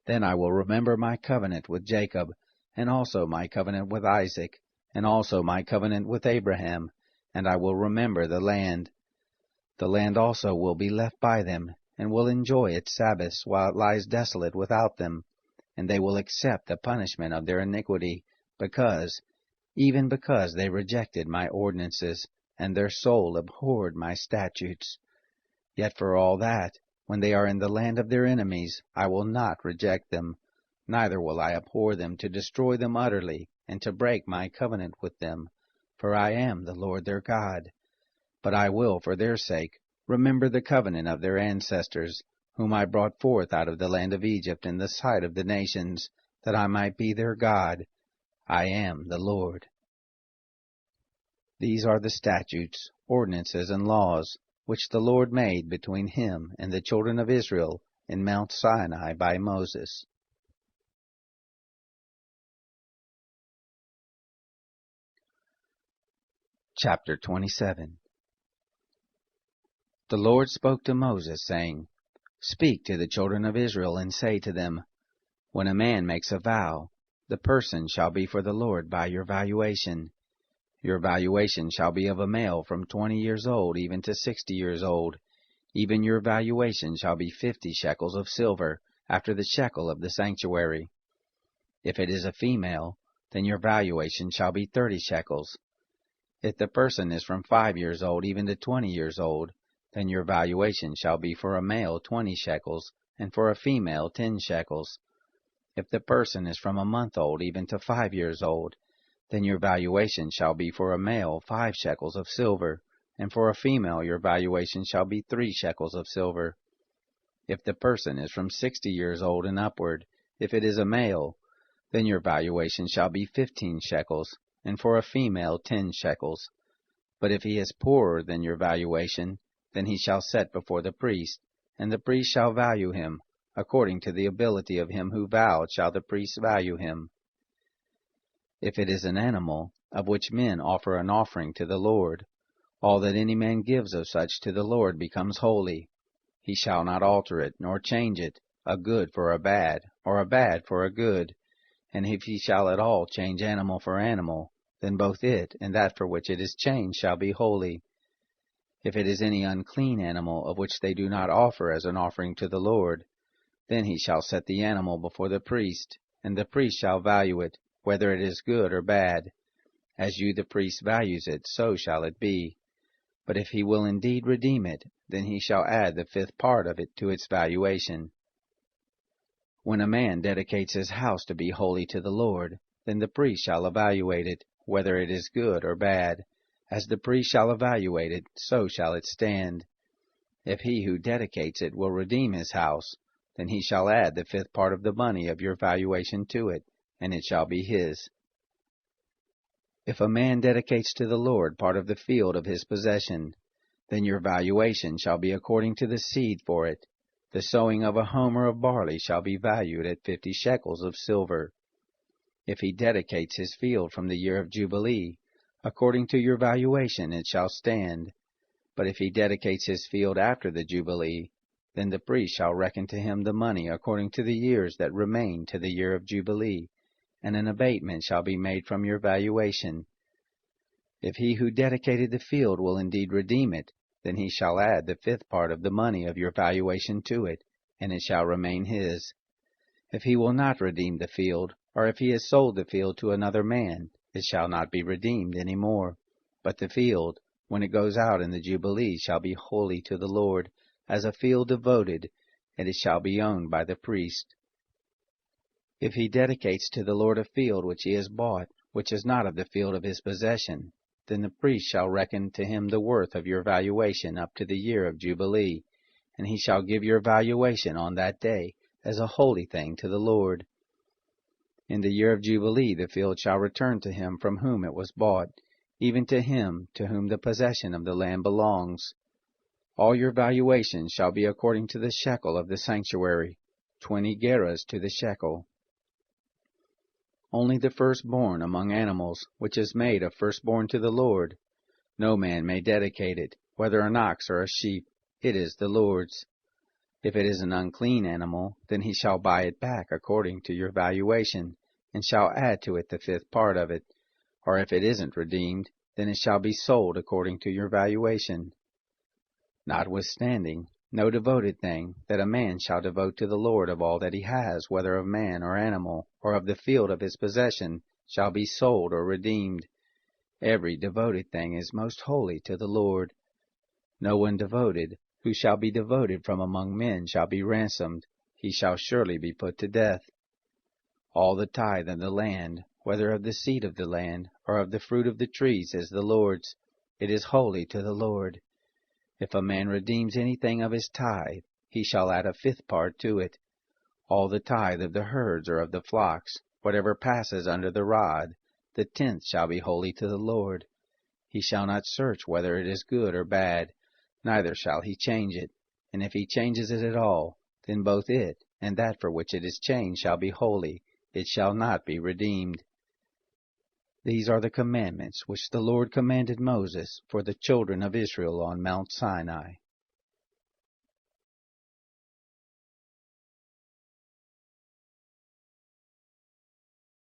then I will remember my covenant with Jacob, and also my covenant with Isaac, and also my covenant with Abraham, and I will remember the land. The land also will be left by them, and will enjoy its Sabbaths while it lies desolate without them, and they will accept the punishment of their iniquity, even because they rejected my ordinances, and their soul abhorred my statutes. Yet for all that, when they are in the land of their enemies, I will not reject them, neither will I abhor them to destroy them utterly, and to break my covenant with them, for I am the Lord their God. But I will, for their sake, remember the covenant of their ancestors, whom I brought forth out of the land of Egypt in the sight of the nations, that I might be their God. I am the Lord. These are the statutes, ordinances, and laws, which the Lord made between him and the children of Israel in Mount Sinai by Moses. Chapter 27. The Lord spoke to Moses, saying, Speak to the children of Israel, and say to them, When a man makes a vow, the person shall be for the Lord by your valuation. Your valuation shall be of a male from 20 years old even to 60 years old. Even your valuation shall be 50 shekels of silver, after the shekel of the sanctuary. If it is a female, then your valuation shall be 30 shekels. If the person is from 5 years old even to 20 years old, then your valuation shall be for a male 20 shekels, and for a female 10 shekels. If the person is from a month old even to 5 years old, then your valuation shall be for a male 5 shekels of silver, and for a female your valuation shall be 3 shekels of silver. If the person is from 60 years old and upward, if it is a male, then your valuation shall be 15 shekels, and for a female 10 shekels. But if he is poorer than your valuation, then he shall set before the priest, and the priest shall value him. According to the ability of him who vowed shall the priest value him. If it is an animal, of which men offer an offering to the Lord, all that any man gives of such to the Lord becomes holy. He shall not alter it, nor change it, a good for a bad, or a bad for a good. And if he shall at all change animal for animal, then both it and that for which it is changed shall be holy. If it is any unclean animal of which they do not offer as an offering to the Lord, then he shall set the animal before the priest, and the priest shall value it, whether it is good or bad. As you the priest values it, so shall it be. But if he will indeed redeem it, then he shall add the 5th part of it to its valuation. When a man dedicates his house to be holy to the Lord, then the priest shall evaluate it, whether it is good or bad. As the priest shall evaluate it, so shall it stand. If he who dedicates it will redeem his house, then he shall add the 5th part of the money of your valuation to it, and it shall be his. If a man dedicates to the Lord part of the field of his possession, then your valuation shall be according to the seed for it. The sowing of a homer of barley shall be valued at 50 shekels of silver. If he dedicates his field from the year of Jubilee, according to your valuation it shall stand. But if he dedicates his field after the Jubilee, then the priest shall reckon to him the money according to the years that remain to the year of Jubilee, and an abatement shall be made from your valuation. If he who dedicated the field will indeed redeem it, then he shall add the 5th part of the money of your valuation to it, and it shall remain his. If he will not redeem the field, or if he has sold the field to another man, it shall not be redeemed any more. But the field, when it goes out in the Jubilee, shall be holy to the Lord, as a field devoted, and it shall be owned by the priest. If he dedicates to the Lord a field which he has bought, which is not of the field of his possession, then the priest shall reckon to him the worth of your valuation up to the year of Jubilee, and he shall give your valuation on that day as a holy thing to the Lord. In the year of Jubilee the field shall return to him from whom it was bought, even to him to whom the possession of the land belongs. All your valuation shall be according to the shekel of the sanctuary, 20 gerahs to the shekel. Only the firstborn among animals, which is made a firstborn to the Lord. No man may dedicate it, whether an ox or a sheep. It is the Lord's. If it is an unclean animal, then he shall buy it back according to your valuation, and shall add to it the 5th part of it. Or if it isn't redeemed, then it shall be sold according to your valuation. Notwithstanding, no devoted thing that a man shall devote to the Lord of all that he has, whether of man or animal, or of the field of his possession, shall be sold or redeemed. Every devoted thing is most holy to the Lord. No one devoted, who shall be devoted from among men, shall be ransomed. He shall surely be put to death. All the tithe of the land, whether of the seed of the land, or of the fruit of the trees, is the Lord's. It is holy to the Lord. If a man redeems anything of his tithe, he shall add a 5th part to it. All the tithe of the herds or of the flocks, whatever passes under the rod, the 10th shall be holy to the Lord. He shall not search whether it is good or bad, neither shall he change it. And if he changes it at all, then both it and that for which it is changed shall be holy. It shall not be redeemed. These are the commandments which the Lord commanded Moses for the children of Israel on Mount Sinai.